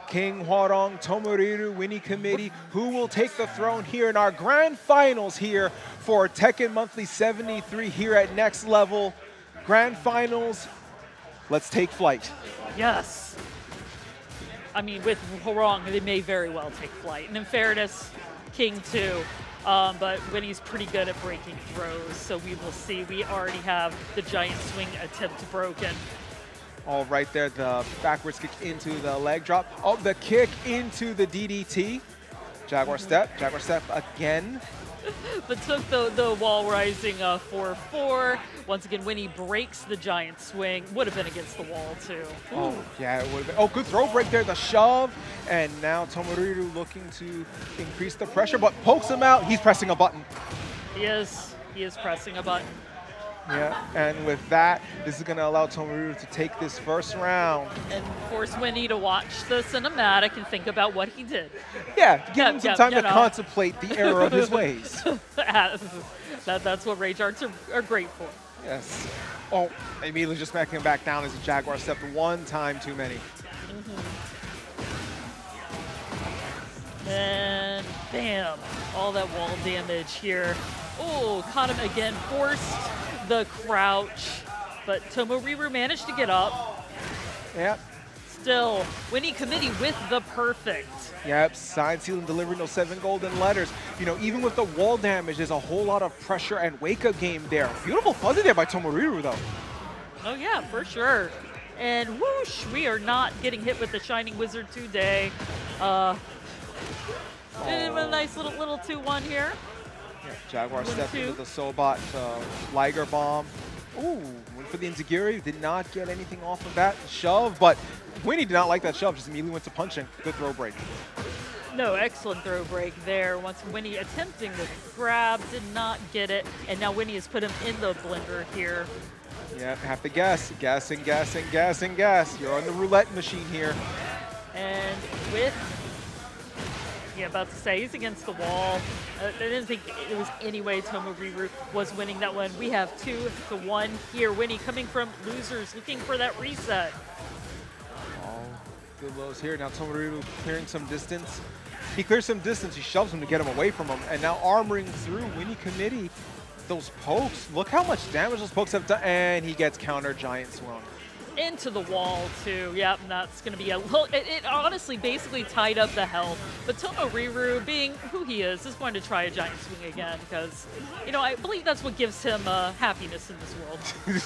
King Hwarong, Tomoriru, WinnieCommittee, who will take the throne here in our grand finals here for Tekken Monthly 73 here at Next Level. Grand finals, let's take flight. Yes. I mean, with Hwarong, they may very well take flight. And in fairness, King too. But Winnie's pretty good at breaking throws, so we will see. We already have the giant swing attempt broken. All right there, the backwards kick into the leg drop. Oh, the kick into the DDT. Jaguar step again. but took the wall rising 4-4. Once again, Winnie breaks the giant swing. Would have been against the wall, too. Oh, yeah, it would have been. Oh, good throw break there, the shove. And now Tomoriru looking to increase the pressure, but pokes him out. He's pressing a button. He is pressing a button. Yeah, and with that, this is going to allow Tomoriru to take this first round. And force Winnie to watch the cinematic and think about what he did. Yeah, give him some time to know. contemplate the error of his ways. That's what rage arts are great for. Yes. Oh, immediately just smacking him back down as a Jaguar stepped one time too many. And bam, all that wall damage here. Oh, caught him again, forced the crouch, but Tomoriru managed to get up. Yep. Still, WinnieCommittee with the perfect. Yep, sign, seal, and delivery, no 7 golden letters. You know, even with the wall damage, there's a whole lot of pressure and wake-up game there. Beautiful fuzzy there by Tomoriru, though. Oh yeah, for sure. And whoosh, we are not getting hit with the Shining Wizard today. A nice little 2-1 here. Yeah, Jaguar stepped into the Sobot Liger Bomb. Ooh, went for the Enziguri, did not get anything off of that shove, but Winnie did not like that shove, just immediately went to punching. Good throw break. No, excellent throw break there. Once Winnie attempting the grab, did not get it, and now Winnie has put him in the blender here. Yeah, have to guess. Guess and guess and guess and guess. You're on the roulette machine here. And with, yeah, about to say, he's against the wall. I didn't think it was any way Tomoriru was winning that one. We have 2-1 here. Winnie coming from losers, looking for that reset. Oh, good lows here. Now Tomoriru clearing some distance. He clears some distance. He shoves him to get him away from him. And now armoring through WinnieCommittee. Those pokes, look how much damage those pokes have done. And he gets counter giant swung. Into the wall, too. Yep, and that's going to be a little... It honestly basically tied up the health. But Tomoriru, being who he is going to try a giant swing again because, you know, I believe that's what gives him happiness in this world.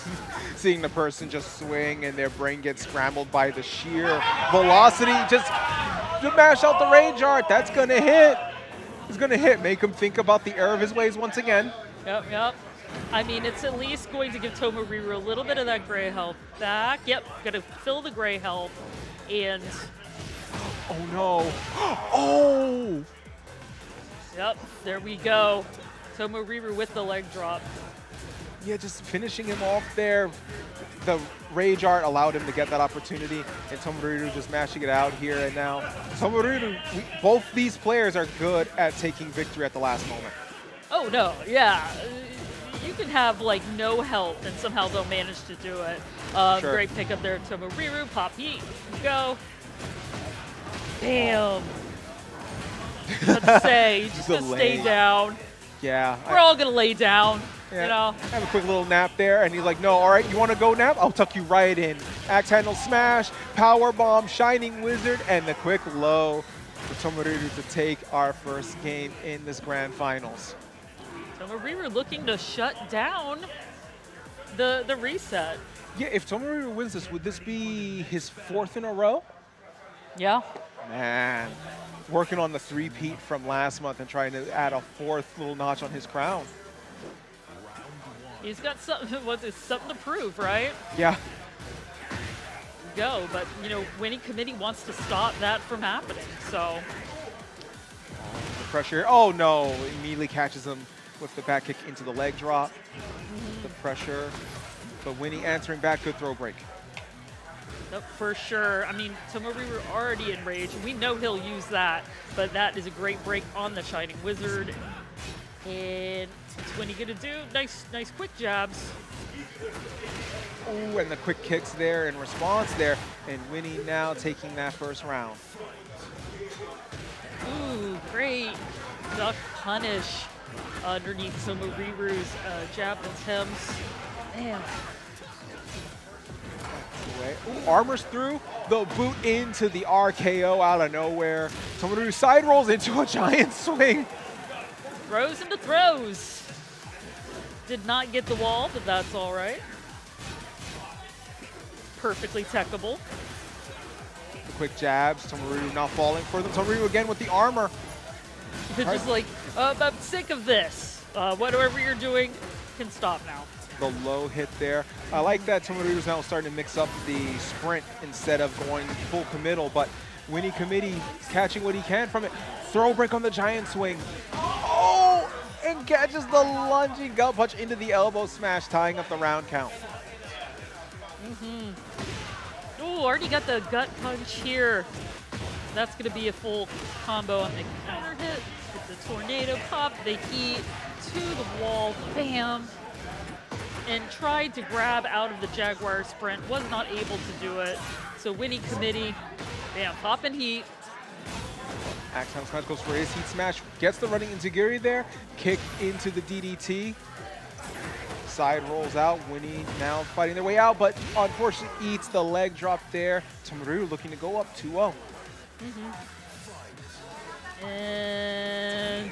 Seeing the person just swing and their brain gets scrambled by the sheer velocity. Just to mash out the rage art. That's going to hit. It's going to hit. Make him think about the error of his ways once again. Yep. I mean, it's at least going to give Tomoriru a little bit of that gray health back. Yep, gonna fill the gray health, and... Oh no! Oh! Yep, there we go. Tomoriru with the leg drop. Yeah, just finishing him off there. The rage art allowed him to get that opportunity, and Tomoriru just mashing it out here. And now, Tomoriru, both these players are good at taking victory at the last moment. Oh no, yeah. You can have like no health and somehow they'll manage to do it. Sure. Great pickup there, Tomoriru. Pop heat, go. Damn. Let's say, you just gonna stay down. Yeah. We're all gonna lay down, yeah, you know. Have a quick little nap there, and he's like, no, all right, you wanna go nap? I'll tuck you right in. Axe handle smash, power bomb, Shining Wizard, and the quick low for Tomoriru to take our first game in this grand finals. Tomoriru looking to shut down the reset. Yeah, if Tomoriru wins this, would this be his 4th in a row? Yeah. Man, working on the 3-peat from last month and trying to add a 4th little notch on his crown. He's got something, something to prove, right? Yeah. Go, but you know, WinnieCommittee wants to stop that from happening, so. The pressure, oh no, immediately catches him with the back kick into the leg drop. The pressure, but Winnie answering back, good throw break. Nope, for sure. I mean, Tomoriru already in rage. We know he'll use that, but that is a great break on the Shining Wizard. And what's Winnie gonna do? Nice quick jabs. Ooh, and the quick kicks there in response there, and Winnie now taking that first round. Ooh, great duck punish underneath Tomoriru's jab attempts. Damn. Ooh, armors through, the boot into the RKO out of nowhere. Tomoriru side rolls into a giant swing. Throws into throws. Did not get the wall, but that's all right. Perfectly techable. The quick jabs, Tomoriru not falling for them. Tomoriru again with the armor. Just like I'm sick of this. Whatever you're doing can stop now. The low hit there. I like that Tomoriru's now starting to mix up the sprint instead of going full committal, but WinnieCommittee catching what he can from it. Throw break on the giant swing. Oh, and catches the lunging gut punch into the elbow smash, tying up the round count. Oh, already got the gut punch here. That's going to be a full combo on the counter hit. With the tornado pop, the heat to the wall, bam. And tried to grab out of the Jaguar sprint, was not able to do it. So WinnieCommittee, bam, pop and heat. Axon Smash goes for his heat smash, gets the running Inzaguri there, kick into the DDT. Side rolls out, Winnie now fighting their way out, but unfortunately eats the leg drop there. Tomoriru looking to go up 2-0. And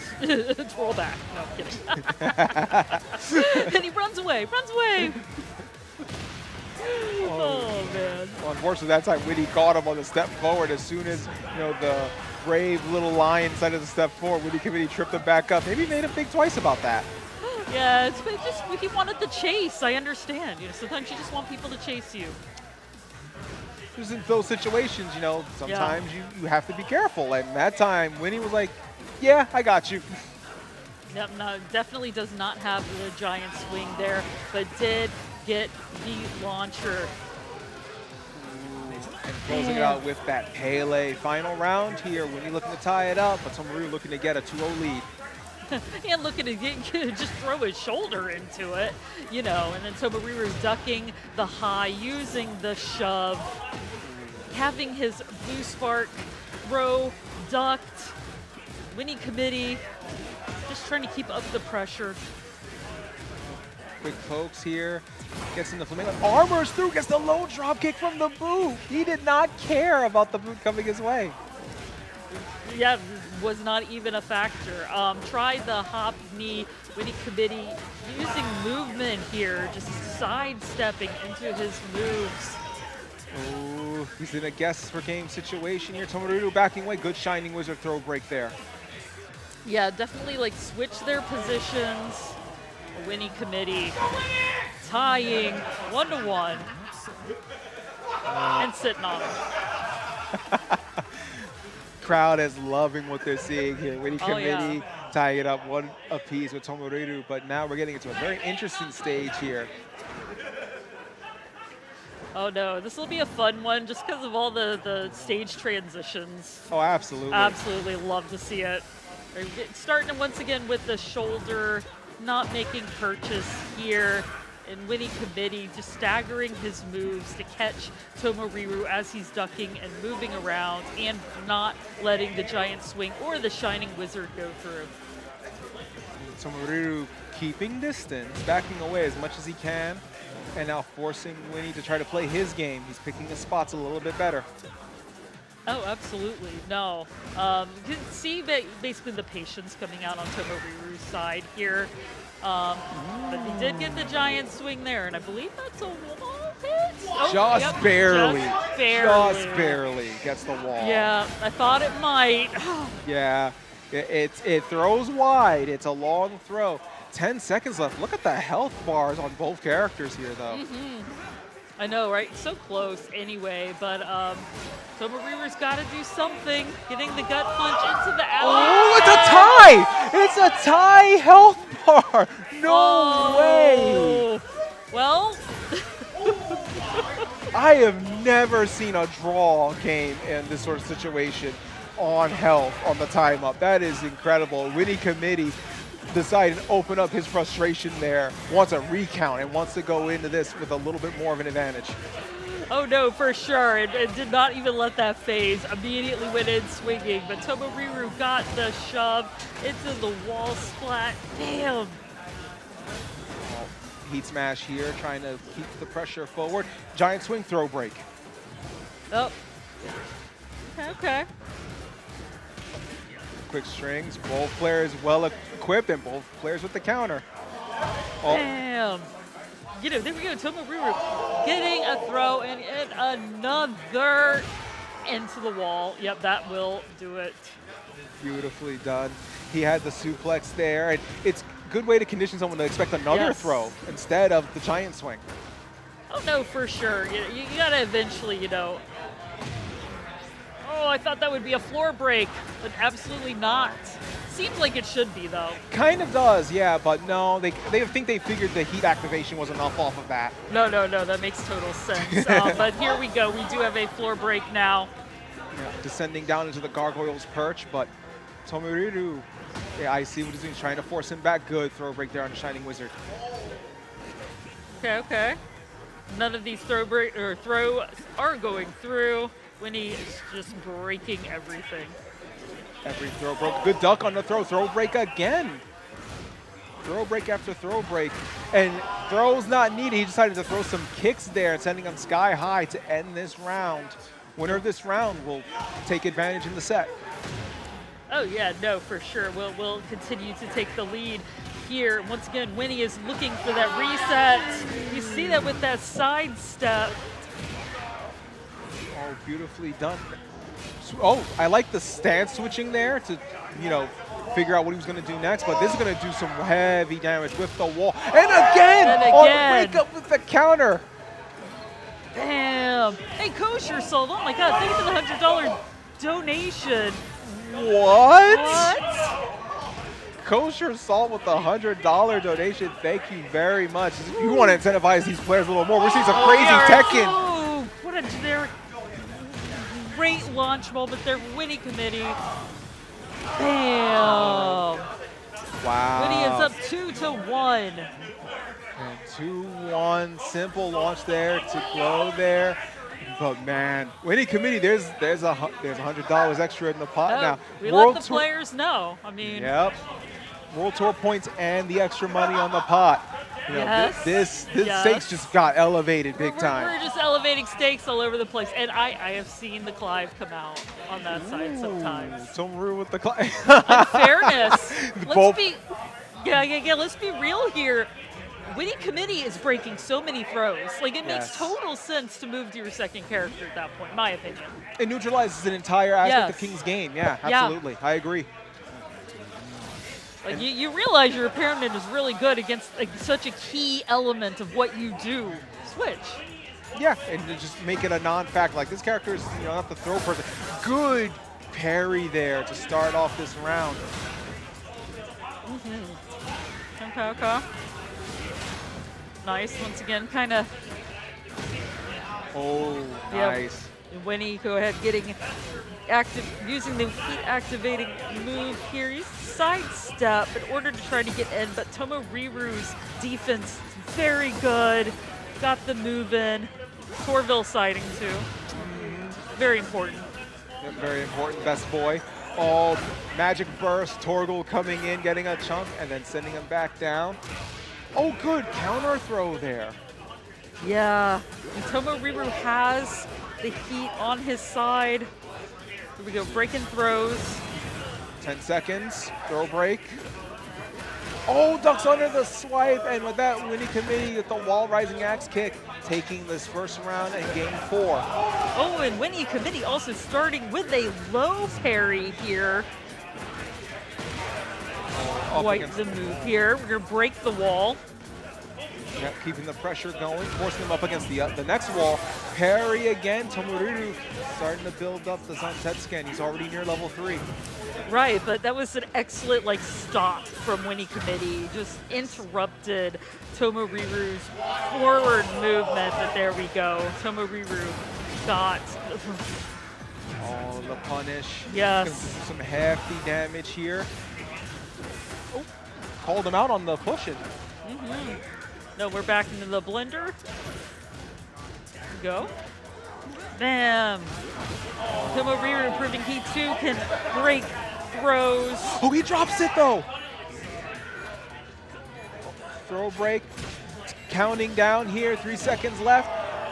twirl back. No, I'm kidding. And he runs away, Oh, man. Well, unfortunately, that time Winnie caught him on the step forward. As soon as the brave little lion decided to step forward, WinnieCommittee tripped him back up. Maybe made him think twice about that. Yeah, it's just he wanted the chase. I understand. Sometimes you just want people to chase you. Just in those situations, sometimes you have to be careful. And that time, Winnie was like, "Yeah, I got you." Yep, no, definitely does not have the giant swing there, but did get the launcher. And closing it out with that Pele final round here. Winnie looking to tie it up, but Tomoriru looking to get a 2-0 lead. And looking to just throw his shoulder into it, and then Tomoriru ducking the high, using the shove, having his blue spark throw ducked. WinnieCommittee just trying to keep up the pressure. Quick pokes here, gets in the flamingo, armors through, gets the low drop kick from the boot. He did not care about the boot coming his way. Yeah, was not even a factor. Tried the hop knee, WinnieCommittee using movement here, just sidestepping into his moves. Oh, he's in a guess for game situation here. Tomoriru backing away, good Shining Wizard throw break there. Yeah, definitely switch their positions. WinnieCommittee tying 1-1 and sitting on him. Crowd is loving what they're seeing here. WinnieCommittee tying it up 1 apiece with Tomoriru, but now we're getting into a very interesting stage here. Oh no, this will be a fun one just because of all the stage transitions. Oh, absolutely. Absolutely love to see it. Starting once again with the shoulder, not making purchase here. And WinnieCommittee just staggering his moves to catch Tomoriru as he's ducking and moving around and not letting the giant swing or the Shining Wizard go through. Tomoriru keeping distance, backing away as much as he can, and now forcing Winnie to try to play his game. He's picking his spots a little bit better. Oh, absolutely. No. You can see basically the patience coming out on Tomoriru's side here. But he did get the giant swing there, and I believe that's a wall hit? Oh, just barely. Just barely. Just barely gets the wall. Yeah, I thought it might. Yeah, it throws wide. It's a long throw. 10 seconds left. Look at the health bars on both characters here, though. I know, right? So close anyway, but Tomoriru's got to do something. Getting the gut punch into the alley. Oh, it's a tie! It's a tie health bar! No way! Well, I have never seen a draw game in this sort of situation on health on the time up. That is incredible. WinnieCommittee decided to open up his frustration there, wants a recount, and wants to go into this with a little bit more of an advantage. Oh no, for sure, and did not even let that phase. Immediately went in swinging, but Tomoriru got the shove into the wall splat. Damn! Well, heat smash here, trying to keep the pressure forward. Giant swing, throw break. Oh. Okay. Quick strings, both players well equipped, and both players with the counter. Oh. Damn. There we go, Tomoriru getting a throw and another into the wall. Yep, that will do it. Beautifully done. He had the suplex there, and it's a good way to condition someone to expect another throw instead of the giant swing. Oh no, for sure. You gotta eventually, you know. Oh, I thought that would be a floor break, but absolutely not. Seems like it should be though. Kind of does, yeah, but no, they think they figured the heat activation was enough off of that. No, that makes total sense. But here we go. We do have a floor break now. Yeah, descending down into the Gargoyle's perch, but Tomoriru, yeah, I see what he's doing. He's trying to force him back. Good throw break there on the Shining Wizard. Okay. None of these throws are going through. Winnie is just breaking everything. Every throw broke. Good duck on the throw. Throw break again. Throw break after throw break. And throw's not needed. He decided to throw some kicks there and sending them sky high to end this round. Winner of this round will take advantage in the set. Oh yeah, no, for sure. We'll continue to take the lead here. Once again, Winnie is looking for that reset. You see that with that side step. Oh, beautifully done. Oh, I like the stance switching there to, you know, figure out what he was going to do next, but this is going to do some heavy damage with the wall. And again! Wake up with the counter! Damn! Hey, Kosher sold. Oh my god, thank you for the $100 donation. What? Kosher Salt with the $100 donation. Thank you very much. You want to incentivize these players a little more. We're seeing some crazy Tekken. Oh, what a generic, great launch moment there, WinnieCommittee. Damn. Wow. Winnie is up 2-1. And 2-1, simple launch there to glow there. But man, WinnieCommittee, there's $100 extra in the pot now. We let the players know. I mean, yep. World Tour points and the extra money on the pot. You know, this stakes just got elevated big time. We're just elevating stakes all over the place. And I have seen the Clive come out on that side sometimes. Tomoriru with the Clive. Unfairness. Let's be real here. WinnieCommittee is breaking so many throws. Like, it makes total sense to move to your second character at that point, in my opinion. It neutralizes an entire aspect of King's game. Yeah, absolutely. I agree. Like, you realize your opponent is really good against such a key element of what you do. Switch. Yeah, and to just make it a non-fact. Like, this character is, you know, not the throw person. Good parry there to start off this round. Okay. Nice. Once again, kind of. Oh, nice. Winnie, go ahead, getting active, using the heat activating move here. He's sidestep in order to try to get in, but Tomoriru's defense is very good. Got the move in. Torville siding too. Very important. Yep, very important. Best boy. Oh, magic burst. Torgal coming in, getting a chunk, and then sending him back down. Oh, good counter throw there. Yeah, and Tomoriru has the heat on his side. Here we go, breaking throws. 10 seconds, throw break. Oh, ducks under the swipe, and with that, WinnieCommittee with the wall rising axe kick, taking this first round in game 4. Oh, and WinnieCommittee also starting with a low parry here. Quite the move here. We're gonna break the wall. Yeah, keeping the pressure going, forcing him up against the next wall. Parry again. Tomoriru starting to build up the Zantetsuken. He's already near level 3. Right, but that was an excellent stop from WinnieCommittee. Just interrupted Tomoriru's forward movement. But there we go. Tomoriru got. Oh, the punish. Yes. Some hefty damage here. Oh, called him out on the pushing. No, we're back into the blender. Go. Bam. Tomoriru proving he too can break throws. Oh, he drops it though. Throw break. Counting down here, 3 seconds left.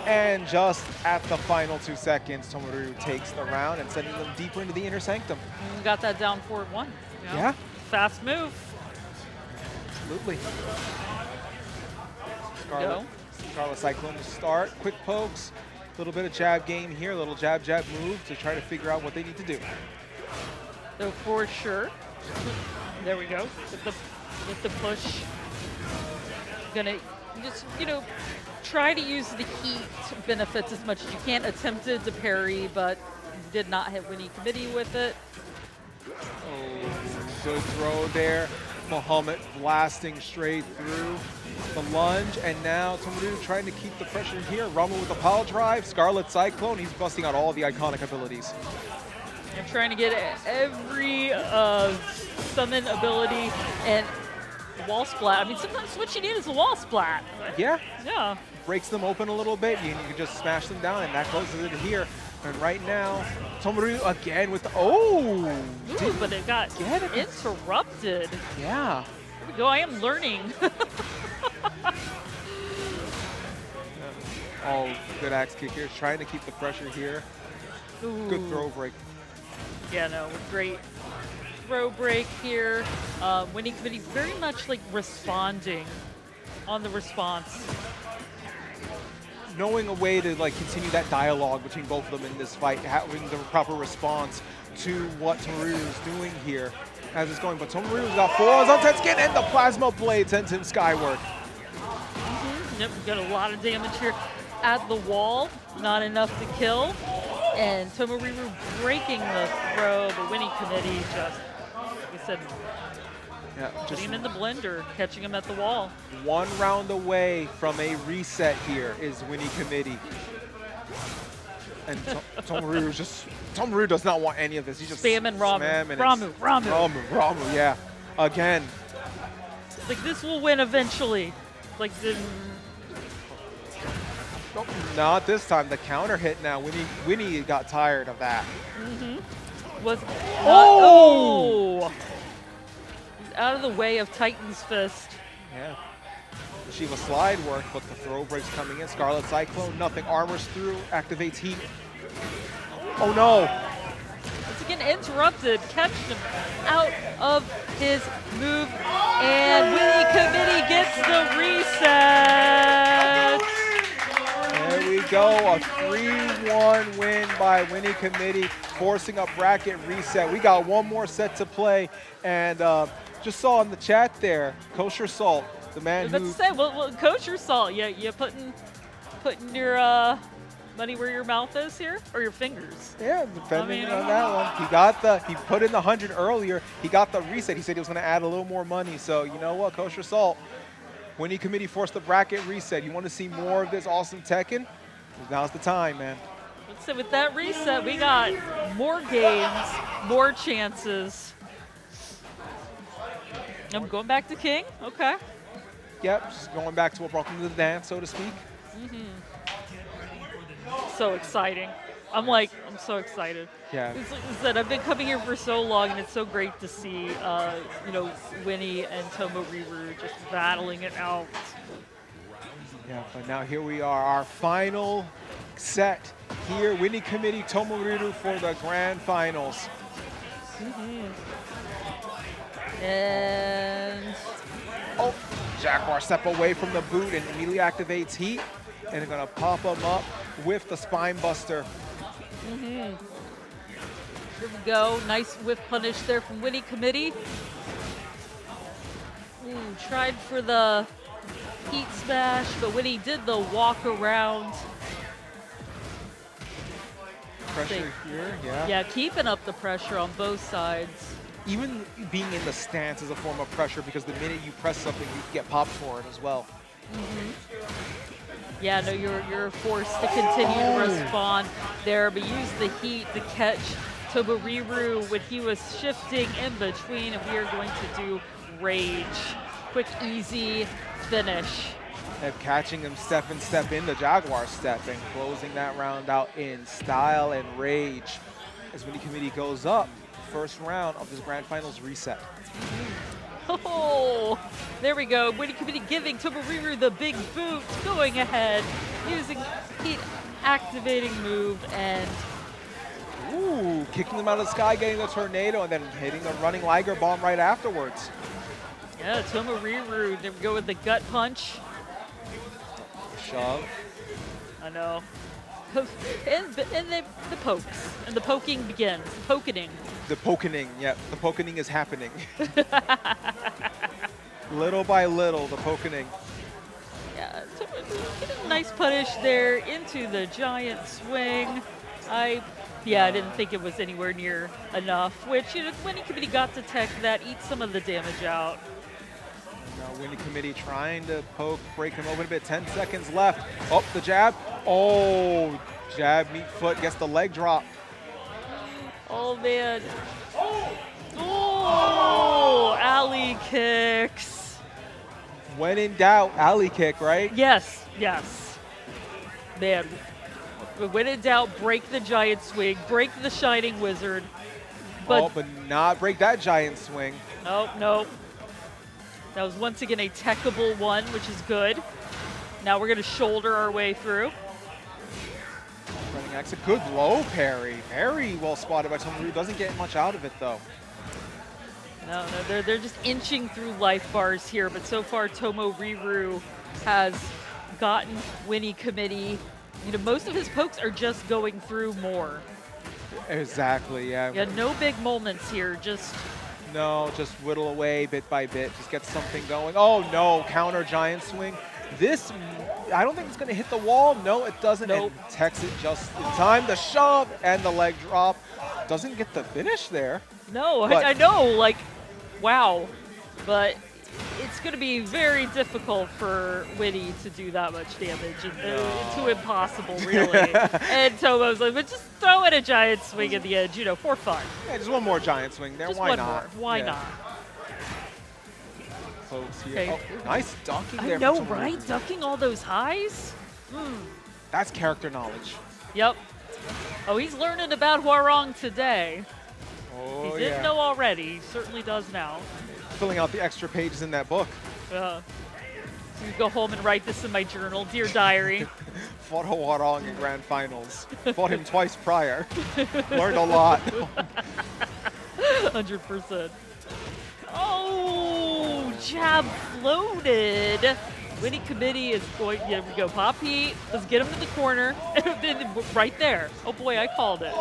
And just at the final 2 seconds, Tomoriru takes the round and sending them deeper into the inner sanctum. Got that down 4-1. Yeah. Fast move. Absolutely. Scarlet Cyclone to start. Quick pokes. A little bit of jab game here. A little jab move to try to figure out what they need to do. So for sure, There we go. With the push. Gonna just, you know, try to use the heat benefits as much as you can. Attempted to parry, but did not hit WinnieCommittee with it. Oh, good throw there. Muhammad blasting straight through the lunge, and now Tomoriru trying to keep the pressure here. Rumble with the pile drive, Scarlet Cyclone. He's busting out all the iconic abilities. I'm trying to get every summon ability and wall splat. I mean, sometimes what you need is a wall splat. Yeah. Yeah. Breaks them open a little bit. You can just smash them down, and that closes it here. And right now, Tomoriru again with the, oh! Ooh, but it got interrupted. Yeah. Here we go, I am learning. Oh, good axe kick here. Trying to keep the pressure here. Ooh. Good throw break. Yeah, no, great throw break here. WinnieCommittee very much like responding on the response. Knowing a way to like continue that dialogue between both of them in this fight, having the proper response to what Tomoriru is doing here as it's going. But Tomoriru's got 4 on Tetsuken, and the Plasma Blade sends him skyward. Yep, we got a lot of damage here at the wall. Not enough to kill. And Tomoriru breaking the throw, but WinnieCommittee just, like I said, putting him in the blender, catching him at the wall. 1 round away from a reset here is WinnieCommittee. And Tomoriru does not want any of this. He's just spamming Ramu. Ramu, yeah. Again. Like, this will win eventually. Like, Nope, not this time. The counter hit now. Winnie got tired of that. Oh! He's out of the way of Titan's Fist. Yeah. Shiva slide worked, but the throw breaks coming in. Scarlet Cyclone, nothing. Armors through, activates heat. Oh no! It's again interrupted, catched him out of his move, and WinnieCommittee gets the reset! There we go, a 3-1 win by WinnieCommittee, forcing a bracket reset. We got 1 more set to play, and just saw in the chat there, Kosher Salt, the man who... I was about to say, well, Kosher Salt, you putting your money where your mouth is here, or your fingers? Yeah, depending on that one. He put in the 100 earlier. He got the reset. He said he was going to add a little more money. So you know what, Kosher Salt, WinnieCommittee forced the bracket reset. You want to see more of this awesome Tekken? Now's the time, man. So with that reset, we got more games, more chances. I'm going back to King. Okay. Yep, just going back to a welcome to the dance, so to speak. So exciting. I'm so excited. Yeah. As I said, I've been coming here for so long, and it's so great to see, you know, Winnie and Tomoriru just battling it out. Yeah, but now here we are, our final set here. WinnieCommittee, Tomoriru for the grand finals. And oh, Jaguar step away from the boot and immediately activates heat, and they're gonna pop him up with the spine buster. here we go. Nice whiff punish there from WinnieCommittee. Tried for the heat smash, but Winnie did the walk around. Pressure here, yeah. Yeah, keeping up the pressure on both sides. Even being in the stance is a form of pressure, because the minute you press something, you get popped for it as well. Yeah, no, you're forced to continue to respond there, but use the heat to catch Tomoriru when he was shifting in between, and we are going to do Rage. Quick, easy finish. And catching him step into Jaguar stepping, closing that round out in style and rage as WinnieCommittee goes up. First round of this grand finals reset. Oh, there we go. WinnieCommittee giving Tomoriru the big boot, going ahead, using heat activating move, and ooh, kicking them out of the sky, getting the tornado, and then hitting a running Liger bomb right afterwards. Yeah, Tomoriru, there we go with the gut punch. Shove. I know. and the pokes. And the poking begins. Pokening. The pokening, yeah. The pokening is happening. Little by little, the pokening. Yeah, so getting a nice punish there into the giant swing. I didn't think it was anywhere near enough, which, you know, WinnieCommittee got to tech that, eat some of the damage out. Now WinnieCommittee trying to poke, break him open a bit. 10 seconds left. Oh, the jab. Oh, jab, meat foot, gets the leg drop. Oh, man. Oh, alley kicks. When in doubt, alley kick, right? Yes, yes. Man, when in doubt, break the giant swing, break the shining wizard. But not break that giant swing. Nope, nope. That was once again a techable one, which is good. Now we're going to shoulder our way through. Running exit, good low parry. Very well spotted by Tomoriru. Doesn't get much out of it though. No, they're just inching through life bars here, but so far Tomoriru has gotten WinnieCommittee. You know, most of his pokes are just going through more. Exactly, yeah. Yeah, no big moments here, just... No, just whittle away bit by bit, just get something going. Oh no, counter giant swing. This, I don't think it's gonna hit the wall. No, it doesn't. Nope. And techs it just in time. The shove and the leg drop. Doesn't get the finish there. No, I know, like, wow. But it's going to be very difficult for Winnie to do that much damage. It's too impossible, really. And Tomo's like, but just throw in a giant swing at the edge, you know, for fun. Yeah, just one more giant swing there. Just Why one not? more. Why Yeah. not? Close here. Okay. Oh, nice ducking I there. know, from Tomoriru. right? Ducking all those highs? That's character knowledge. Yep. Oh, he's learning about Hwarong today. Oh, He didn't know already. He certainly does now. Filling out the extra pages in that book. So you go home and write this in my journal. Dear diary. Fought Hwarong in grand finals. Fought him twice prior. Learned a lot. 100%. Oh, jab floated. WinnieCommittee is going, here we go, pop heat. Let's get him to the corner. Right there. Oh boy, I called it.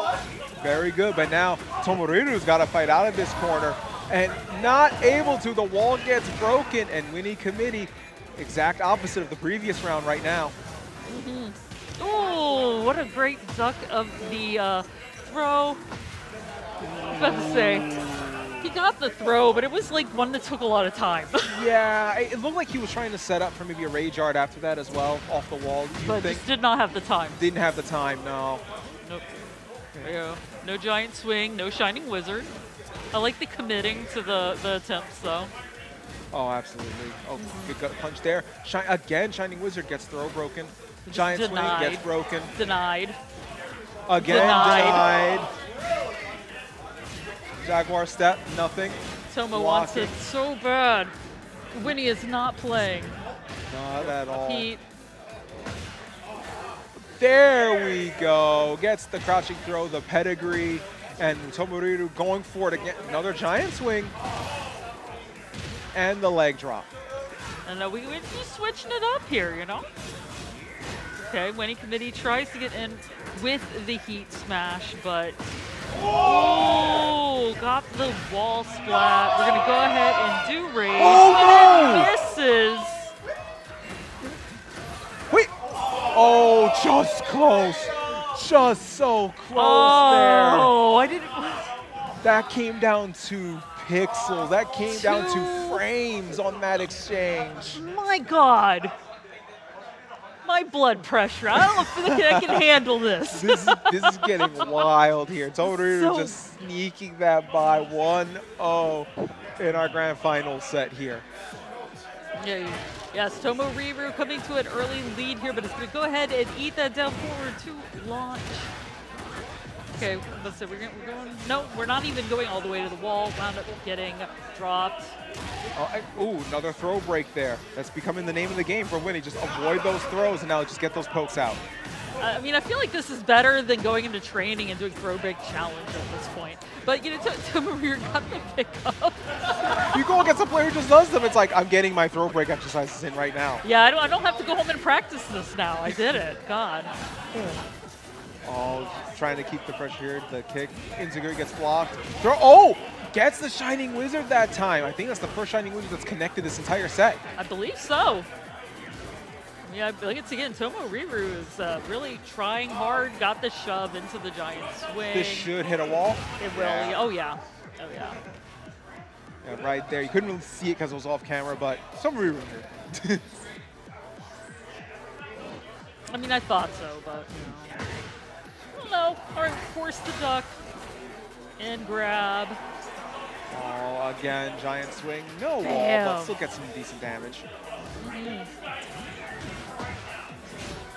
Very good, but now Tomoriru's got to fight out of this corner and not able to. The wall gets broken, and WinnieCommittee, exact opposite of the previous round right now. Oh, what a great duck of the throw. I was about to say, he got the throw, but it was like one that took a lot of time. Yeah, it looked like he was trying to set up for maybe a rage art after that as well, off the wall. But just did not have the time. Didn't have the time, no. Nope. Yeah. No giant swing, no shining wizard. I like the committing to the attempts, though. Oh, absolutely. Oh, good gut punch there. Again, Shining Wizard gets throw broken. Just Giant denied. swing gets broken. Denied. Again, denied. Jaguar step, nothing. Tomo wants it so bad. Winnie is not playing. Not at all. Pete. There we go. Gets the crouching throw, the pedigree, and Tomoriru going for it again. Another giant swing. And the leg drop. And we're just switching it up here, you know? Okay, WinnieCommittee tries to get in with the heat smash, but oh, got the wall splat. We're gonna go ahead and do rage. Oh, and it misses. Wait. Oh, just close. Just so close there. Oh, I didn't. That came down to pixels. That came down to frames on that exchange. My God. My blood pressure. I don't think I can handle this. This is getting wild here. Tomoriru just sneaking that by 1-0 in our grand final set here. Yeah, yes, Tomoriru coming to an early lead here, but it's going to go ahead and eat that down forward to launch. Okay, let's see, we're going, no, we're not even going all the way to the wall. Wound up getting dropped. Ooh, another throw break there. That's becoming the name of the game for Winnie. Just avoid those throws and now just get those pokes out. I mean, I feel like this is better than going into training and doing throw break challenge at this point. But, you know, Tomoriru got the pickup. You go against a player who just does them, it's like, I'm getting my throw break exercises in right now. Yeah, I don't have to go home and practice this now. I did it. God. Oh, trying to keep the pressure here. The kick. Inzaguri gets blocked. Throw. Oh! Gets the Shining Wizard that time. I think that's the first Shining Wizard that's connected this entire set. I believe so. Yeah, I believe it's again. Tomoriru is really trying hard. Got the shove into the giant swing. This should hit a wall. It will. Yeah. Oh yeah. Oh yeah. Yeah, right there. You couldn't really see it because it was off camera, but Tomoriru here. I mean, I thought so, but you know. No. All right, force the duck and grab. Oh, again, giant swing. No wall, but still gets some decent damage.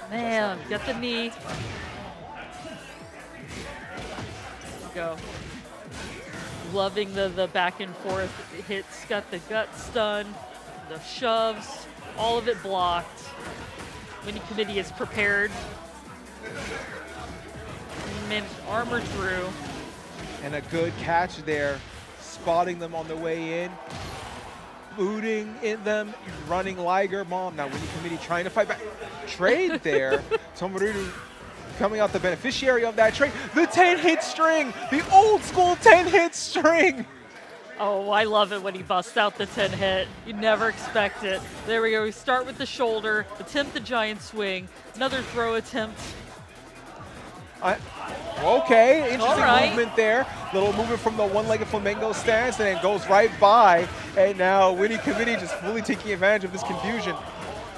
Man, get the knee. Go. Loving the back and forth hits. Got the gut stun, the shoves, all of it blocked. WinnieCommittee is prepared. Armor through. And a good catch there, spotting them on the way in, booting in them, running Liger Bomb. Now WinnieCommittee trying to fight back. Trade there. Tomoriru coming out the beneficiary of that trade. The 10-hit string, the old school 10-hit string. Oh, I love it when he busts out the 10-hit. You never expect it. There we go. We start with the shoulder, attempt the giant swing, another throw attempt. Okay, interesting movement there. Little movement from the one-legged flamenco stance, and it goes right by. And now WinnieCommittee just fully taking advantage of this confusion.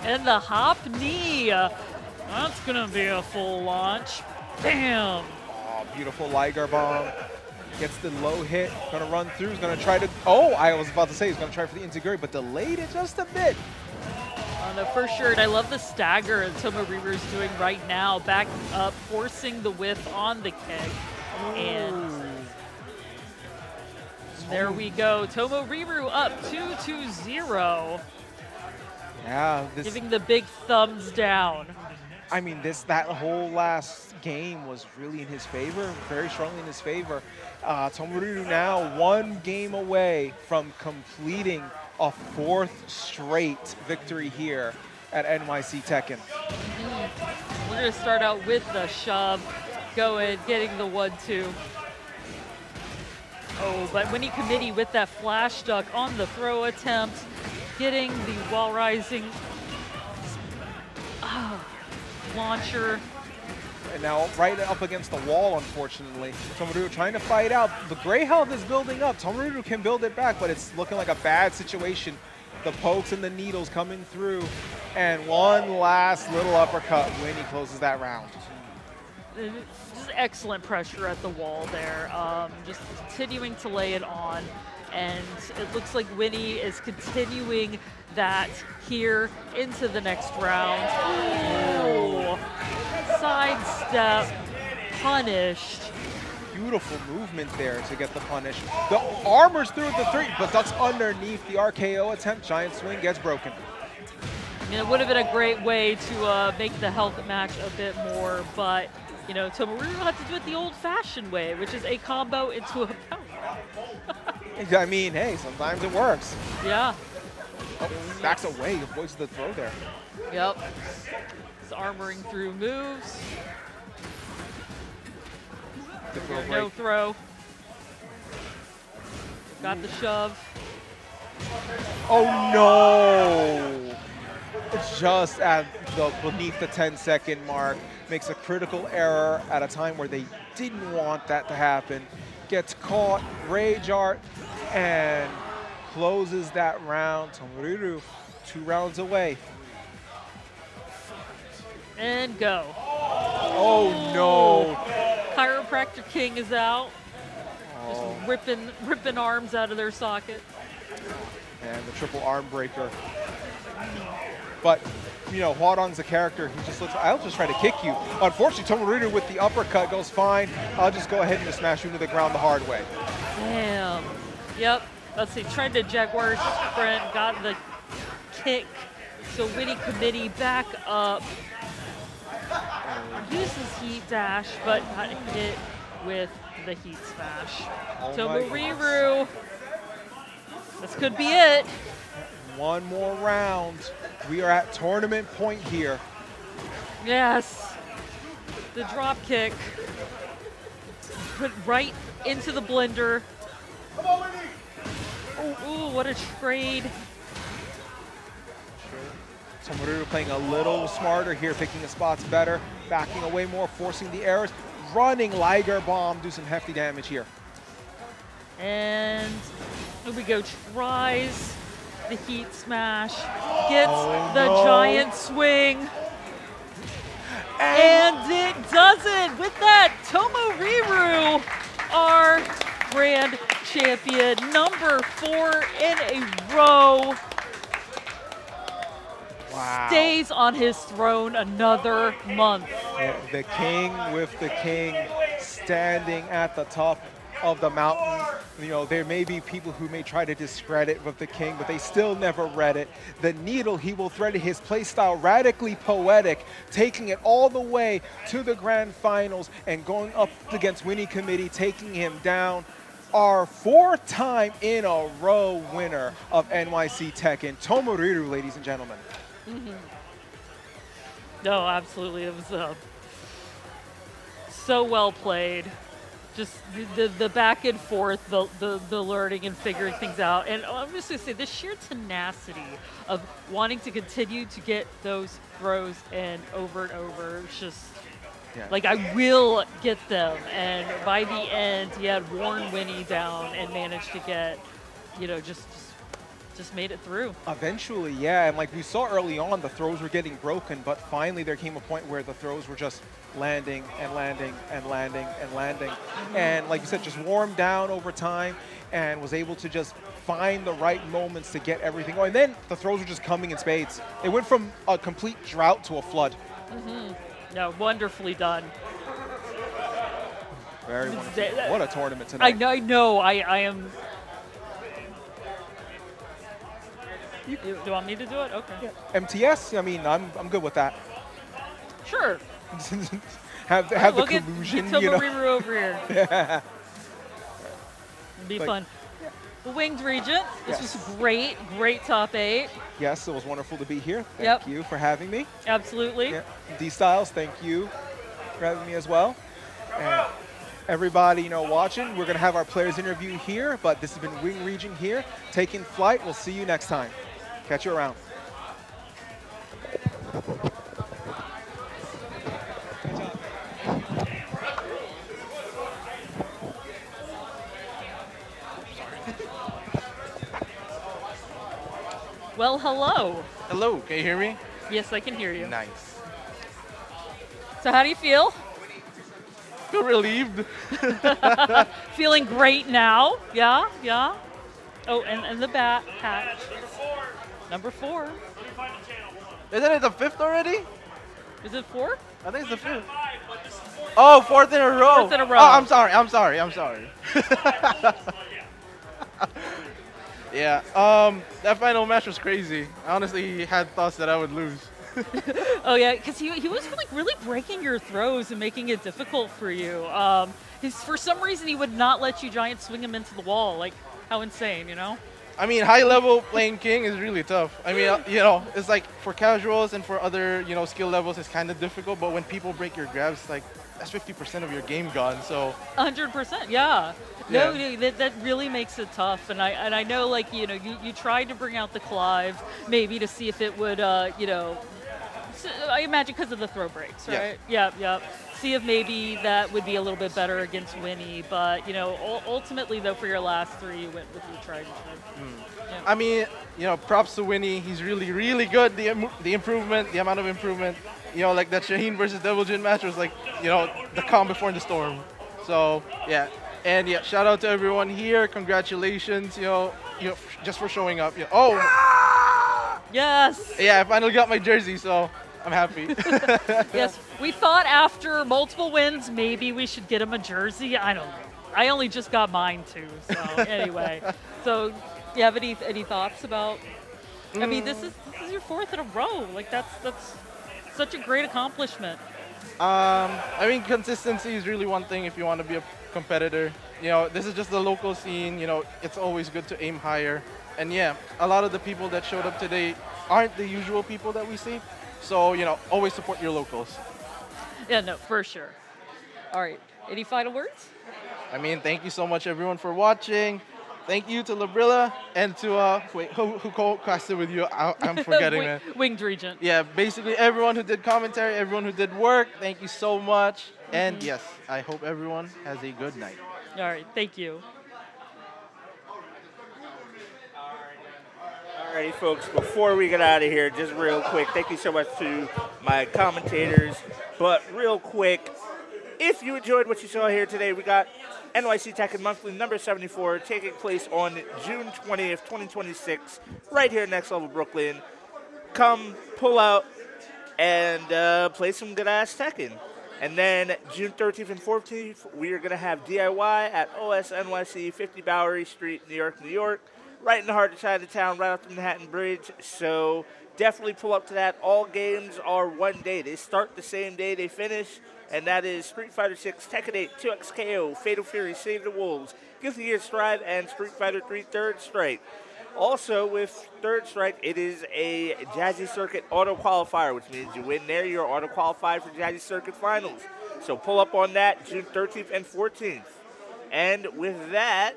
And the hop knee. That's gonna be a full launch. Bam! Oh, beautiful Liger Bomb. Gets the low hit, gonna run through, is gonna try to, oh, I was about to say he's gonna try for the Inzaguri, but delayed it just a bit. No, for sure, and I love the stagger that Tomoriru is doing right now, back up, forcing the whip on the kick. And there we go, Tomoriru up 2-0. Yeah, giving the big thumbs down. I mean, that whole last game was really in his favor, very strongly in his favor. Tomoriru now 1 game away from completing a 4th straight victory here at NYC Tekken. We're going to start out with the shove, going, getting the 1-2. Oh, but WinnieCommittee with that flash duck on the throw attempt, getting the wall rising launcher. And now right up against the wall, unfortunately. Tomoriru trying to fight out. The gray health is building up. Tomoriru can build it back, but it's looking like a bad situation. The pokes and the needles coming through. And one last little uppercut. Winnie closes that round. Just excellent pressure at the wall there. Just continuing to lay it on. And it looks like Winnie is continuing that here into the next round. Ooh. Sidestep, punished. Beautiful movement there to get the punish. The armor's through the 3, but ducks underneath the RKO attempt. Giant swing gets broken. I mean, it would have been a great way to make the health match a bit more, but you know, Tomoriru had to do it the old-fashioned way, which is a combo into a power. I mean, hey, sometimes it works. Yeah. Oh, backs away, avoids the throw there. Yep. It's armoring through moves. No throw. Got the shove. Oh no! Just at beneath the 10-second mark, makes a critical error at a time where they didn't want that to happen. Gets caught, rage art, and closes that round. Tomoriru 2 rounds away. And go. Oh no! Chiropractor King is out. Just ripping arms out of their socket. And the triple arm breaker. But, you know, Hwadong's a character. He just looks, I'll just try to kick you. Unfortunately, Tomoriru with the uppercut goes fine. I'll just go ahead and just smash you into the ground the hard way. Damn. Yep. Let's see. Tried to Jaguar sprint. Got the kick. So WinnieCommittee back up. Uses heat dash, but got hit with the heat smash. Oh Tomoriru. This could be it. One more round. We are at tournament point here. Yes. The drop kick. Put right into the blender. Ooh, what a trade. Tomoriru playing a little smarter here, picking his spots better, backing away more, forcing the errors, running Liger Bomb, do some hefty damage here. And here we go, tries the heat smash, gets the giant swing, and it doesn't. With that, Tomoriru, our grand champion, number 4 in a row. Wow. Stays on his throne another month. Yeah, the king with the king standing at the top of the mountain. You know, there may be people who may try to discredit with the king, but they still never read it. The needle he will thread, his playstyle radically poetic, taking it all the way to the grand finals and going up against WinnieCommittee, taking him down. Our 4th time in a row winner of NYC Tekken, Tomoriru, ladies and gentlemen. No, absolutely. It was so well played. Just the back and forth, the learning and figuring things out. And I'm just going to say, the sheer tenacity of wanting to continue to get those throws in over and over. It's just, like, I will get them. And by the end, he had worn Winnie down and managed to get, you know, just made it through. Eventually, yeah, and like we saw early on, the throws were getting broken, but finally there came a point where the throws were just landing and landing and landing and landing. And like you said, just warmed down over time and was able to just find the right moments to get everything going. And then the throws were just coming in spades. It went from a complete drought to a flood. No, wonderfully done. Very wonderful. What a tournament tonight. I know. I am. Do you want me to do it? Okay. Yeah. MTS, I mean, I'm good with that. Sure. have the collusion, get you know. Tomoriru over here. Yeah. It'd be fun. Yeah. The Winged Regent. This was great top 8. Yes, it was wonderful to be here. Thank you for having me. Absolutely. Yeah. D Styles, thank you for having me as well. And everybody, you know, watching, we're gonna have our players interview here, but this has been Wing Region here, taking flight. We'll see you next time. Catch you around. Well, hello. Hello, can you hear me? Yes, I can hear you. Nice. So how do you feel? Feel relieved. Feeling great now. Yeah. Oh, and the bat patch. Number 4. Isn't it the 5th already? Is it 4? I think it's the 5th. Oh, 4th in a row. 4th in a row. Oh, I'm sorry. Yeah, that final match was crazy. I honestly had thoughts that I would lose. Oh yeah, because he was like really breaking your throws and making it difficult for you. For some reason he would not let you giant swing him into the wall. Like, how insane, you know? I mean, high level playing King is really tough. I mean, you know, it's like for casuals and for other, you know, skill levels, it's kind of difficult. But when people break your grabs, like that's 50% of your game gone. So 100%, yeah. No, that really makes it tough. And I know, like, you know, you tried to bring out the Clive maybe to see if it would, you know, I imagine because of the throw breaks, right? Yeah. See if maybe that would be a little bit better against Winnie. But, you know, ultimately, though, for your last 3, you went with your tried and true. Yeah. I mean, you know, props to Winnie. He's really good. The improvement, the amount of improvement. You know, like that Shaheen versus Devil Jin match was like, you know, the calm before the storm. So, yeah. And, yeah, shout out to everyone here. Congratulations, you know, just for showing up. Yeah. Oh! Yes! Yeah, I finally got my jersey, so I'm happy. Yes, we thought after multiple wins, maybe we should get him a jersey. I don't know. I only just got mine too. So anyway, so do you have any thoughts about? I mean, this is your 4th in a row. Like that's such a great accomplishment. I mean, consistency is really one thing if you want to be a competitor. You know, this is just the local scene. You know, it's always good to aim higher. And yeah, a lot of the people that showed up today aren't the usual people that we see. So, you know, always support your locals. Yeah, no, for sure. All right. Any final words? I mean, thank you so much, everyone, for watching. Thank you to Labrilla and to, wait, who co-casted with you? I'm forgetting, man. Winged Regent. Yeah, basically everyone who did commentary, everyone who did work, thank you so much. And yes, I hope everyone has a good night. All right. Thank you. Alrighty, folks, before we get out of here, just real quick, thank you so much to my commentators. But real quick, if you enjoyed what you saw here today, we got NYC Tekken Monthly number 74 taking place on June 20th, 2026, right here in Next Level Brooklyn. Come, pull out, and play some good-ass Tekken. And then June 13th and 14th, we are going to have DIY at OS NYC, 50 Bowery Street, New York, New York, right in the heart of Chinatown, right off the Manhattan Bridge. So definitely pull up to that. All games are one day. They start the same day they finish, and that is Street Fighter 6, Tekken 8, 2XKO, Fatal Fury, Save the Wolves, Guilty Gear Strive, and Street Fighter 3 Third Strike. Also, with Third Strike, it is a Jazzy Circuit auto qualifier, which means you win there, you're auto qualified for Jazzy Circuit Finals. So pull up on that June 13th and 14th. And with that,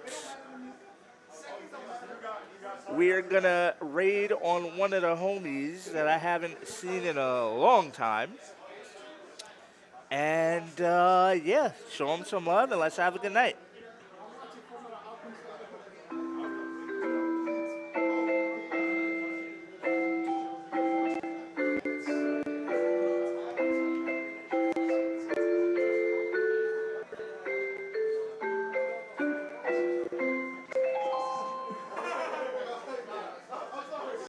we are going to raid on one of the homies that I haven't seen in a long time. And, yeah, show them some love and let's have a good night.